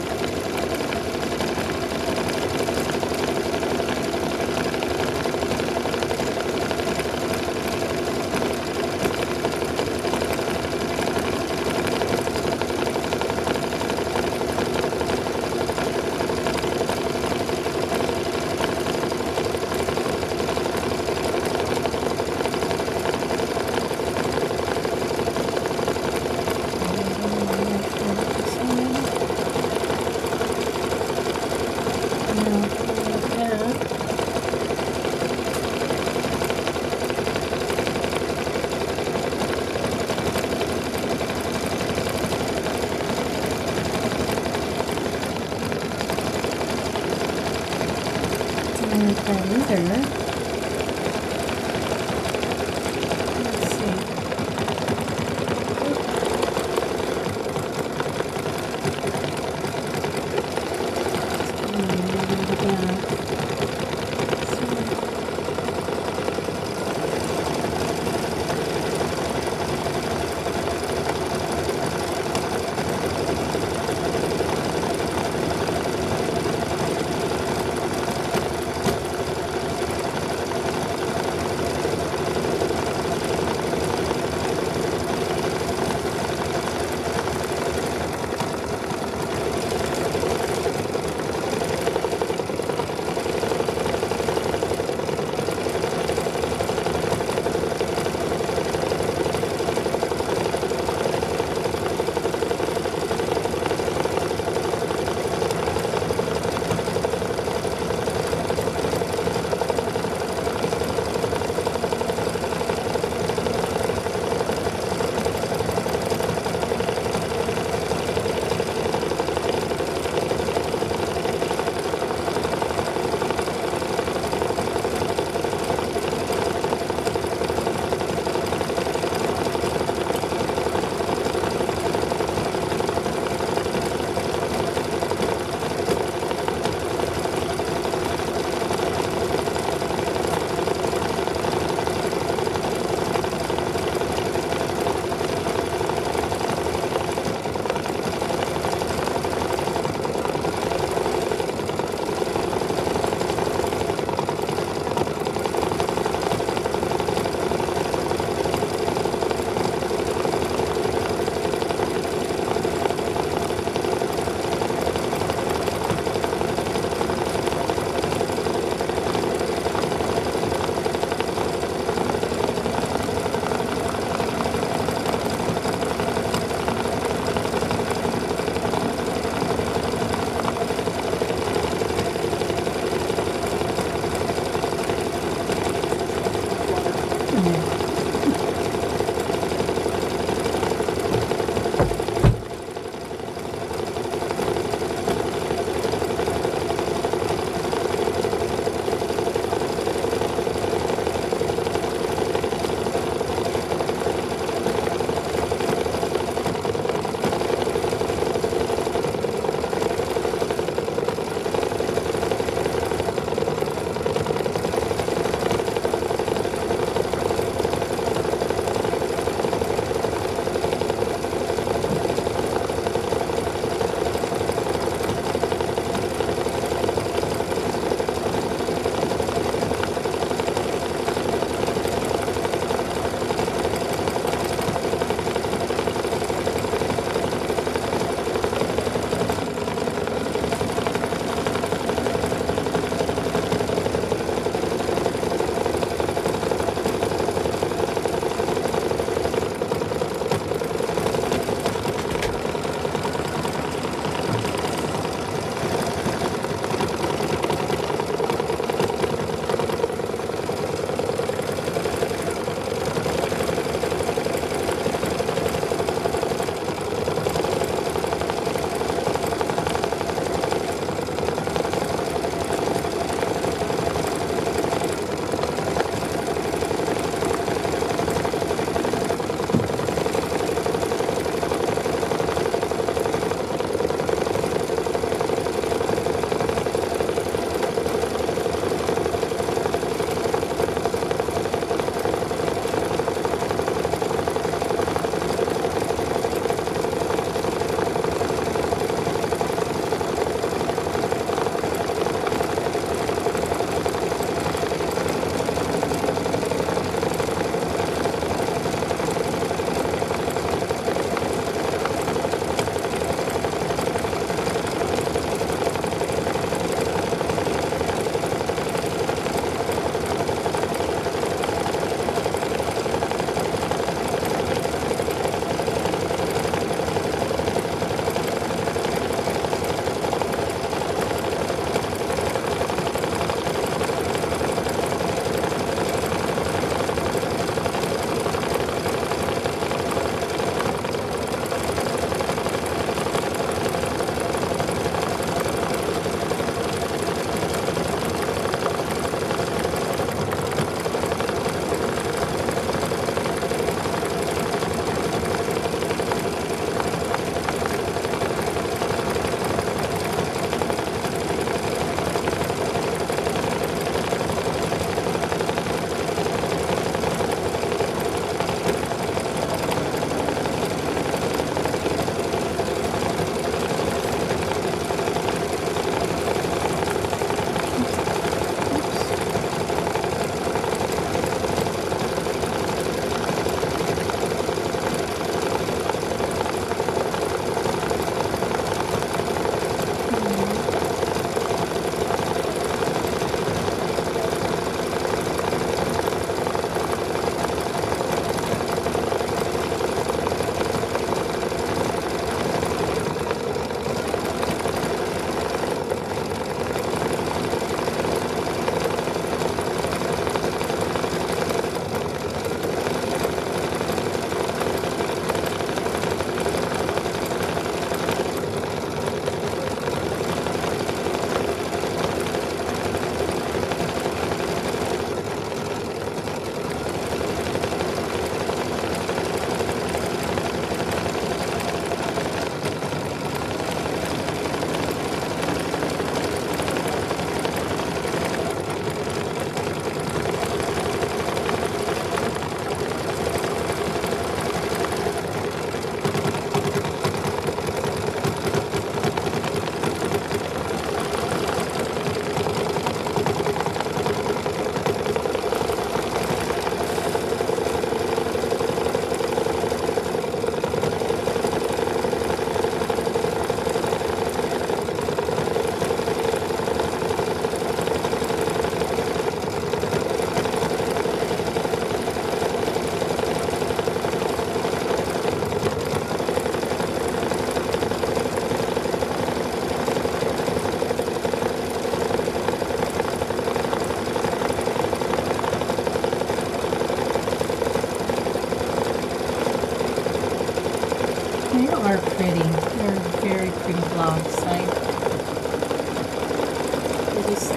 very pretty blocks.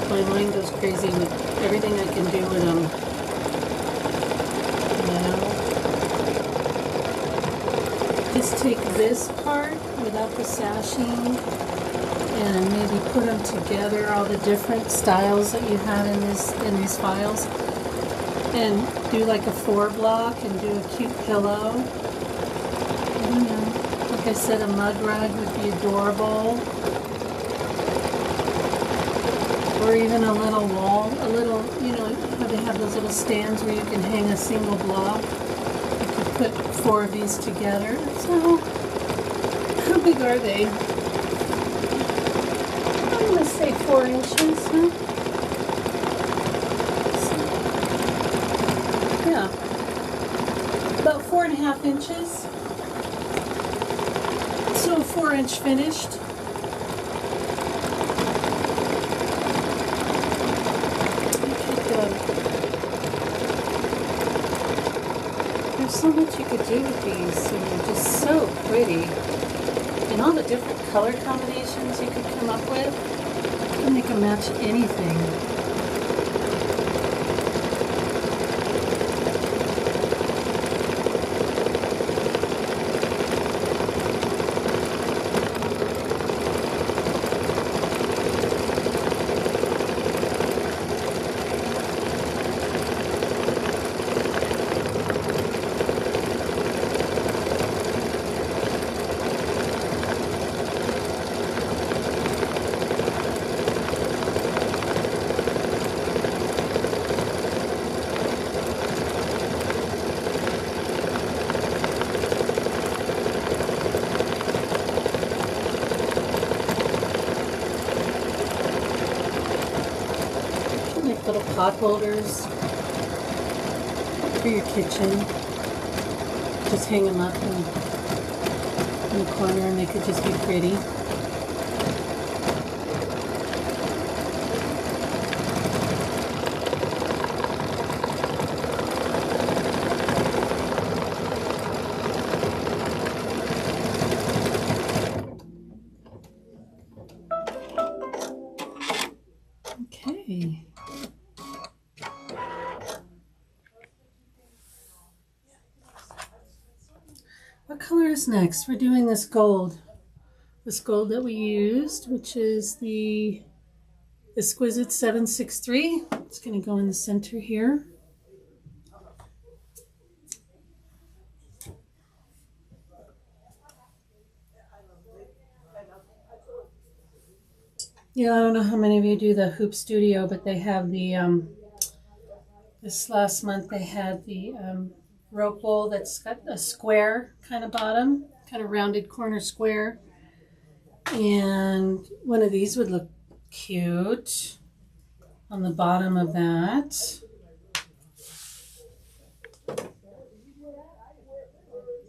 My mind goes crazy with everything I can do with them. You know? Just take this part without the sashing and maybe put them together, all the different styles that you have in these files, and do like a 4 block and do a cute pillow. I don't know. Like I said, a mug rug would be adorable. Or even a little wall, you know, how they have those little stands where you can hang a single block. You could put 4 of these together. So, how big are they? I'm going to say 4 inches, huh? Yeah. About 4.5 inches. So, 4-inch finished. There's so much you could do with these, and they're just so pretty. And all the different color combinations you could come up with, you can make them match anything. Little pot holders for your kitchen. Just hang them up in the corner and they could just be pretty. Okay. What color is next? We're doing this gold. This gold that we used, which is the Exquisite 763. It's going to go in the center here. Yeah, I don't know how many of you do the Hoop Studio, but they have the, this last month they had the rope bowl that's got a square kind of bottom, kind of rounded corner square. And one of these would look cute on the bottom of that.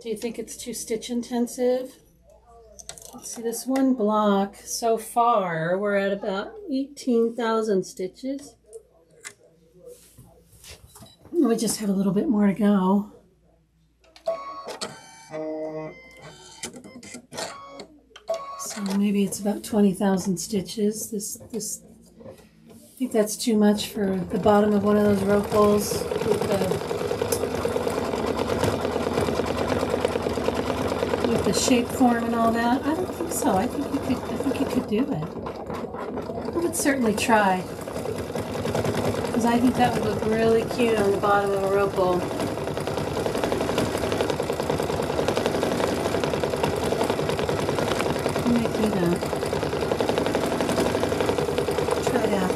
Do you think it's too stitch intensive? Let's see, this one block so far, we're at about 18,000 stitches. We just have a little bit more to go. So maybe it's about 20,000 stitches. This I think that's too much for the bottom of one of those rope bowls with the shape form and all that. I don't think so. I think you could do it. I would certainly try, because I think that would look really cute on the bottom of a rope bowl. I might do that. Try it out.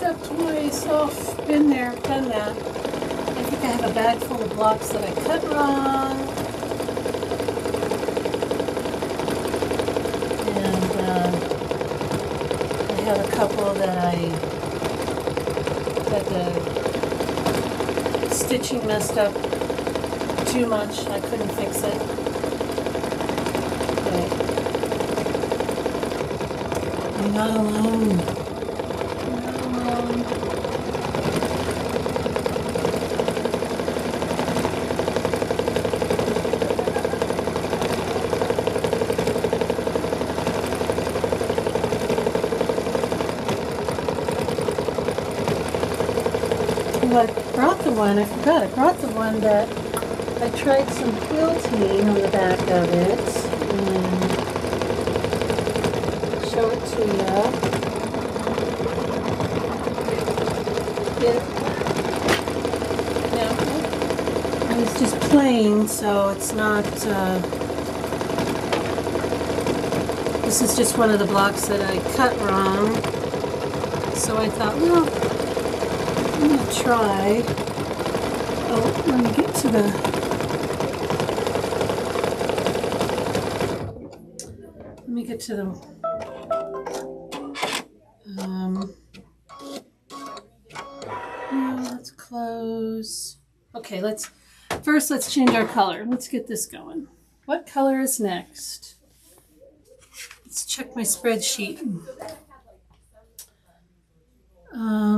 up twice. Oh, been there, done that. I think I have a bag full of blocks that I cut wrong. And I have a couple that the stitching messed up too much. I couldn't fix it. But I'm not alone. I'm not alone. Well, I brought the one, I forgot, I brought the one that I tried some quilting on the back of it, and show it to you. And it's just plain, so it's not, this is just one of the blocks that I cut wrong, so I thought, well, I'm going to try. Oh, let me get to the... Let me get to the... let's close. Okay, let's change our color. Let's get this going. What color is next? Let's check my spreadsheet.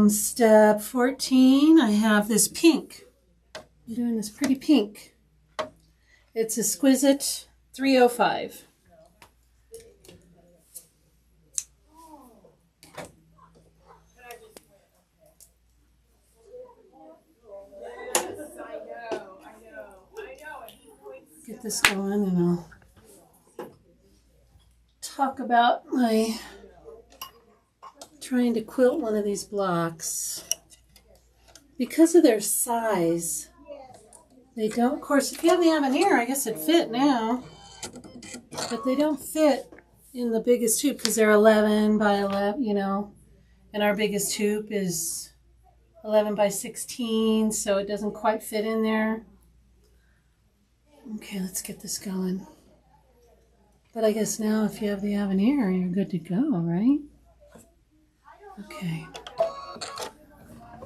Step 14, I have this pink. I'm doing this pretty pink. It's Exquisite 305. Get this going and I'll talk about my trying to quilt one of these blocks. Because of their size, they don't, of course, if you have the Avenir, I guess it'd fit now, but they don't fit in the biggest hoop because they're 11 by 11, you know, and our biggest hoop is 11 by 16, so it doesn't quite fit in there. Okay, let's get this going. But I guess now if you have the Avenir, you're good to go, right? Okay.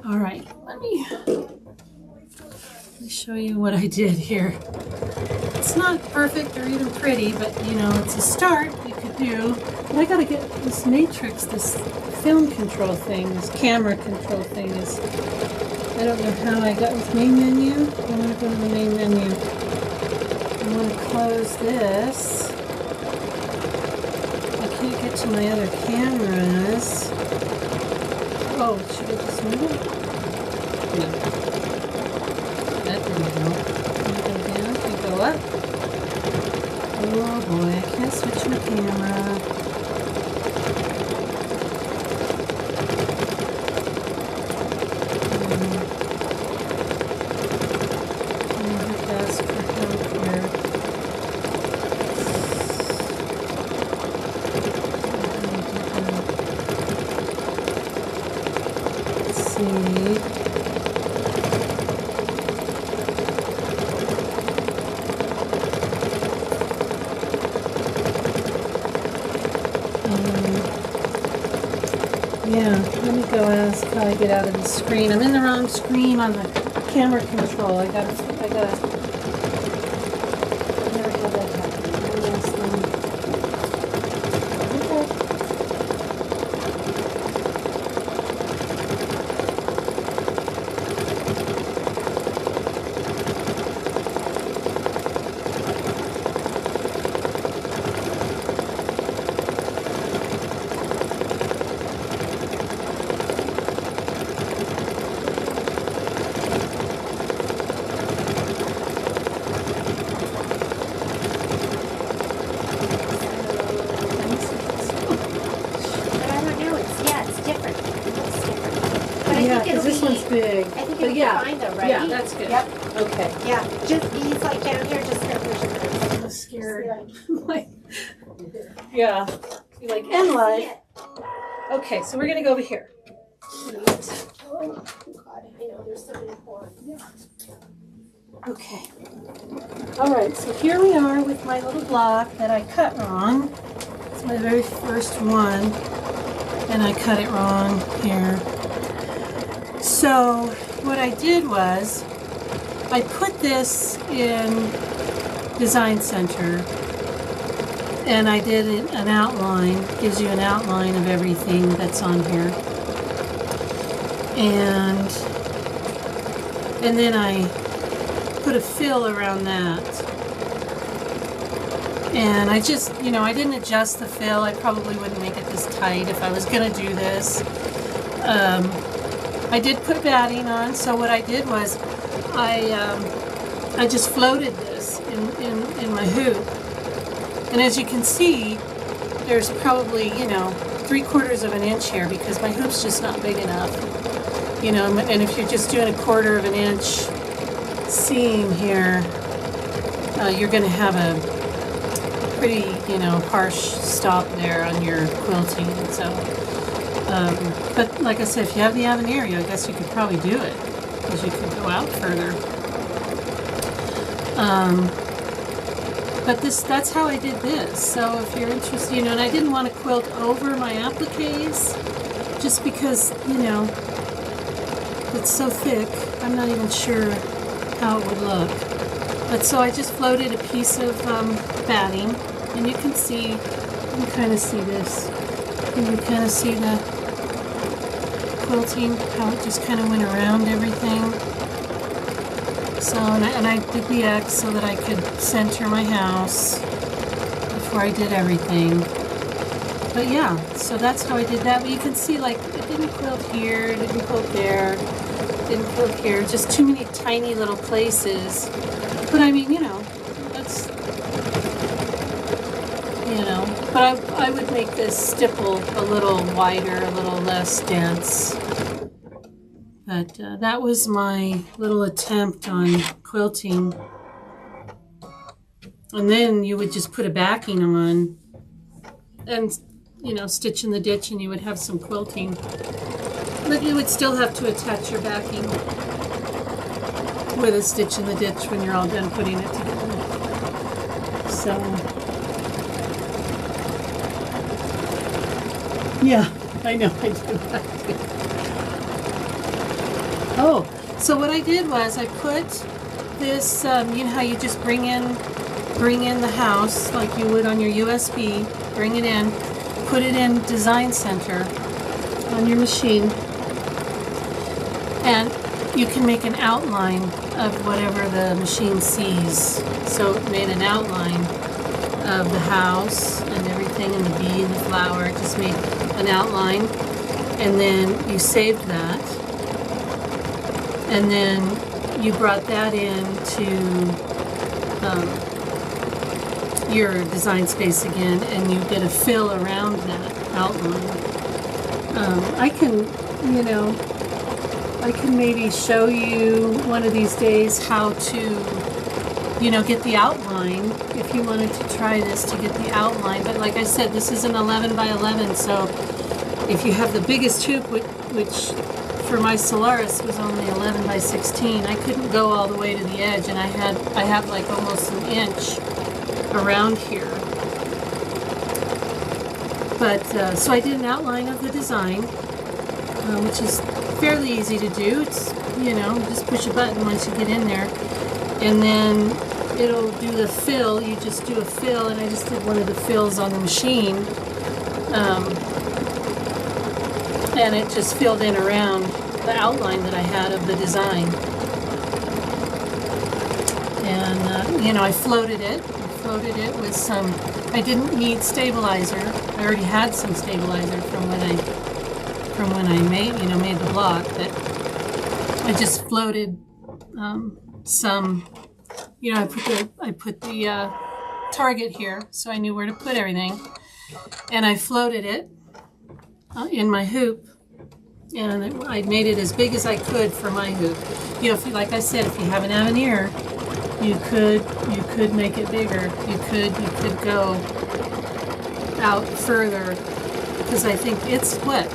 All right, let me show you what I did here. It's not perfect or even pretty, but you know, it's a start you could do. But I gotta get this matrix, this film control thing, this camera control thing is, I don't know how I got with main menu. I want to go to the main menu. I want to close this. I can't get to my other cameras. Oh, should I just move it? No. That didn't help. Can you go down? Can you go up? Oh boy, I can't switch my camera. I have to ask for help here. Yeah, let me go ask how I get out of the screen. I'm in the wrong screen on the camera control. I gotta, I've never had that happen. Let me ask them. Okay. This one's big. I think it'll be fine though, right? Yeah, that's good. Yep. Okay. Yeah, just these like down here, just start pushing those. I'm scared. Like, yeah. Like, and like. Okay, so we're going to go over here. Oh God, I know there's so many horns. Okay. All right, so here we are with my little block that I cut wrong. It's my very first one, and I cut it wrong here. So what I did was I put this in Design Center, and I did an outline, gives you an outline of everything that's on here. And then I put a fill around that. And I just, I didn't adjust the fill. I probably wouldn't make it this tight if I was going to do this. I did put batting on, so what I did was I just floated this in my hoop. And as you can see, there's probably, 3/4 of an inch here because my hoop's just not big enough. And if you're just doing 1/4 of an inch seam here, you're going to have a pretty, harsh stop there on your quilting. So, but like I said, if you have the Avenir, I guess you could probably do it because you could go out further. But that's how I did this. So if you're interested, and I didn't want to quilt over my appliques just because, it's so thick. I'm not even sure how it would look. But so I just floated a piece of batting, and you can kind of see this. And you kind of see the quilting, how it just kind of went around everything. So, and I did the X so that I could center my house before I did everything. But yeah, so that's how I did that. But you can see, like, it didn't quilt here, it didn't quilt there, it didn't quilt here. Just too many tiny little places. But I mean, that's, but I would make this stipple a little wider, a little less dense. But that was my little attempt on quilting. And then you would just put a backing on and, stitch in the ditch, and you would have some quilting. But you would still have to attach your backing with a stitch in the ditch when you're all done putting it together. So, yeah, I know I do. Oh, so what I did was I put this, you know how you just bring in the house like you would on your USB, bring it in, put it in Design Center on your machine, and you can make an outline of whatever the machine sees. So it made an outline of the house and everything, and the bee and the flower. It just made an outline, and then you saved that. And then you brought that into your design space again, and you did a fill around that outline. I can maybe show you one of these days how to, get the outline if you wanted to try this to get the outline. But like I said, this is an 11 by 11, so if you have the biggest hoop, which for my Solaris was only 11 by 16. I couldn't go all the way to the edge, and I have like almost an inch around here. But so I did an outline of the design, which is fairly easy to do. It's, just push a button once you get in there, and then it'll do the fill. You just do a fill, and I just did one of the fills on the machine. And it just filled in around the outline that I had of the design. And, I floated it. With some, I didn't need stabilizer. I already had some stabilizer from when I made the block, but I just floated some, I put the target here so I knew where to put everything. And I floated it in my hoop, and I made it as big as I could for my hoop. Like I said, if you have an Avenir, you could make it bigger. You could go out further, because I think it's what?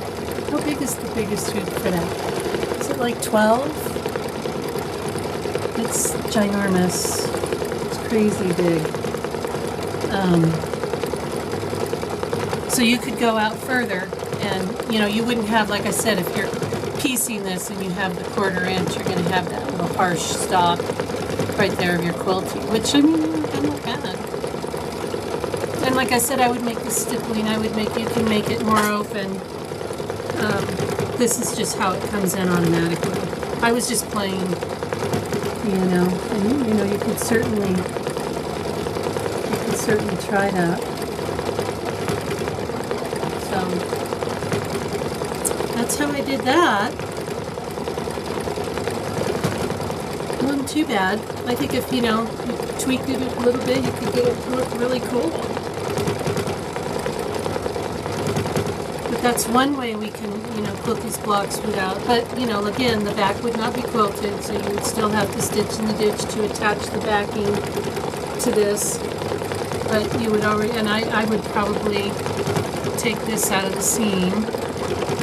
How big is the biggest hoop for that? it like 12? It's ginormous. It's crazy big. So you could go out further and, you know, you wouldn't have, like I said, if you're piecing this and you have the 1/4 inch, you're going to have that little harsh stop right there of your quilting, which, I mean, not bad. And like I said, I would make the stippling, you can make it more open. This is just how it comes in automatically. I was just playing, you know, and, you know, you could certainly try that. So that's how I did that. It wasn't too bad. I think if, you know, you tweaked it a little bit, you could get it to look really cool. But that's one way we can, you know, quilt these blocks without, but, you know, again, the back would not be quilted, so you would still have to stitch in the ditch to attach the backing to this. But you would already, and I would probably take this out of the seam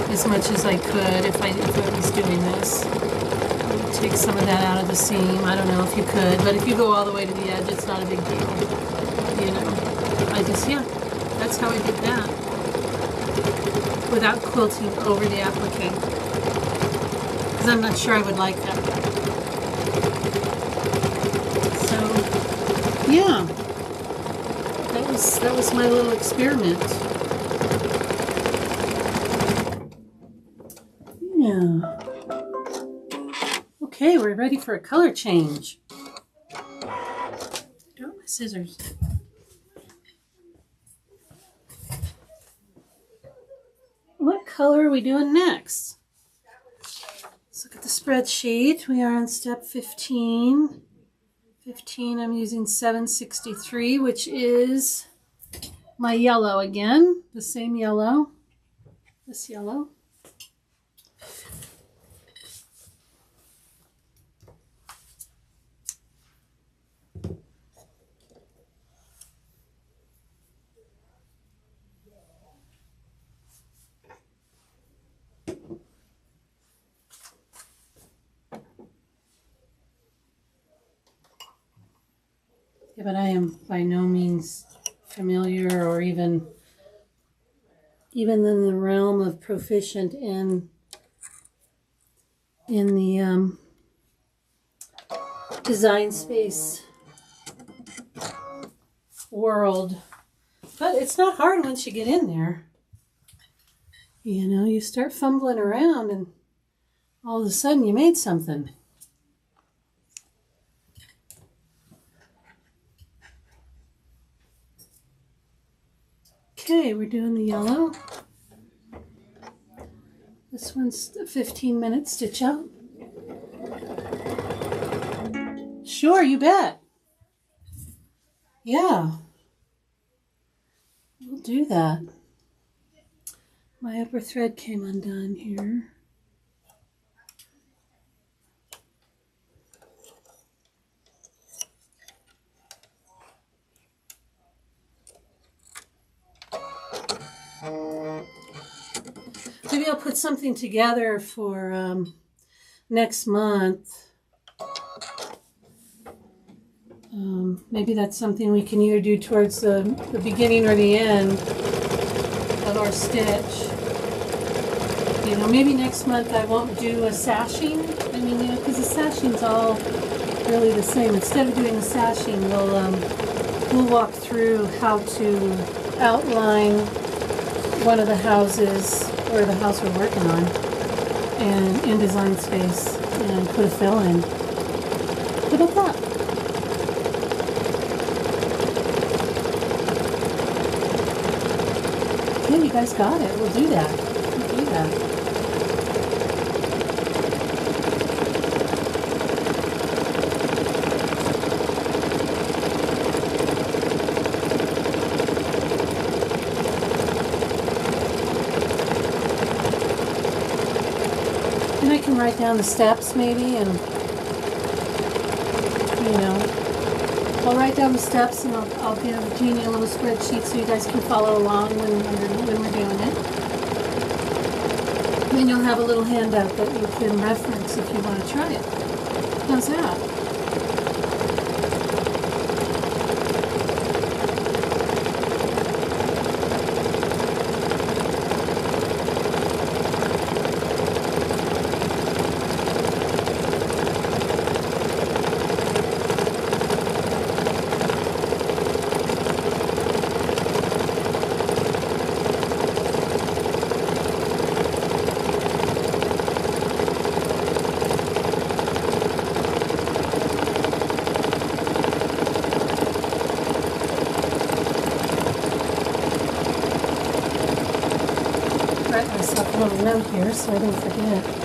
as much as I could if I was doing this. I would take some of that out of the seam. I don't know if you could, but if you go all the way to the edge, it's not a big deal. You know, yeah, that's how I did that. Without quilting over the applique. Because I'm not sure I would like that. So, yeah. That was my little experiment. Yeah. Okay, we're ready for a color change. Don't my scissors. What color are we doing next? Let's look at the spreadsheet. We are on step 15. 15, I'm using 763, which is my yellow again. The same yellow. This yellow. Yeah, but I am by no means familiar or even in the realm of proficient in the design space world. But it's not hard once you get in there. You know, you start fumbling around and all of a sudden you made something. Okay, we're doing the yellow. This one's a 15-minute stitch out. Sure, you bet. Yeah, we'll do that. My upper thread came undone here. Maybe I'll put something together for next month. Maybe that's something we can either do towards the beginning or the end of our stitch. You know, maybe next month I won't do a sashing. I mean, you know, because the sashing's all really the same. Instead of doing the sashing, we'll walk through how to outline one of the houses or the house we're working on and in design space and put a fill in. How about that? Okay, you guys got it. We'll do that. We'll do that. And I can write down the steps maybe, and you know, I'll write down the steps and I'll give Jeannie a little spreadsheet so you guys can follow along when we're doing it. Then you'll have a little handout that you can reference if you want to try it. How's that? Write myself a little note here so I don't forget.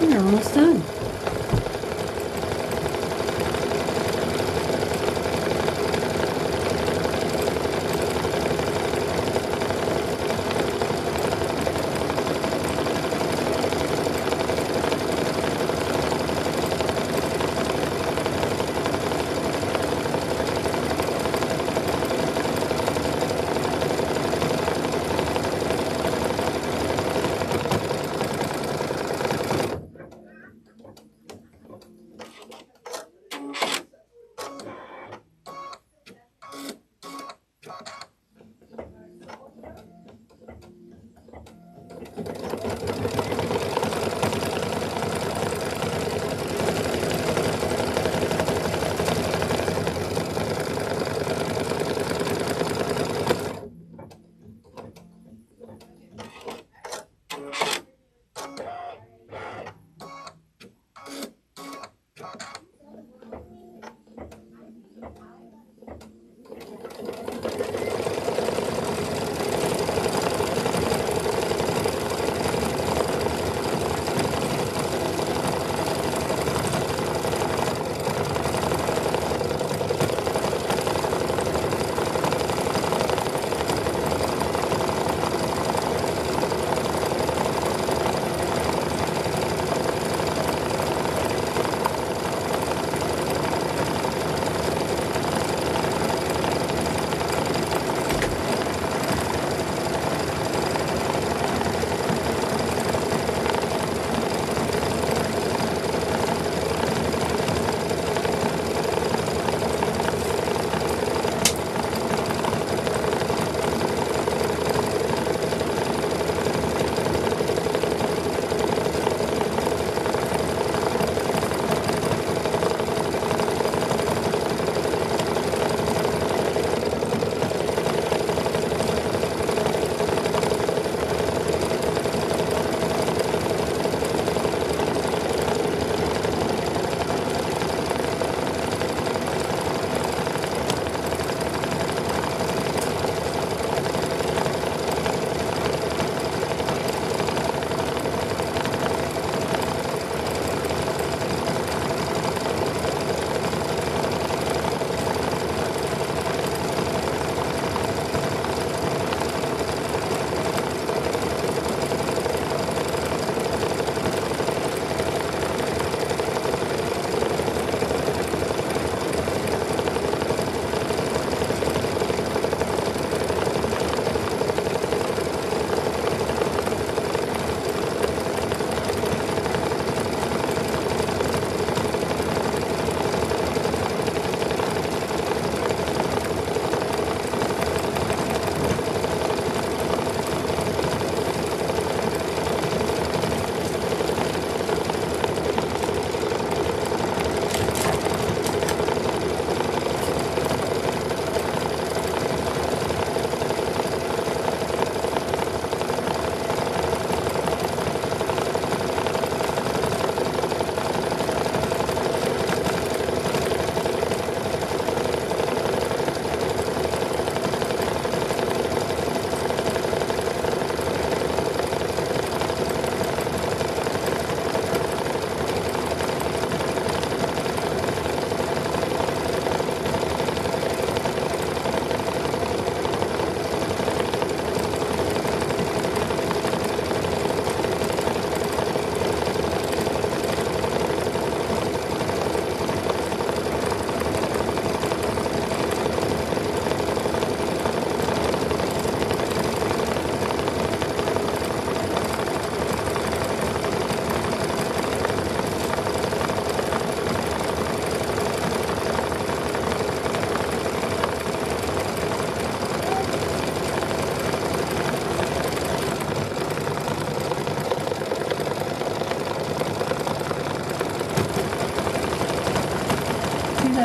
We're almost done.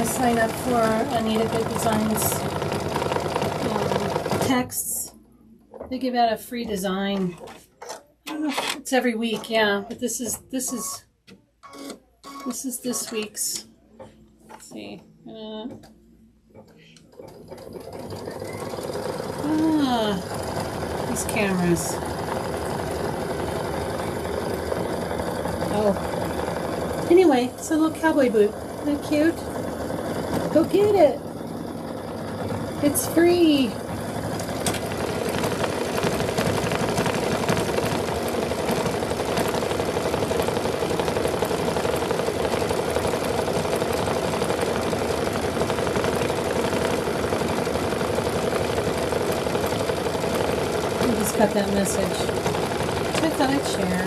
guys sign up for Anita Good Designs texts. They give out a free design. I don't know if it's every week, yeah, but this is this week's. Let's see. These cameras. Oh. Anyway, it's a little cowboy boot. Isn't that cute? Go get it. It's free. Got that message. So I thought I'd share.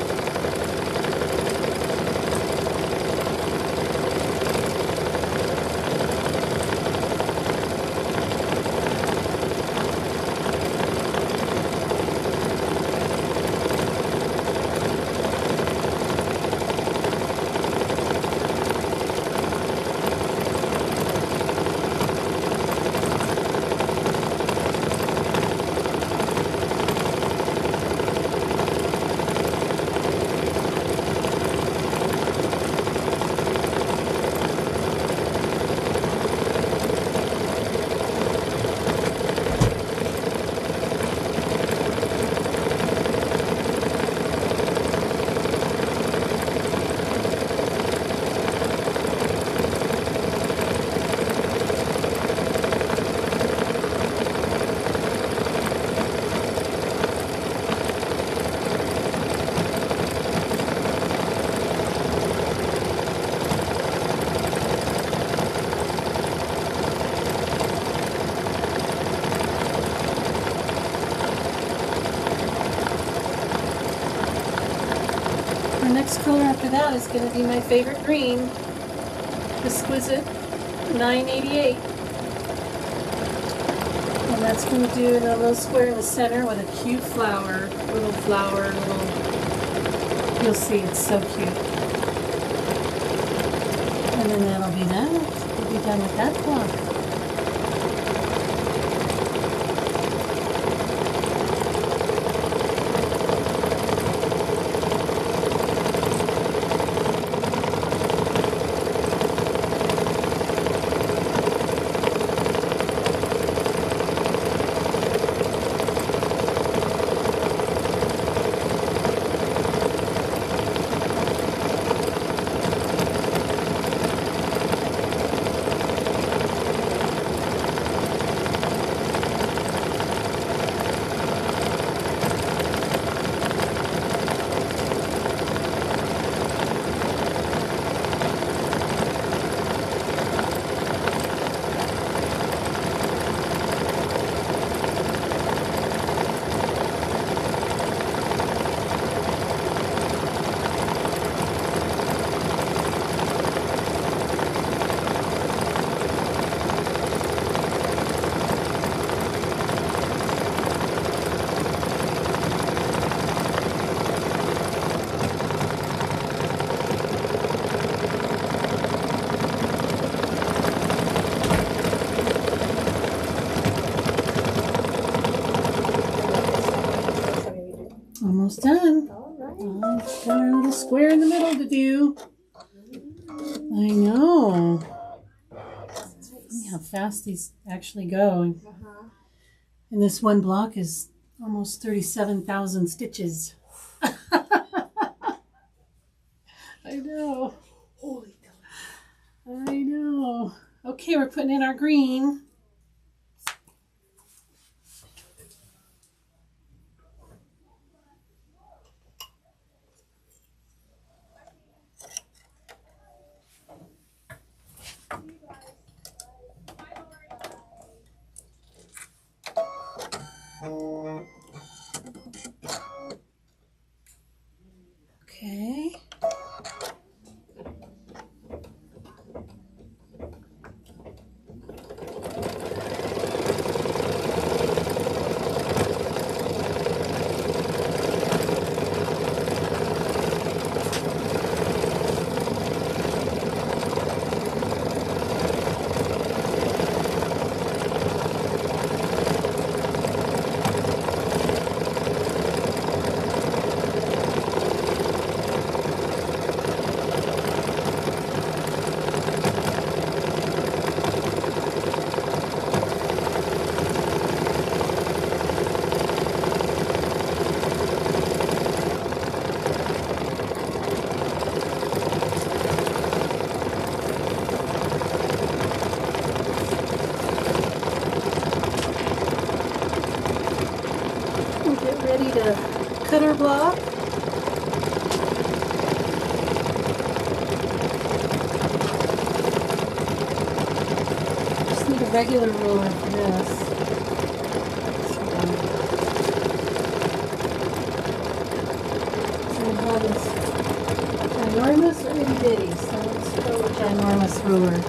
Next color after that is going to be my favorite green, Exquisite 988. And that's going to do a little square in the center with a cute flower, you'll see it's so cute. And then that'll be that. We'll be done with that block. Almost done. All right. Got a little square in the middle to do. I know. See how fast these actually go. And this one block is almost 37,000 stitches. I know. Holy cow. I know. Okay, we're putting in our green. Okay. ready to cut our block. Just need a regular ruler for this. So we have this ginormous or itty bitty, so let's go with ginormous ruler.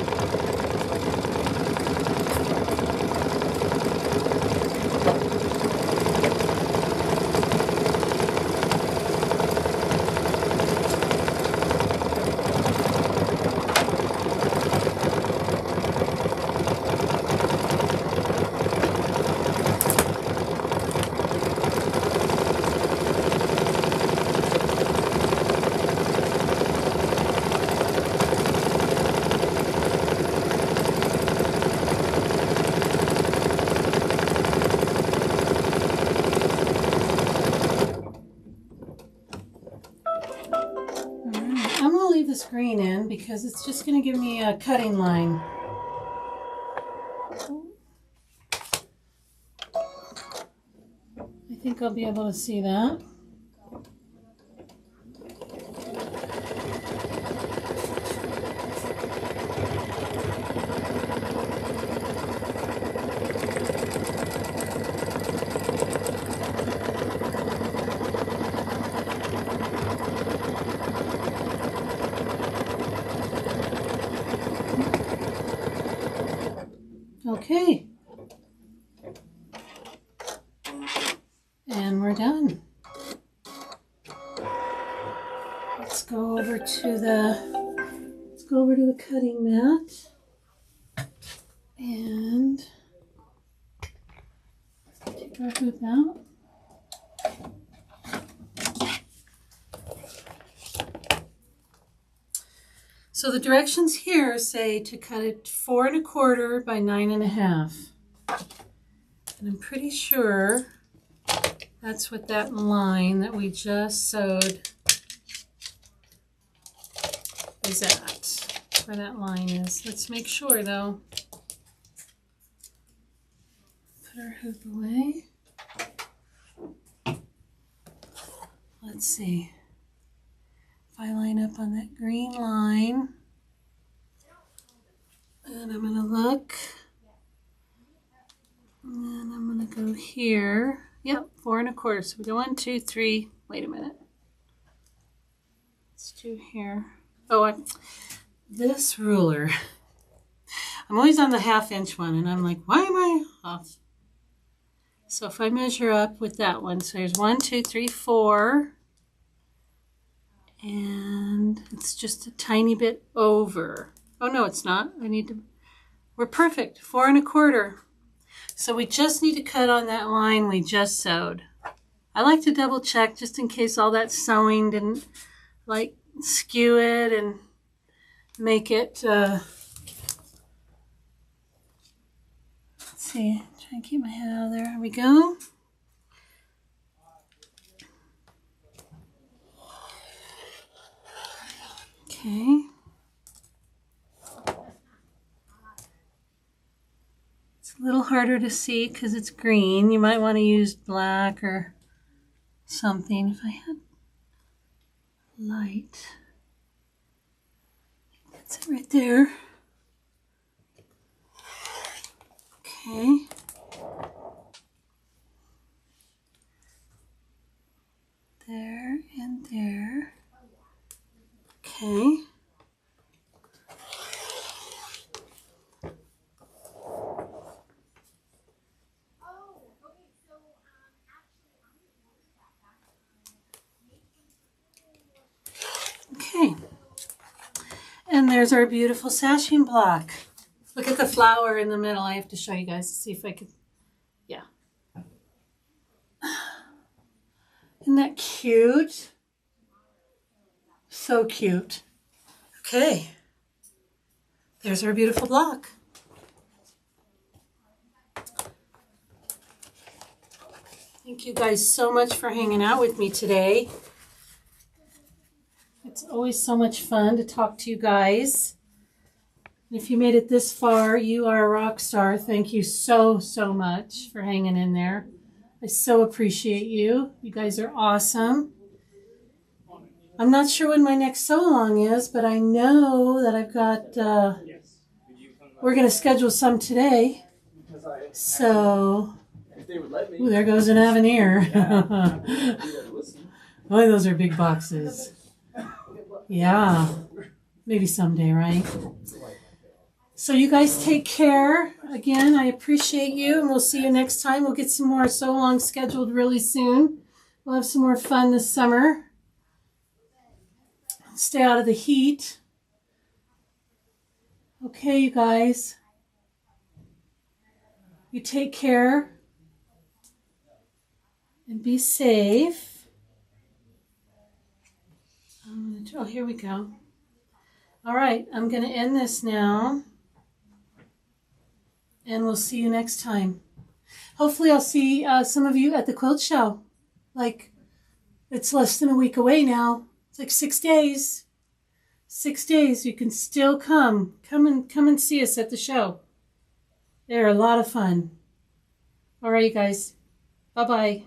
This green in because it's just going to give me a cutting line. I think I'll be able to see that. Okay, and we're done. Let's go over to the cutting mat and take our hoop out. So the directions here say to cut it 4 1/4 by 9 1/2. And I'm pretty sure that's what that line that we just sewed is at, where that line is. Let's make sure though. Put our hoop away. Let's see. If I line up on that green line, and I'm going to look, and I'm going to go here. Yep, 4 1/4. So we go 1, 2, 3. Wait a minute. Let's do here. Oh, this ruler. I'm always on the 1/2 inch one, and I'm like, why am I off? So if I measure up with that one, so here's 1, 2, 3, 4. And it's just a tiny bit over. Oh no, it's not. We're perfect. 4 1/4. So we just need to cut on that line we just sewed. I like to double check just in case all that sewing didn't like skew it and make it, let's see, try and keep my head out of there. Here we go. Okay. It's a little harder to see because it's green. You might want to use black or something. If I had light. That's it right there. Okay. There and there. Okay. Okay. And there's our beautiful sashing block. Look at the flower in the middle. I have to show you guys to see if I can, yeah. Isn't that cute? So cute. Okay, there's our beautiful block. Thank you guys so much for hanging out with me today. It's always so much fun to talk to you guys. If you made it this far, you are a rock star. Thank you so, so much for hanging in there. I so appreciate you. You guys are awesome. I'm not sure when my next sew-along is, but I know that I've got, we're going to schedule some today. So, ooh, there goes an Avenir. Oh, those are big boxes. Yeah, maybe someday, right? So you guys take care. Again, I appreciate you, and we'll see you next time. We'll get some more sew-along scheduled really soon. We'll have some more fun this summer. Stay out of the heat. Okay, you guys. You take care. And be safe. Oh, here we go. All right, I'm going to end this now. And we'll see you next time. Hopefully I'll see some of you at the quilt show. Like, it's less than a week away now. It's like 6 days. 6 days. You can still come. Come and see us at the show. They're a lot of fun. All right, you guys. Bye-bye.